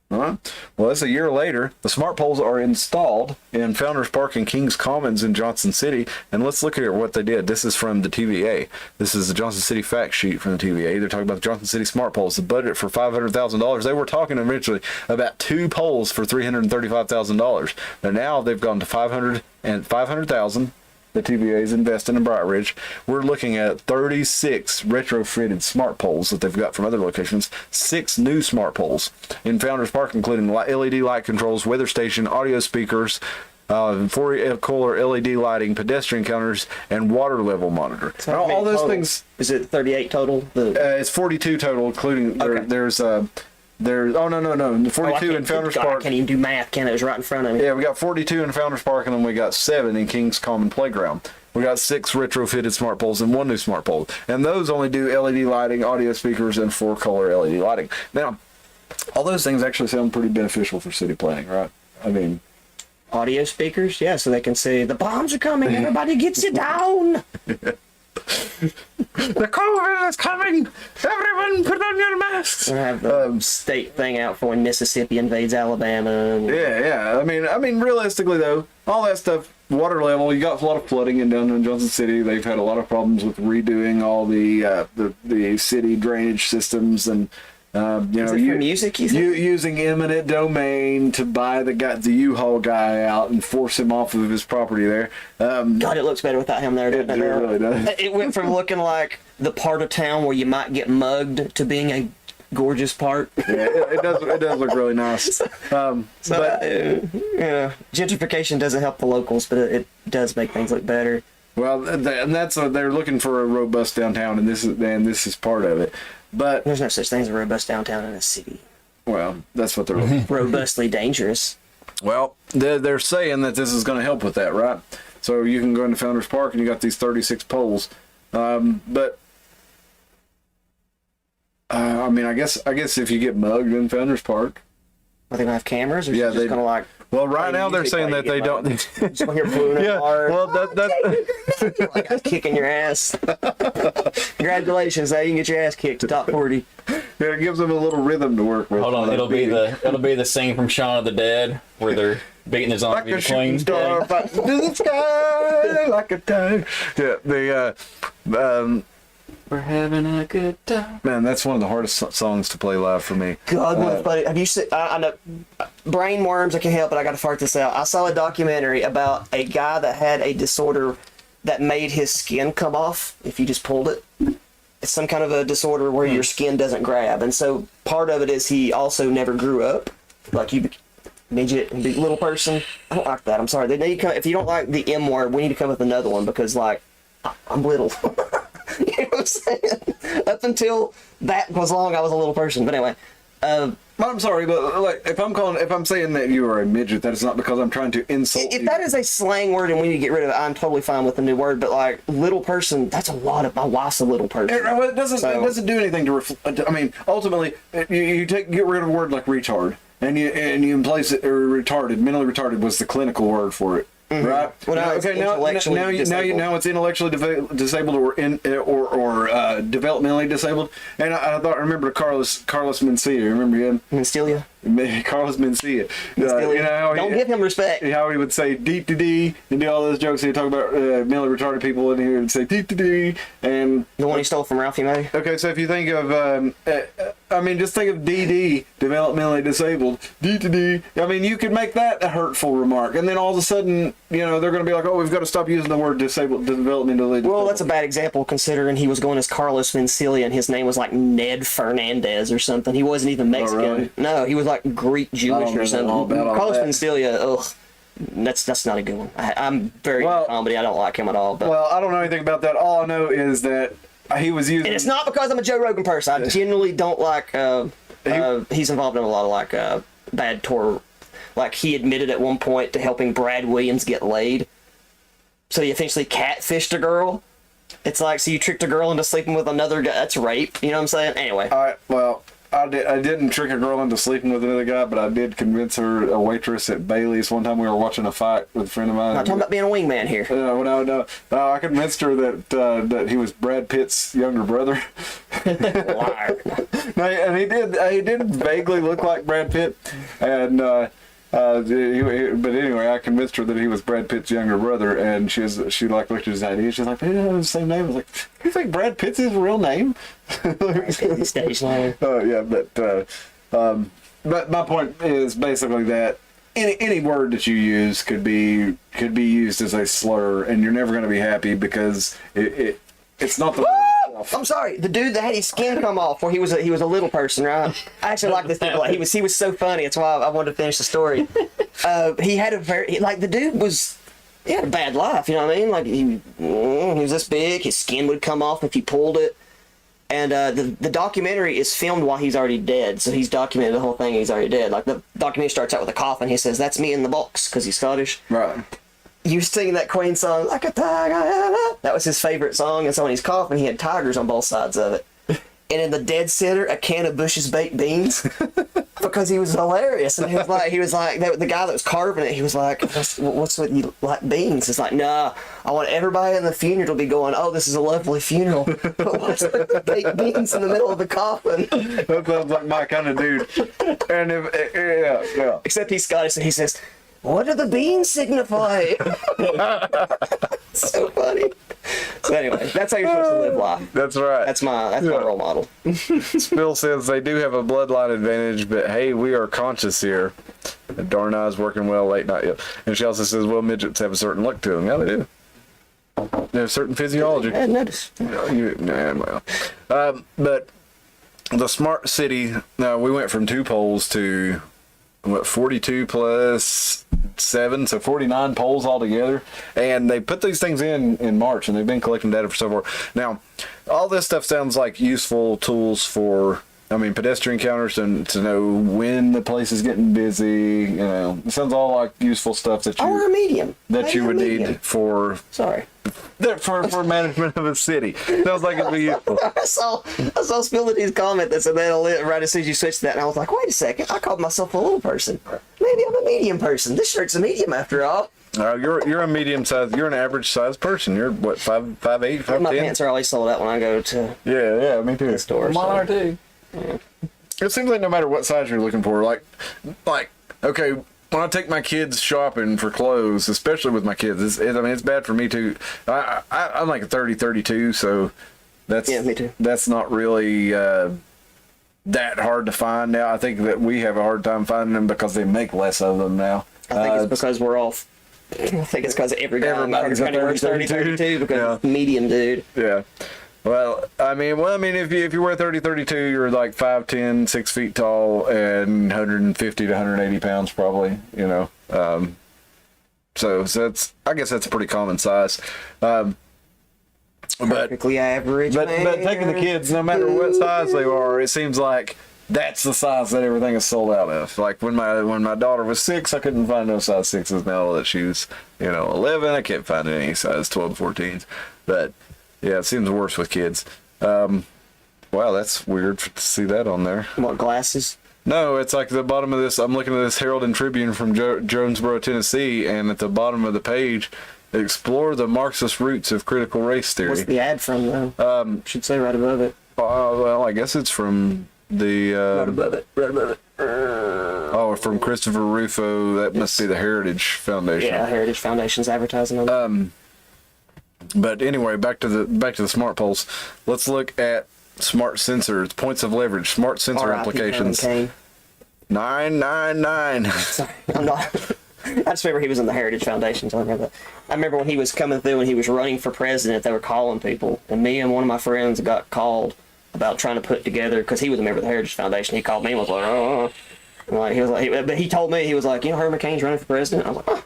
Speaker 2: All right. Well, that's a year later. The smart poles are installed in Founders Park and Kings Commons in Johnson City. And let's look at what they did. This is from the TVA. This is the Johnson City fact sheet from the TVA. They're talking about the Johnson City smart poles. The budget for $500,000. They were talking eventually about 2 poles for $335,000. But now they've gone to $500,000. The TVA is investing in Bright Ridge. We're looking at 36 retrofitted smart poles that they've got from other locations, 6 new smart poles in Founders Park, including LED light controls, weather station, audio speakers, 4-color LED lighting, pedestrian counters, and water level monitor.
Speaker 4: So
Speaker 2: all those
Speaker 4: total?
Speaker 2: things.
Speaker 4: Is it 38 total?
Speaker 2: It's 42 total, including
Speaker 4: Okay.
Speaker 2: there's 42 in Founders Park.
Speaker 4: I can't even do math, Ken. It was right in front of me.
Speaker 2: Yeah, we got 42 in Founders Park, and then we got 7 in Kings Common Playground. We got 6 retrofitted smart poles and 1 new smart pole. And those only do LED lighting, audio speakers, and 4-color LED lighting. Now, all those things actually sound pretty beneficial for city planning, right? I mean,
Speaker 4: Audio speakers, yeah, so they can say, the bombs are coming, everybody gets it down.
Speaker 2: the COVID is coming! Everyone put on your masks!
Speaker 4: We'll have the state thing out for when Mississippi invades Alabama. And
Speaker 2: Yeah. I mean, realistically though, all that stuff, water level, you got a lot of flooding in downtown Johnson City. They've had a lot of problems with redoing all the city drainage systems, and
Speaker 4: Is it for music, you think?
Speaker 2: using eminent domain to buy the U-Haul guy out and force him off of his property there.
Speaker 4: God, it looks better without him there.
Speaker 2: It
Speaker 4: doesn't it?
Speaker 2: really does.
Speaker 4: It went from looking like the part of town where you might get mugged to being a gorgeous part.
Speaker 2: Yeah, it does look really nice.
Speaker 4: Gentrification doesn't help the locals, but it does make things look better.
Speaker 2: Well, and they're looking for a robust downtown, and this is part of it. But
Speaker 4: There's no such thing as a robust downtown in a city.
Speaker 2: well, that's what they're looking for.
Speaker 4: Robustly dangerous.
Speaker 2: Well, they're saying that this is going to help with that, right? So you can go into Founders Park and you got these 36 poles. But I mean, I guess if you get mugged in Founders Park,
Speaker 4: Are they gonna have cameras, or
Speaker 2: Yeah,
Speaker 4: is it just gonna like?
Speaker 2: well, right
Speaker 4: play
Speaker 2: now they're
Speaker 4: music
Speaker 2: saying
Speaker 4: while
Speaker 2: that
Speaker 4: you
Speaker 2: they
Speaker 4: get
Speaker 2: don't.
Speaker 4: mugged? Just when you're booing
Speaker 2: Yeah,
Speaker 4: hard.
Speaker 2: well, that
Speaker 4: Like I'm kicking your ass. Congratulations, now you can get your ass kicked to top 40.
Speaker 2: yeah, it gives them a little rhythm to work with.
Speaker 3: Hold on, it'll be the scene from Shaun of the Dead where they're beating his
Speaker 2: like
Speaker 3: zombie
Speaker 2: a
Speaker 3: to
Speaker 2: shooting
Speaker 3: clean.
Speaker 2: star fighting to the sky like a tide. Yeah,
Speaker 3: We're having a good time.
Speaker 2: man, that's one of the hardest songs to play live for me.
Speaker 4: God, what funny. Have you seen? I know brain worms. I can help it. I got to fart this out. I saw a documentary about a guy that had a disorder that made his skin come off if you just pulled it. It's some kind of a disorder where your skin doesn't grab, and so part of it is he also never grew up. Like you, midget, big little person. I don't like that. I'm sorry. They need to come. If you don't like the M word, we need to come with another one because like I'm little. You know what I'm saying? Up until that was long, I was a little person. But anyway,
Speaker 2: I'm sorry, but like if I'm saying that you are a midget, that is not because I'm trying to insult
Speaker 4: if
Speaker 2: you.
Speaker 4: that is a slang word and we need to get rid of it, I'm totally fine with the new word. But like little person, that's a lot of my wife's a little person.
Speaker 2: It doesn't do anything to reflect. I mean, ultimately, you get rid of a word like retard, and you place it or retarded. Mentally retarded was the clinical word for it. Right.
Speaker 4: Well, now it's intellectually disabled.
Speaker 2: now it's intellectually disabled or developmentally disabled. And I remember Carlos Mencia. Remember him?
Speaker 4: Mencia.
Speaker 2: Carlos Mencia. You know how
Speaker 4: Don't give him respect.
Speaker 2: how he would say deep to D and do all those jokes. He'd talk about mentally retarded people, and he would say deep to D. And
Speaker 4: The one he stole from Ralphie May.
Speaker 2: okay, so if you think of I mean, just think of DD, developmentally disabled. D. I mean, you could make that a hurtful remark, and then all of a sudden, they're going to be like, "Oh, we've got to stop using the word disabled, developmentally."
Speaker 4: Well, that's a bad example considering he was going as Carlos Mencia and his name was like Ned Fernandez or something. He wasn't even Mexican.
Speaker 2: really?
Speaker 4: No, he was like Greek Jewish or something.
Speaker 2: all
Speaker 4: Carlos
Speaker 2: that.
Speaker 4: Mencia, ugh. That's not a good one. I'm very into comedy. I don't like him at all. But
Speaker 2: Well, I don't know anything about that. All I know is that he was using.
Speaker 4: and it's not because I'm a Joe Rogan person. I genuinely don't like. He's involved in a lot of like bad tour. Like he admitted at one point to helping Brad Williams get laid. So he essentially catfished a girl. It's like, so you tricked a girl into sleeping with another guy. That's rape. You know what I'm saying? Anyway.
Speaker 2: All right. Well, I didn't trick a girl into sleeping with another guy, but I did convince her, a waitress at Bailey's. One time we were watching a fight with a friend of mine.
Speaker 4: I'm not talking about being a wingman here.
Speaker 2: No. I convinced her that he was Brad Pitt's younger brother.
Speaker 4: Liar.
Speaker 2: No, and he did vaguely look like Brad Pitt, and but anyway, I convinced her that he was Brad Pitt's younger brother, and she looked at his ID. She's like, "They don't have the same name." I was like, "You think Brad Pitt's his real name?"
Speaker 4: Stage name.
Speaker 2: Yeah, but my point is basically that any word that you use could be used as a slur, and you're never going to be happy because it's not the word itself.
Speaker 4: I'm sorry. The dude that had his skin come off, where he was a little person, right? I actually like this dude. Like, he was so funny. That's why I wanted to finish the story. He had the dude was. He had a bad life, you know what I mean? Like he was this big. His skin would come off if you pulled it. And the documentary is filmed while he's already dead, so he's documented the whole thing. He's already dead. Like the documentary starts out with a coffin. He says, "That's me in the box," because he's Scottish.
Speaker 2: Right.
Speaker 4: He was singing that Queen song, "Like a tiger." That was his favorite song, and so in his coffin, he had tigers on both sides of it. And in the dead center, a can of Bush's baked beans, because he was hilarious. And he was like, the guy that was carving it, he was like, "What's with you like beans?" It's like, "Nah, I want everybody in the funeral to be going, oh, this is a lovely funeral, but what's with the baked beans in the middle of the coffin?"
Speaker 2: That sounds like my kind of dude. And yeah.
Speaker 4: Except he's Scottish, and he says, "What do the beans signify?" So funny. So anyway, that's how you're supposed to live life.
Speaker 2: That's right.
Speaker 4: That's my role model.
Speaker 2: Phil says they do have a bloodline advantage, but hey, we are conscious here. Darn eyes working well late night. Yep. And she also says, well, midgets have a certain look to them. Yeah, they do. They have certain physiology.
Speaker 4: I hadn't noticed.
Speaker 2: But the smart city, we went from 2 polls to 42 plus 7, so 49 polls altogether, and they put these things in March, and they've been collecting data for so far. Now, all this stuff sounds like useful tools for, pedestrian counters to know when the place is getting busy. It sounds all like useful stuff that
Speaker 4: Or a
Speaker 2: you
Speaker 4: medium.
Speaker 2: that you would need for management of a city. Sounds like it'd be useful.
Speaker 4: I saw Spillity's comment that said that'll lit right as soon as you switch to that, and I was like, wait a second, I called myself a little person. Maybe I'm a medium person. This shirt's a medium after all.
Speaker 2: You're a medium size. You're an average size person. You're what, 5'8", 5'10"?
Speaker 4: My pants are always sold out when I go to
Speaker 2: Yeah, me too.
Speaker 4: the store.
Speaker 3: Mine are too.
Speaker 2: It seems like no matter what size you're looking for, like okay, when I take my kids shopping for clothes, especially with my kids, it's bad for me too. I'm like a 30, 32, so that's
Speaker 4: Yeah, me too.
Speaker 2: That's not really that hard to find now. I think that we have a hard time finding them because they make less of them now.
Speaker 4: I think it's because we're all. I think it's because everybody's
Speaker 2: a 30,
Speaker 4: 32 because
Speaker 2: yeah.
Speaker 4: it's medium, dude.
Speaker 2: Yeah. Well, if you wear 30, 32, you're like 5'10", 6 feet tall, and 150 to 180 pounds probably, so I guess that's a pretty common size.
Speaker 4: Perfectly average.
Speaker 2: But taking the kids, no matter what size they are, it seems like that's the size that everything is sold out of. Like when my daughter was 6, I couldn't find no size 6s. Now that she's 11, I can't find any size 12, 14s. But yeah, it seems worse with kids. Wow, that's weird to see that on there.
Speaker 4: What, glasses?
Speaker 2: No, it's like the bottom of this. I'm looking at this Herald and Tribune from Jonesboro, Tennessee, and at the bottom of the page, explore the Marxist roots of critical race theory.
Speaker 4: What's the ad from, though? Should say right above it.
Speaker 2: Well, I guess it's from the...
Speaker 4: Right above it. Right above it.
Speaker 2: From Christopher Rufo. That must be the Heritage Foundation.
Speaker 4: Yeah, Heritage Foundation's advertising on it.
Speaker 2: But anyway, back to the smart polls. Let's look at smart sensors, points of leverage, smart sensor
Speaker 4: R.I.P.
Speaker 2: implications.
Speaker 4: Herman Cain.
Speaker 2: 999.
Speaker 4: Sorry, I'm not. I just remember he was in the Heritage Foundation. So I remember that. I remember when he was coming through and he was running for president, they were calling people. And me and one of my friends got called about trying to put together, because he was a member of the Heritage Foundation. He called me and was like, oh. And like, he was like, but he told me, he was like, you know, Herman Cain's running for president. I was like, oh.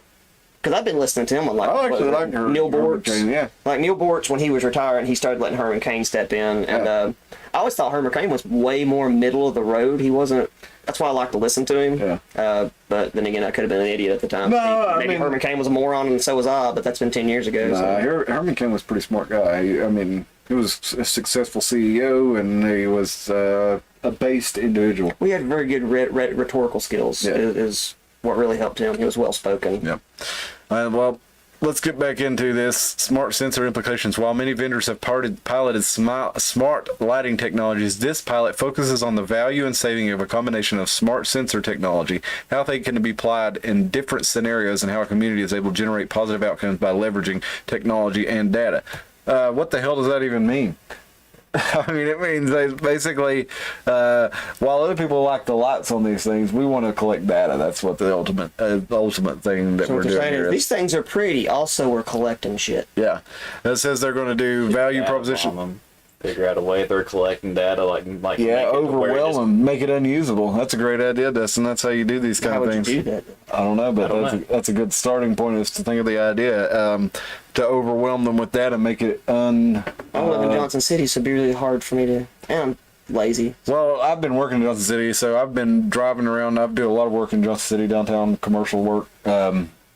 Speaker 4: Because I've been listening to him on like,
Speaker 2: I actually like
Speaker 4: Neil
Speaker 2: Herman
Speaker 4: Bortz.
Speaker 2: Cain, yeah.
Speaker 4: Like Neil Bortz, when he was retiring, he started letting Herman Cain step in. And I always thought Herman Cain was way more middle of the road. He wasn't. That's why I like to listen to him.
Speaker 2: Yeah.
Speaker 4: But then again, I could have been an idiot at the time.
Speaker 2: No,
Speaker 4: Maybe Herman Cain was a moron, and so was I. But that's been 10 years ago. So.
Speaker 2: Herman Cain was a pretty smart guy. I mean, he was a successful CEO, and he was a based individual.
Speaker 4: We had very good rhetorical skills.
Speaker 2: Yeah.
Speaker 4: Is what really helped him. He was well spoken.
Speaker 2: Yep. Well, let's get back into this. Smart sensor implications. While many vendors have piloted smart lighting technologies, this pilot focuses on the value and saving of a combination of smart sensor technology, how they can be applied in different scenarios, and how a community is able to generate positive outcomes by leveraging technology and data. What the hell does that even mean? I mean, it means they basically, while other people like the lights on these things, we want to collect data. That's what the ultimate thing that
Speaker 4: So
Speaker 2: we're
Speaker 4: what you're
Speaker 2: doing
Speaker 4: saying
Speaker 2: here
Speaker 4: is,
Speaker 2: is.
Speaker 4: these things are pretty. Also, we're collecting shit.
Speaker 2: Yeah. It says they're going to do value proposition.
Speaker 3: Them. Figure out a way they're collecting data, like
Speaker 2: Yeah,
Speaker 3: make it to where it
Speaker 2: overwhelm
Speaker 3: just-
Speaker 2: them, make it unusable. That's a great idea, Dustin. That's how you do these kind
Speaker 4: How
Speaker 2: of
Speaker 4: would
Speaker 2: things.
Speaker 4: you do that?
Speaker 2: I don't know, but
Speaker 3: don't know.
Speaker 2: that's a good starting point, is to think of the idea, to overwhelm them with that and make it
Speaker 4: I live in Johnson City, so it'd be really hard for me to. And I'm lazy.
Speaker 2: Well, I've been working in Johnson City, so I've been driving around. I do a lot of work in Johnson City, downtown commercial work.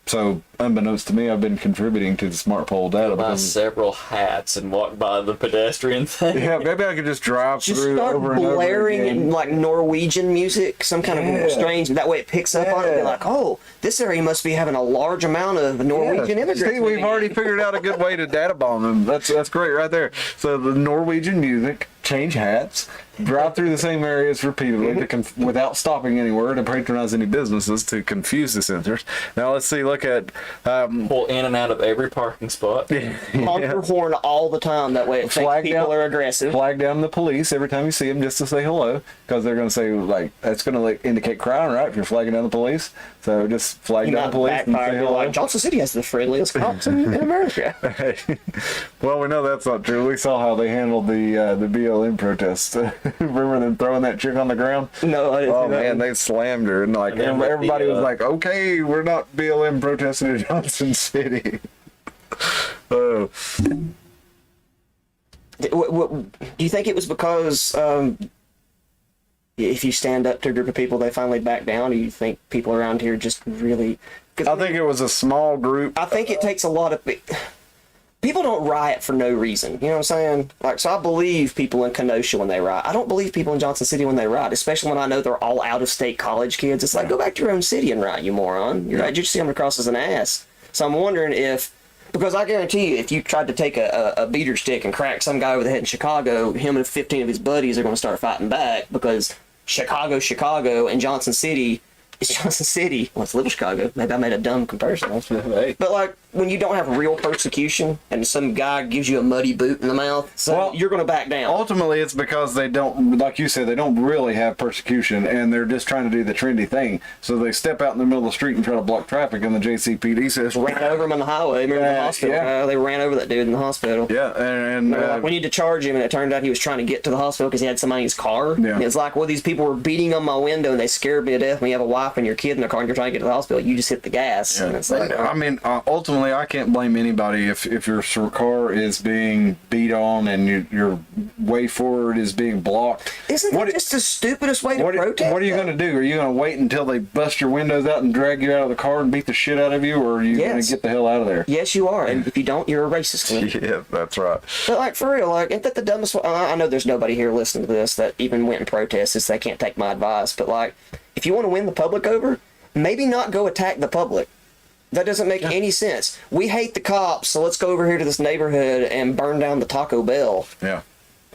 Speaker 2: So unbeknownst to me, I've been contributing to the smart pole data.
Speaker 3: buy
Speaker 2: Because,
Speaker 3: several hats and walk by the pedestrian thing.
Speaker 2: yeah, maybe I could just drive
Speaker 4: Just
Speaker 2: through
Speaker 4: start
Speaker 2: over and over
Speaker 4: blaring
Speaker 2: again.
Speaker 4: like Norwegian music, some kind of strange. That way, it picks up on it. And be
Speaker 2: Yeah.
Speaker 4: like, oh, this area must be having a large amount of Norwegian immigrants.
Speaker 2: See, we've
Speaker 4: living here.
Speaker 2: already figured out a good way to data bomb them. That's great right there. So the Norwegian music, change hats, drive through the same areas repeatedly without stopping anywhere to patronize any businesses to confuse the sensors. Now let's see. Look at
Speaker 3: Pull in and out of every parking spot.
Speaker 4: honk your horn all the time. That way, it thinks
Speaker 2: Flag
Speaker 4: people
Speaker 2: down-
Speaker 4: are aggressive.
Speaker 2: flag down the police every time you see them just to say hello, because they're going to say, like, that's going to like indicate crime, right? If you're flagging down the police, so just flag
Speaker 4: You
Speaker 2: down
Speaker 4: might
Speaker 2: the police and
Speaker 4: backfire.
Speaker 2: say
Speaker 4: You're
Speaker 2: hello.
Speaker 4: like, Johnson City has the friendliest cops in America.
Speaker 2: Well, we know that's not true. We saw how they handled the BLM protest. Remember them throwing that chick on the ground?
Speaker 4: No, I didn't
Speaker 2: Oh
Speaker 4: see that
Speaker 2: man,
Speaker 4: one.
Speaker 2: they slammed her, and like
Speaker 3: And then with
Speaker 2: everybody
Speaker 3: the,
Speaker 2: was like, "Okay, we're not BLM protesting in Johnson City." Oh,
Speaker 4: Do you think it was because if you stand up to a group of people, they finally back down? Or you think people around here just really? Cause
Speaker 2: I think it was a small group.
Speaker 4: I think it takes a lot of people don't riot for no reason. You know what I'm saying? Like, so I believe people in Kenosha when they riot. I don't believe people in Johnson City when they riot, especially when I know they're all out of state college kids. It's like, go back to your own city and riot, you moron. You're right. You just see them across as an ass. So I'm wondering if. Because I guarantee you, if you tried to take a beater stick and crack some guy over the head in Chicago, him and 15 of his buddies are going to start fighting back, because Chicago, and Johnson City is Johnson City. Well, it's Little Chicago. Maybe I made a dumb comparison.
Speaker 3: Hey.
Speaker 4: But like, when you don't have real persecution and some guy gives you a muddy boot in the mouth, so
Speaker 2: Well,
Speaker 4: you're going to back down.
Speaker 2: Ultimately, it's because they don't, like you said, they don't really have persecution, and they're just trying to do the trendy thing. So they step out in the middle of the street and try to block traffic, and the JCPD says,
Speaker 4: Ran over him on the highway. Remember the hospital?
Speaker 2: yeah.
Speaker 4: They ran over that dude in the hospital.
Speaker 2: "Yeah," and
Speaker 4: They're like, we need to charge him, and it turned out he was trying to get to the hospital because he had somebody in his car.
Speaker 2: Yeah.
Speaker 4: And it's like, well, these people were beating on my window and they scared me to death. When you have a wife and your kid in the car and you're trying to get to the hospital, you just hit the gas. And it's like,
Speaker 2: I mean, ultimately, I can't blame anybody if your car is being beat on and your way forward is being blocked.
Speaker 4: isn't that just the stupidest way to protest?
Speaker 2: What are you going to do? Are you going to wait until they bust your windows out and drag you out of the car and beat the shit out of you, or are you going
Speaker 4: Yes.
Speaker 2: to get the hell out of there?
Speaker 4: Yes, you are. And if you don't, you're a racist. Clint.
Speaker 2: Yeah, that's right.
Speaker 4: But like, for real, like, ain't that the dumbest way? I know there's nobody here listening to this that even went and protested, so they can't take my advice. But like, if you want to win the public over, maybe not go attack the public. That doesn't make any sense. We hate the cops, so let's go over here to this neighborhood and burn down the Taco Bell.
Speaker 2: Yeah.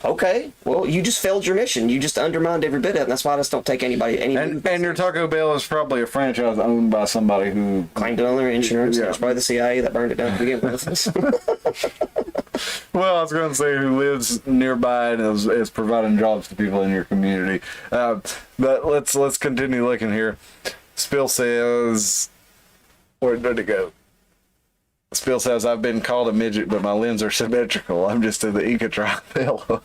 Speaker 4: Okay, well, you just failed your mission. You just undermined every bit of it, and that's why I just don't take any.
Speaker 2: And your Taco Bell is probably a franchise owned by somebody who
Speaker 4: claimed it on their insurance.
Speaker 2: Yeah.
Speaker 4: It was probably the CIA that burned it down to begin with.
Speaker 2: Well, I was going to say who lives nearby and is providing jobs to people in your community. But let's continue looking here. Spill says, where did it go? Spill says, I've been called a midget, but my limbs are symmetrical. I'm just in the Inca tribe. LOL.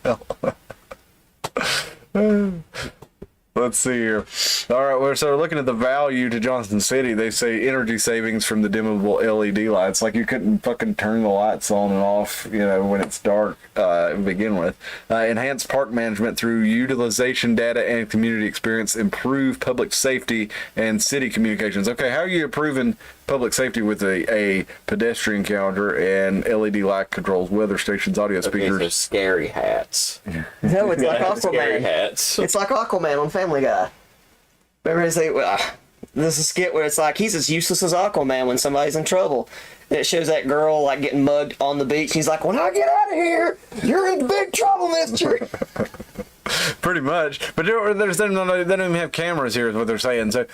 Speaker 2: Let's see here. All right, so we're looking at the value to Johnson City. They say energy savings from the dimmable LED lights. Like you couldn't fucking turn the lights on and off, when it's dark to begin with. Enhanced park management through utilization data and community experience. Improve public safety and city communications. Okay, how are you improving public safety with a pedestrian counter and LED light controls, weather stations, audio speakers?
Speaker 3: These are scary hats.
Speaker 4: No, it's like
Speaker 3: Scary
Speaker 4: Aquaman.
Speaker 3: hats.
Speaker 4: It's like Aquaman on Family Guy. Remember they say, this is a skit where it's like he's as useless as Aquaman when somebody's in trouble. And it shows that girl like getting mugged on the beach. He's like, when I get out of here, you're in big trouble, mister.
Speaker 2: Pretty much. But they don't even have cameras here is what they're saying. So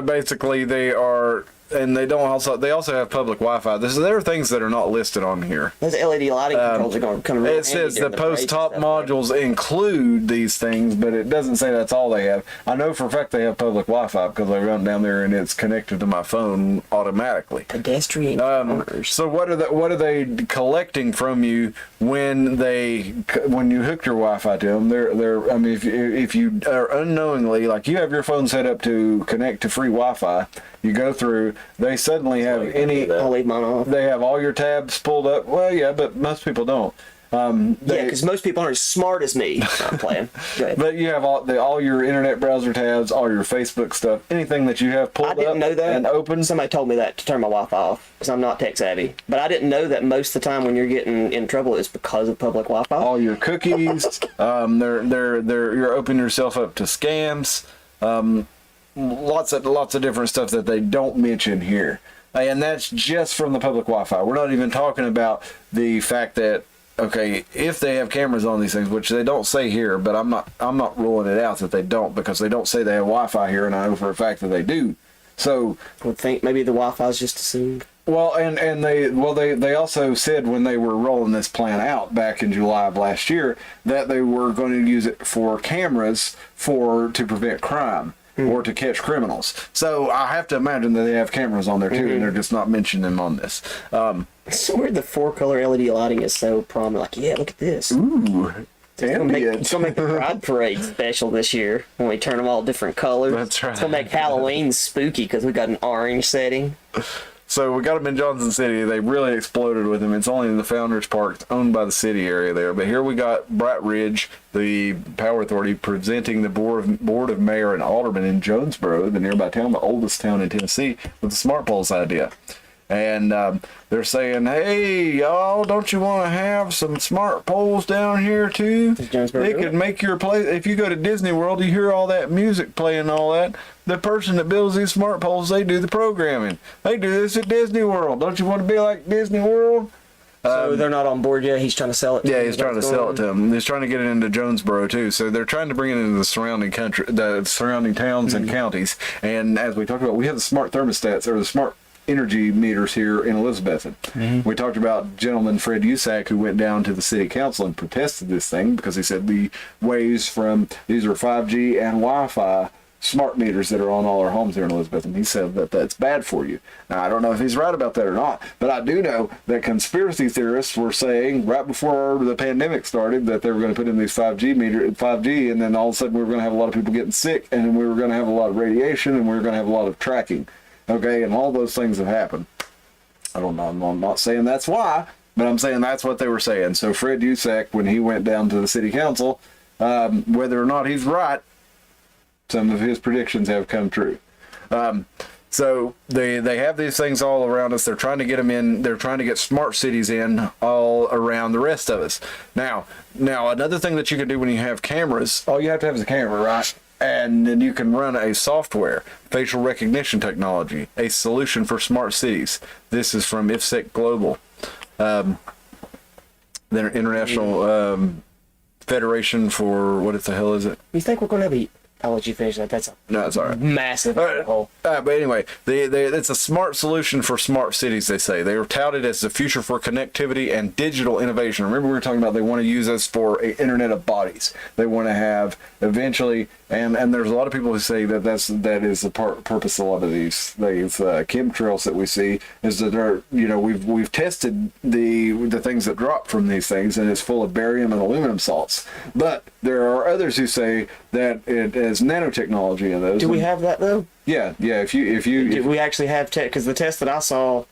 Speaker 2: basically they are, and they also have public Wi-Fi. There are things that are not listed on here.
Speaker 4: Those LED lighting controls are going to come.
Speaker 2: It says the post-top modules include these things, but it doesn't say that's all they have. I know for a fact they have public Wi-Fi because I run down there and it's connected to my phone automatically.
Speaker 4: Pedestrian counters.
Speaker 2: So what are they collecting from you when you hook your Wi-Fi to them? I mean, if you are unknowingly, like you have your phone set up to connect to free Wi-Fi, you go through, they suddenly have
Speaker 4: I'll leave mine off.
Speaker 2: they have all your tabs pulled up. Well, yeah, but most people don't.
Speaker 4: Because most people aren't as smart as me. I'm playing. Go ahead.
Speaker 2: But you have all your internet browser tabs, all your Facebook stuff, anything that you have pulled
Speaker 4: I
Speaker 2: up
Speaker 4: didn't know that.
Speaker 2: and open.
Speaker 4: Somebody told me that to turn my Wi-Fi off because I'm not tech savvy. But I didn't know that most of the time when you're getting in trouble it's because of public Wi-Fi.
Speaker 2: All your cookies, you're opening yourself up to scams. Lots of different stuff that they don't mention here, and that's just from the public Wi-Fi. We're not even talking about the fact that, okay, if they have cameras on these things, which they don't say here, but I'm not ruling it out that they don't, because they don't say they have Wi-Fi here, and I know for a fact that they do. So
Speaker 4: I would think maybe the Wi-Fi is just assumed.
Speaker 2: well, and they also said when they were rolling this plan out back in July of last year that they were going to use it for cameras to prevent crime. Or to catch criminals. So I have to imagine that they have cameras on there too, and they're just not mentioning them on this.
Speaker 4: It's so weird the 4-color LED lighting is so prominent. Like, yeah, look at this.
Speaker 2: Ooh,
Speaker 4: It's gonna make the Pride Parade special this year when we turn them all different colors.
Speaker 2: That's right.
Speaker 4: It's gonna make Halloween spooky because we got an orange setting.
Speaker 2: So we got them in Johnson City. They really exploded with them. It's only in the Founders Park. It's owned by the city area there. But here we got Bright Ridge, the Power Authority, presenting the Board of Mayor and Aldermen in Jonesboro, the nearby town, the oldest town in Tennessee, with the smart poles idea. And they're saying, hey, y'all, don't you want to have some smart poles down here, too? They could make your place. If you go to Disney World, you hear all that music playing and all that. The person that builds these smart poles, they do the programming. They do this at Disney World. Don't you want to be like Disney World?
Speaker 4: So they're not on board yet. He's trying to sell it.
Speaker 2: Yeah, he's trying to sell it to them. He's trying to get it into Jonesboro too. So they're trying to bring it into the surrounding towns and counties. And as we talked about, we have the smart thermostats or the smart energy meters here in Elizabethton. We talked about gentleman Fred Usack, who went down to the city council and protested this thing because he said the waves from these are 5G and Wi-Fi smart meters that are on all our homes here in Elizabeth, and he said that that's bad for you. Now, I don't know if he's right about that or not, but I do know that conspiracy theorists were saying right before the pandemic started that they were going to put in these 5G, and then all of a sudden we were going to have a lot of people getting sick, and then we were going to have a lot of radiation, and we were going to have a lot of tracking. Okay, and all those things have happened. I don't know, I'm not saying that's why, but I'm saying that's what they were saying. So Fred Usack, when he went down to the city council, whether or not he's right, some of his predictions have come true. So they have these things all around us. They're trying to get them in. They're trying to get smart cities in all around the rest of us. Now another thing that you can do when you have cameras, all you have to have is a camera, right? And then you can run a software, facial recognition technology, a solution for smart cities. This is from IFSEC Global, their international federation for what the hell is it?
Speaker 4: You think we're going to have I'll let you finish that. That's a
Speaker 2: No, it's all right.
Speaker 4: massive
Speaker 2: All right.
Speaker 4: hole.
Speaker 2: But anyway, it's a smart solution for smart cities, they say. They are touted as the future for connectivity and digital innovation. Remember we were talking about they want to use us for an internet of bodies. They want to have eventually, and there's a lot of people who say that that is the purpose of a lot of these chemtrails that we see, is that they're, we've tested the things that drop from these things, and it's full of barium and aluminum salts. But there are others who say that it has nanotechnology in those.
Speaker 4: Do we have that though?
Speaker 2: Yeah. If
Speaker 4: We actually have because the test that I saw,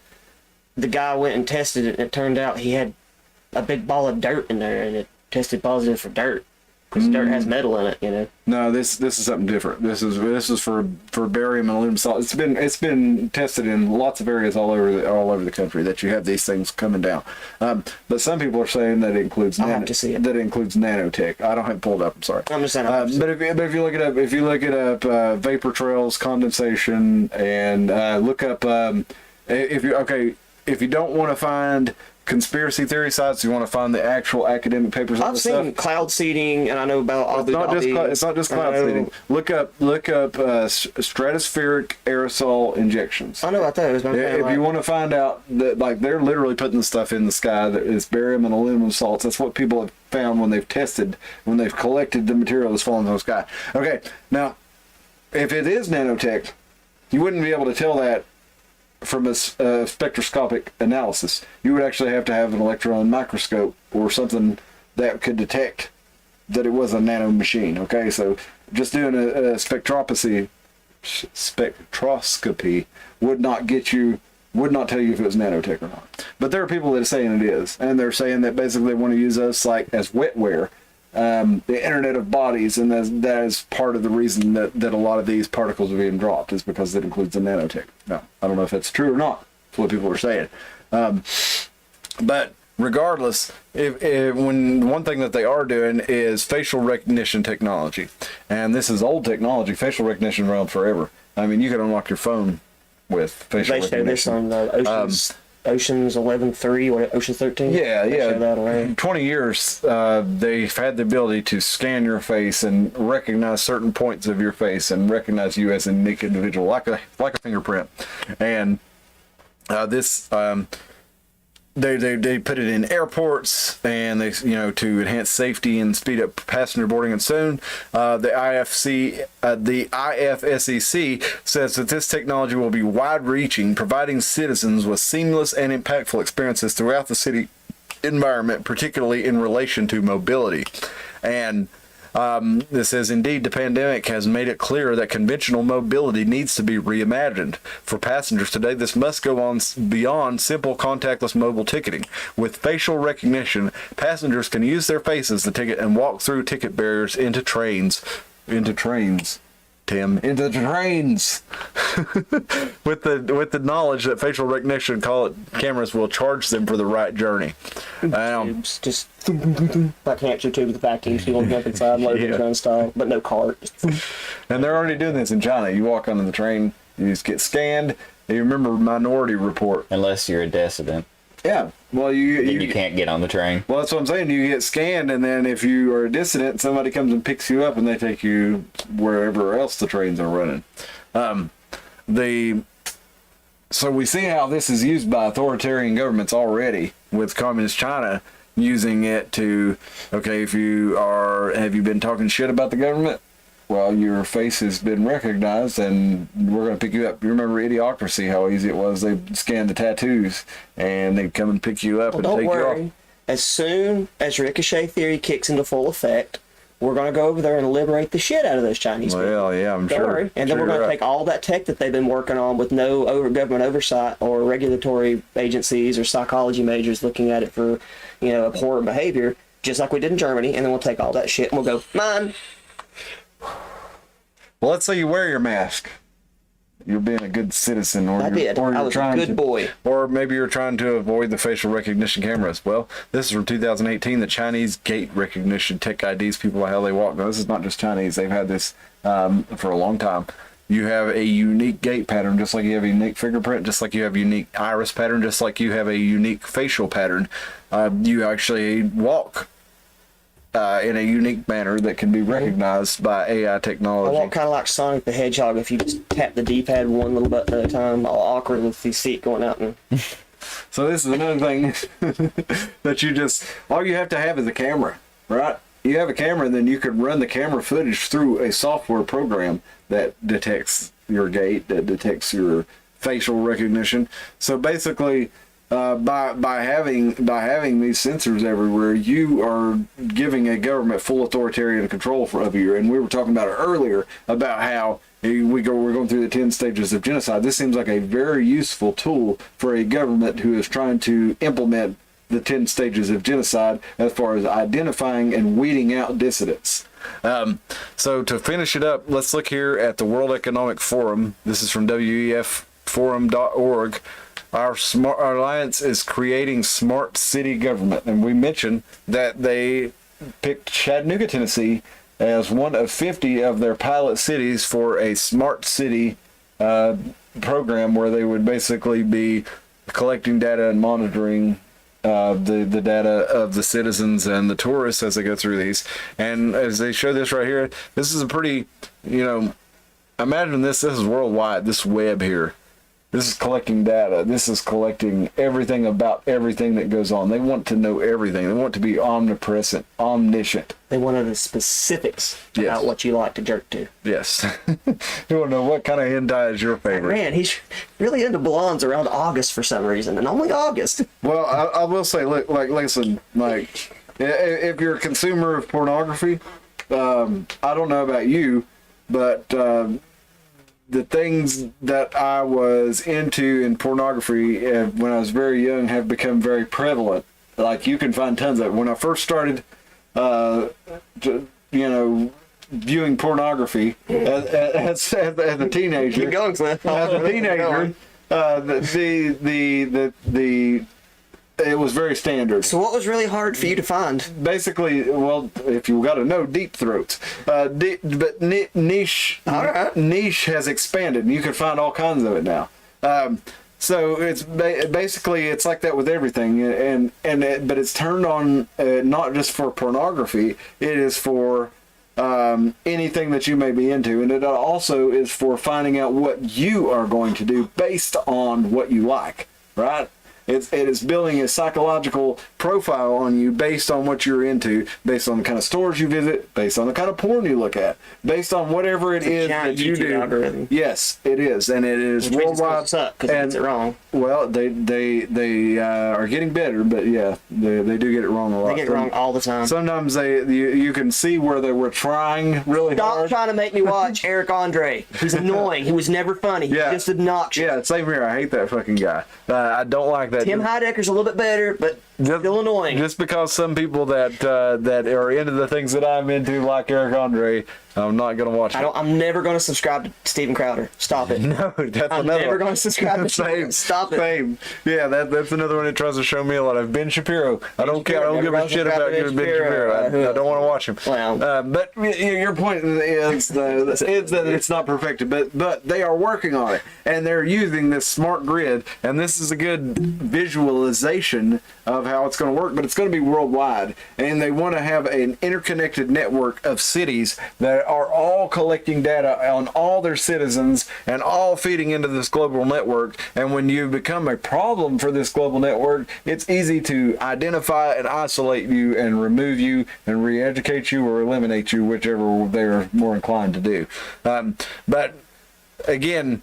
Speaker 4: the guy went and tested it, and it turned out he had a big ball of dirt in there, and it tested positive for dirt because dirt has metal in it.
Speaker 2: No, this is something different. This is for barium and aluminum salt. It's been tested in lots of areas all over the country that you have these things coming down. But some people are saying that it includes
Speaker 4: I'll have to see it.
Speaker 2: that it includes nanotech. I don't have it pulled up. I'm sorry.
Speaker 4: I'm just saying.
Speaker 2: But if you look it up, vapor trails, condensation, and look up if you don't want to find conspiracy theory sites, you want to find the actual academic papers on
Speaker 4: I've
Speaker 2: this
Speaker 4: seen
Speaker 2: stuff.
Speaker 4: cloud seeding, and I know about all
Speaker 2: It's not just cloud seeding. Look up stratospheric aerosol injections.
Speaker 4: I know about those. But
Speaker 2: If you want to find out that, like, they're literally putting stuff in the sky that is barium and aluminum salts. That's what people have found when they've collected the material that's falling from the sky. Okay, now, if it is nanotech, you wouldn't be able to tell that from a spectroscopic analysis. You would actually have to have an electron microscope or something that could detect that it was a nano machine. Okay, so just doing a spectroscopy would not tell you if it was nanotech or not. But there are people that are saying it is, and they're saying that basically they want to use us like as wetware, the internet of bodies, and that is part of the reason that a lot of these particles are being dropped, is because it includes the nanotech. Now, I don't know if that's true or not. That's what people are saying. But regardless, when one thing that they are doing is facial recognition technology, and this is old technology. Facial recognition around forever. I mean, you can unlock your phone with facial
Speaker 4: they show this
Speaker 2: recognition.
Speaker 4: on Ocean's 11.3 or Ocean's 13.
Speaker 2: Yeah.
Speaker 4: They show that already.
Speaker 2: 20 years, they've had the ability to scan your face and recognize certain points of your face and recognize you as a unique individual, like a fingerprint. And this. They put it in airports, and they to enhance safety and speed up passenger boarding. And soon, the IFSEC says that this technology will be wide-reaching, providing citizens with seamless and impactful experiences throughout the city environment, particularly in relation to mobility. And this says, indeed, the pandemic has made it clear that conventional mobility needs to be reimagined. For passengers today, this must go on beyond simple contactless mobile ticketing. With facial recognition, passengers can use their faces to ticket and walk through ticket barriers into trains, Tim, into the trains. with the knowledge that facial recognition cameras will charge them for the right journey.
Speaker 4: Tubes, just like hamster tube with the vacuum, so you want to jump inside, load run style, but no cart.
Speaker 2: And they're already doing this in China. You walk onto the train, you just get scanned. You remember Minority Report?
Speaker 3: Unless you're a dissident.
Speaker 2: Yeah. Well,
Speaker 3: You can't get on the train.
Speaker 2: Well, that's what I'm saying. You get scanned, and then if you are a dissident, somebody comes and picks you up, and they take you wherever else the trains are running. So we see how this is used by authoritarian governments already, with communist China using it to, okay, have you been talking shit about the government? Well, your face has been recognized, and we're going to pick you up. You remember Idiocracy, how easy it was? They scanned the tattoos, and they'd come and pick you up and
Speaker 4: Don't
Speaker 2: take you
Speaker 4: worry.
Speaker 2: off.
Speaker 4: As soon as Ricochet Theory kicks into full effect, we're going to go over there and liberate the shit out of those Chinese people.
Speaker 2: Well, yeah, I'm
Speaker 4: Don't
Speaker 2: sure.
Speaker 4: worry. And then we're going to take all that tech that they've been working on with no government oversight or regulatory agencies or psychology majors looking at it for, abhorrent behavior, just like we did in Germany, and then we'll take all that shit and we'll go, mine.
Speaker 2: Well, let's say you wear your mask. You're being a good citizen, or
Speaker 4: I did. I was a good boy.
Speaker 2: Or maybe you're trying to avoid the facial recognition cameras. Well, this is from 2018. The Chinese gait recognition tech IDs people by how they walk. Now, this is not just Chinese. They've had this for a long time. You have a unique gait pattern, just like you have a unique fingerprint, just like you have a unique iris pattern, just like you have a unique facial pattern. You actually walk in a unique manner that can be recognized by AI
Speaker 4: I
Speaker 2: technology.
Speaker 4: want kind of like Sonic the Hedgehog. If you just tap the D-pad one little button at a time, all awkward with you see it going out and.
Speaker 2: So this is another thing that all you have to have is a camera, right? You have a camera, and then you could run the camera footage through a software program that detects your gait, that detects your facial recognition. So basically, by having these sensors everywhere, you are giving a government full authoritarian control of you. And we were talking about it earlier about how we're going through the 10 stages of genocide. This seems like a very useful tool for a government who is trying to implement the 10 stages of genocide as far as identifying and weeding out dissidents. So to finish it up, let's look here at the World Economic Forum. This is from wefforum.org. Our alliance is creating smart city government, and we mentioned that they picked Chattanooga, Tennessee, as one of 50 of their pilot cities for a smart city program where they would basically be collecting data and monitoring the data of the citizens and the tourists as they go through these. And as they show this right here, this is a pretty, imagine this is worldwide, this web here. This is collecting data. This is collecting everything about everything that goes on. They want to know everything. They want to be omnipresent, omniscient.
Speaker 4: They want to know the specifics about what you like to jerk to.
Speaker 2: Yes. You want to know what kind of hentai is your favorite?
Speaker 4: Man, he's really into blondes around August for some reason, and only August.
Speaker 2: Well, I will say, look, listen, if you're a consumer of pornography, I don't know about you, but the things that I was into in pornography when I was very young have become very prevalent. Like, you can find tons of it. When I first started, viewing pornography as a teenager.
Speaker 4: Keep going, Cliff.
Speaker 2: As a teenager, it was very standard.
Speaker 4: So what was really hard for you to find?
Speaker 2: Basically, well, if you got to know, deep throats. But niche has expanded, and you can find all kinds of it now. So it's basically it's like that with everything, but it's turned on not just for pornography. It is for anything that you may be into, and it also is for finding out what you are going to do based on what you like, right? It is building a psychological profile on you based on what you're into, based on the kind of stores you visit, based on the kind of porn you look at, based on whatever it is that you
Speaker 4: YouTube
Speaker 2: do.
Speaker 4: algorithm.
Speaker 2: Yes, it is, and it is worldwide.
Speaker 4: Because it gets it wrong.
Speaker 2: Well, they are getting better, but yeah, they do get it wrong a lot.
Speaker 4: They get it wrong all the time.
Speaker 2: Sometimes you can see where they were trying really hard.
Speaker 4: Stop trying to make me watch Eric Andre. He's annoying. He was never funny.
Speaker 2: Yeah.
Speaker 4: He's just obnoxious.
Speaker 2: Yeah, same here. I hate that fucking guy. I don't like that.
Speaker 4: Tim Heidecker's a little bit better, but still annoying.
Speaker 2: Just because some people that are into the things that I'm into, like Eric Andre, I'm not gonna watch it.
Speaker 4: I'm never going to subscribe to Steven Crowder. Stop it.
Speaker 2: No, that's
Speaker 4: I'm
Speaker 2: another
Speaker 4: never
Speaker 2: one.
Speaker 4: going to subscribe to
Speaker 2: Same.
Speaker 4: Stop it.
Speaker 2: Same. Yeah, that's another one that tries to show me a lot of Ben Shapiro. I don't care. I don't give a shit about Ben Shapiro. I don't want to watch him.
Speaker 4: Well.
Speaker 2: But your point is that it's not perfected, but they are working on it, and they're using this smart grid, and this is a good visualization of how it's going to work. But it's going to be worldwide, and they want to have an interconnected network of cities that are all collecting data on all their citizens and all feeding into this global network. And when you become a problem for this global network, it's easy to identify and isolate you and remove you and re-educate you or eliminate you, whichever they're more inclined to do. But again,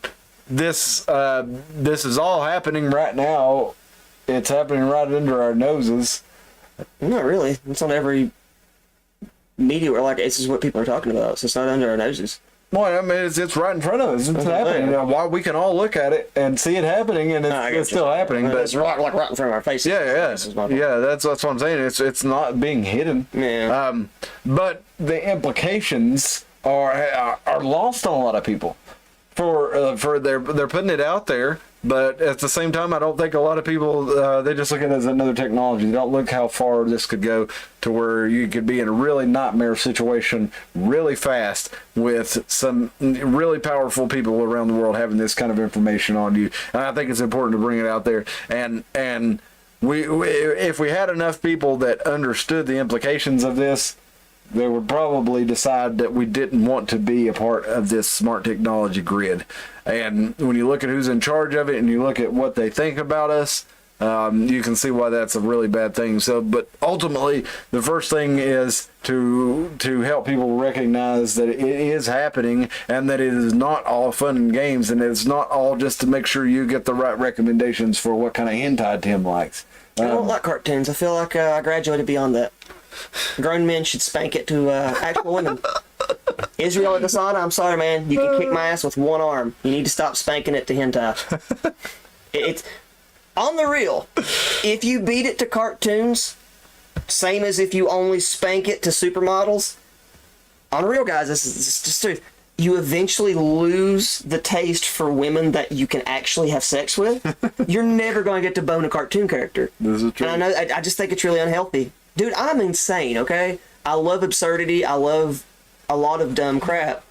Speaker 2: this is all happening right now. It's happening right under our noses.
Speaker 4: Not really. It's on every media where this is what people are talking about, so it's not under our noses.
Speaker 2: Well, I mean, it's right in front of us. It's happening. Why we can all look at it and see it happening, and it's still happening. But
Speaker 4: it's right in front of our faces.
Speaker 2: Yeah. That's what I'm saying. It's not being hidden.
Speaker 4: Yeah.
Speaker 2: But the implications are lost on a lot of people. For they're putting it out there, but at the same time, I don't think a lot of people they just look at it as another technology. They don't look how far this could go to where you could be in a really nightmare situation really fast with some really powerful people around the world having this kind of information on you. And I think it's important to bring it out there. And if we had enough people that understood the implications of this, they would probably decide that we didn't want to be a part of this smart technology grid. And when you look at who's in charge of it and you look at what they think about us, you can see why that's a really bad thing. So, but ultimately, the first thing is to help people recognize that it is happening and that it is not all fun and games, and it's not all just to make sure you get the right recommendations for what kind of hentai Tim likes.
Speaker 4: I don't like cartoons. I feel like I graduated beyond that. Grown men should spank it to actual women. Israel Adesanya, I'm sorry, man. You can kick my ass with one arm. You need to stop spanking it to hentai. It's on the real. If you beat it to cartoons, same as if you only spank it to supermodels. On the real, guys, this is just truth. You eventually lose the taste for women that you can actually have sex with. You're never going to get to bone a cartoon character.
Speaker 2: This is true.
Speaker 4: And I know. I just think it's really unhealthy. Dude, I'm insane, okay? I love absurdity. I love a lot of dumb crap.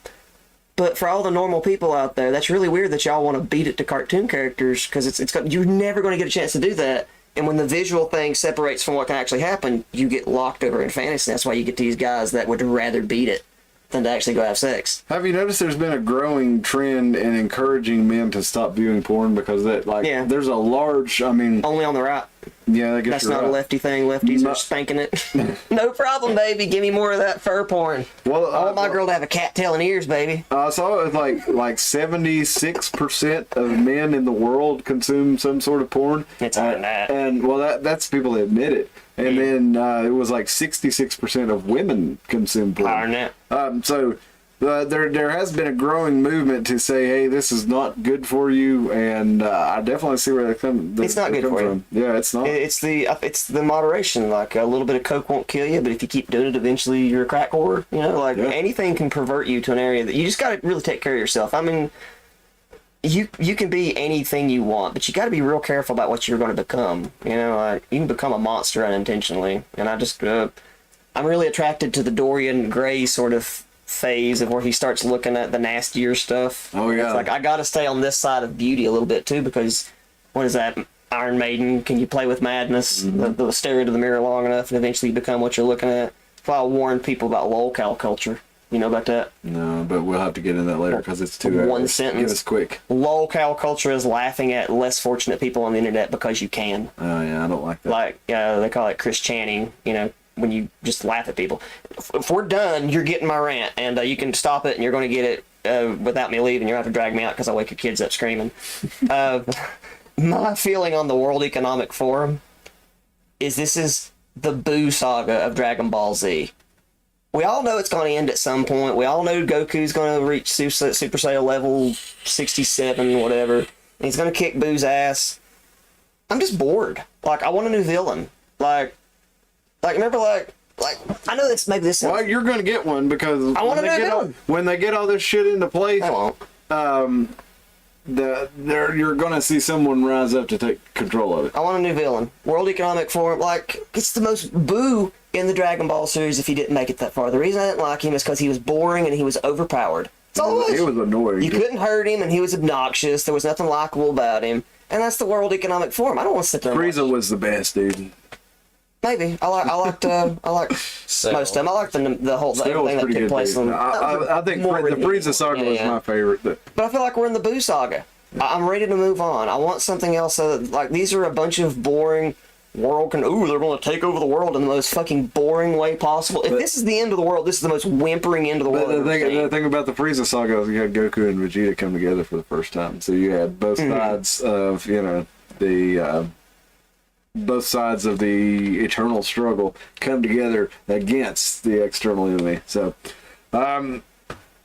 Speaker 4: But for all the normal people out there, that's really weird that y'all want to beat it to cartoon characters, because you're never going to get a chance to do that. And when the visual thing separates from what can actually happen, you get locked over in fantasy. That's why you get these guys that would rather beat it than to actually go have sex.
Speaker 2: Have you noticed there's been a growing trend in encouraging men to stop viewing porn because there's a large,
Speaker 4: Only on the right.
Speaker 2: Yeah,
Speaker 4: That's not a lefty thing. Lefties are spanking it. No problem, baby. Give me more of that fur porn.
Speaker 2: Well,
Speaker 4: I want my girl to have a cattail and ears, baby.
Speaker 2: I saw it was like 76% of men in the world consume some sort of porn.
Speaker 4: It's higher than that.
Speaker 2: And well, that's people that admit it. And then it was like 66% of women consume porn.
Speaker 4: Higher than that.
Speaker 2: So there has been a growing movement to say, hey, this is not good for you, and I definitely see where
Speaker 4: it's not good for you.
Speaker 2: Yeah, it's not.
Speaker 4: It's the moderation. Like, a little bit of coke won't kill you, but if you keep doing it, eventually you're a crack whore. Anything can pervert you to an area that you just got to really take care of yourself. I mean, you can be anything you want, but you got to be real careful about what you're going to become. You can become a monster unintentionally. And I'm really attracted to the Dorian Gray sort of phase of where he starts looking at the nastier stuff.
Speaker 2: Oh yeah.
Speaker 4: It's like, I gotta stay on this side of beauty a little bit too, because what is that, Iron Maiden, can you play with madness?
Speaker 2: Mm-hmm.
Speaker 4: They'll stare into the mirror long enough and eventually become what you're looking at. That's why I warn people about lolcow culture. You know about that?
Speaker 2: No, but we'll have to get into that later because it's 2 hours.
Speaker 4: One sentence.
Speaker 2: Get us quick.
Speaker 4: Lolcow culture is laughing at less fortunate people on the internet because you can.
Speaker 2: Oh yeah, I don't like that.
Speaker 4: Like, they call it Chris Channing, when you just laugh at people. If we're done, you're getting my rant, and you can stop it, and you're going to get it without me leaving. You're going to have to drag me out because I wake your kids up screaming. My feeling on the World Economic Forum is this is the Boo saga of Dragon Ball Z. We all know it's going to end at some point. We all know Goku's going to reach Super Saiyan level 67, whatever. And he's going to kick Boo's ass. I'm just bored. Like, I want a new villain. Like, remember, I know this, maybe this...
Speaker 2: Well, you're going to get one because
Speaker 4: I want to know
Speaker 2: when they get all this shit into place,
Speaker 4: I won't.
Speaker 2: you're going to see someone rise up to take control of it.
Speaker 4: I want a new villain. World Economic Forum, it's the most Boo in the Dragon Ball series if he didn't make it that far. The reason I didn't like him is because he was boring and he was overpowered. That's all it was.
Speaker 2: He was annoying.
Speaker 4: You couldn't hurt him and he was obnoxious. There was nothing likable about him. And that's the World Economic Forum. I don't want to sit there and
Speaker 2: Frieza was the best, dude.
Speaker 4: Maybe. I liked most of them. I liked the whole
Speaker 2: Still was
Speaker 4: everything that
Speaker 2: pretty
Speaker 4: took
Speaker 2: good,
Speaker 4: place.
Speaker 2: dude. I think the Frieza saga was my favorite.
Speaker 4: But I feel like we're in the Boo saga. I'm ready to move on. I want something else. These are a bunch of boring they're going to take over the world in the most fucking boring way possible. If this is the end of the world, this is the most whimpering end of the world.
Speaker 2: The thing about the Frieza saga is you had Goku and Vegeta come together for the first time. So you had both sides of, both sides of the eternal struggle come together against the external enemy. So,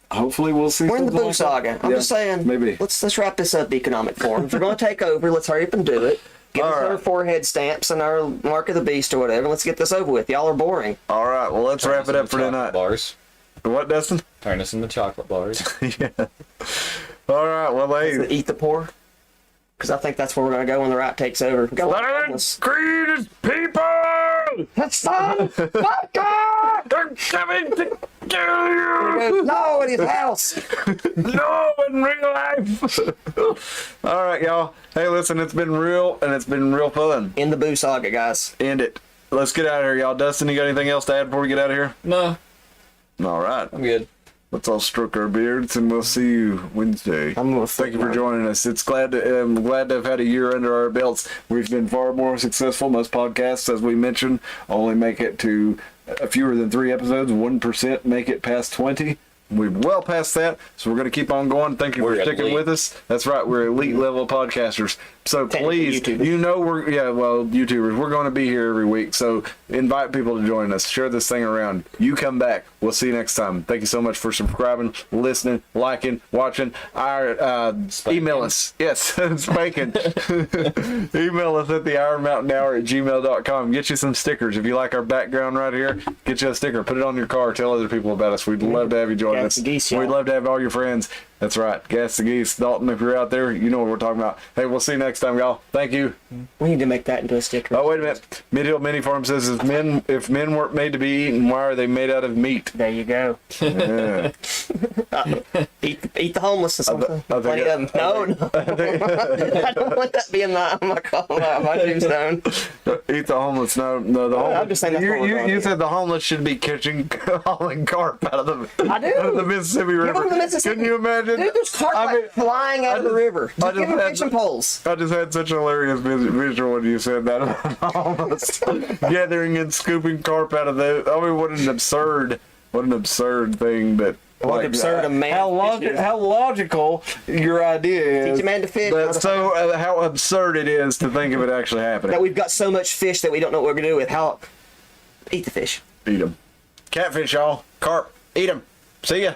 Speaker 2: hopefully we'll see.
Speaker 4: We're in the
Speaker 2: something
Speaker 4: Boo
Speaker 2: like
Speaker 4: saga.
Speaker 2: that.
Speaker 4: I'm just saying.
Speaker 2: Maybe.
Speaker 4: Let's wrap this up, Economic Forum. If we're going to take over, let's hurry up and do it. Give us our forehead stamps and our mark of the beast or whatever. Let's get this over with. Y'all are boring.
Speaker 2: All right. Well, let's wrap it up for tonight.
Speaker 3: Bars.
Speaker 2: What, Dustin?
Speaker 3: Turn us into chocolate bars.
Speaker 2: Yeah. All right. Well, hey.
Speaker 4: Eat the poor. Because I think that's where we're going to go when the right takes over. Go
Speaker 2: Greatest people!
Speaker 4: That's the podcast!
Speaker 2: They're coming to kill you.
Speaker 4: No, in his house.
Speaker 2: No, in real life. All right, y'all. Hey, listen, it's been real, and it's been real fun.
Speaker 4: In the Boo Saga, guys.
Speaker 2: End it. Let's get out of here, y'all. Dustin, you got anything else to add before we get out of here?
Speaker 3: No,
Speaker 2: All right.
Speaker 3: I'm good.
Speaker 2: Let's all stroke our beards, and we'll see you Wednesday.
Speaker 4: I'm gonna
Speaker 2: Thank you for joining us. I'm glad to have had a year under our belts. We've been far more successful. Most podcasts, as we mentioned, only make it to fewer than 3 episodes. 1% make it past 20. We're well past that, so we're going to keep on going. Thank you for
Speaker 3: We're
Speaker 2: sticking
Speaker 3: elite.
Speaker 2: with us. That's right, we're elite level podcasters. So please,
Speaker 4: YouTubers.
Speaker 2: you know YouTubers, we're going to be here every week. So invite people to join us. Share this thing around. You come back. We'll see you next time. Thank you so much for subscribing, listening, liking, watching. Email us. Yes, spanking. Email us at theironmountainhour@gmail.com. Get you some stickers. If you like our background right here, get you a sticker. Put it on your car. Tell other people about us. We'd love to have you join
Speaker 4: Gas
Speaker 2: us.
Speaker 4: the geese,
Speaker 2: We'd
Speaker 4: y'all.
Speaker 2: love to have all your friends. That's right. Gas the geese. Dalton, if you're out there, you know what we're talking about. Hey, we'll see you next time, y'all. Thank you.
Speaker 4: We need to make that into a sticker.
Speaker 2: Oh, wait a minute. Mid-Hill Mini Farm says, if men weren't made to be eaten, why are they made out of meat?
Speaker 4: There you go.
Speaker 2: Yeah.
Speaker 4: Eat the homeless or something.
Speaker 2: I think
Speaker 4: Plenty of them. No. I don't want that being my tombstone.
Speaker 2: Eat the homeless. No, the homeless.
Speaker 4: I'm just saying that's what we're going
Speaker 2: you
Speaker 4: to.
Speaker 2: said the homeless should be hauling carp out of the,
Speaker 4: I do.
Speaker 2: out of the Mississippi River.
Speaker 4: them the Mississippi.
Speaker 2: Can you imagine?
Speaker 4: Dude, there's carp flying out of the river.
Speaker 2: I
Speaker 4: Just give them
Speaker 2: had
Speaker 4: fishing poles.
Speaker 2: I just had such a hilarious visual when you said that. Homeless gathering and scooping carp out of the. I mean, what an absurd thing that.
Speaker 4: What absurd a man fishes.
Speaker 2: How logical your idea is.
Speaker 4: Teach a man to fish,
Speaker 2: But
Speaker 4: motherfucker.
Speaker 2: so how absurd it is to think of it actually happening.
Speaker 4: That we've got so much fish that we don't know what we're gonna do with. Eat the fish.
Speaker 2: Eat them. Catfish, y'all. Carp. Eat them. See ya.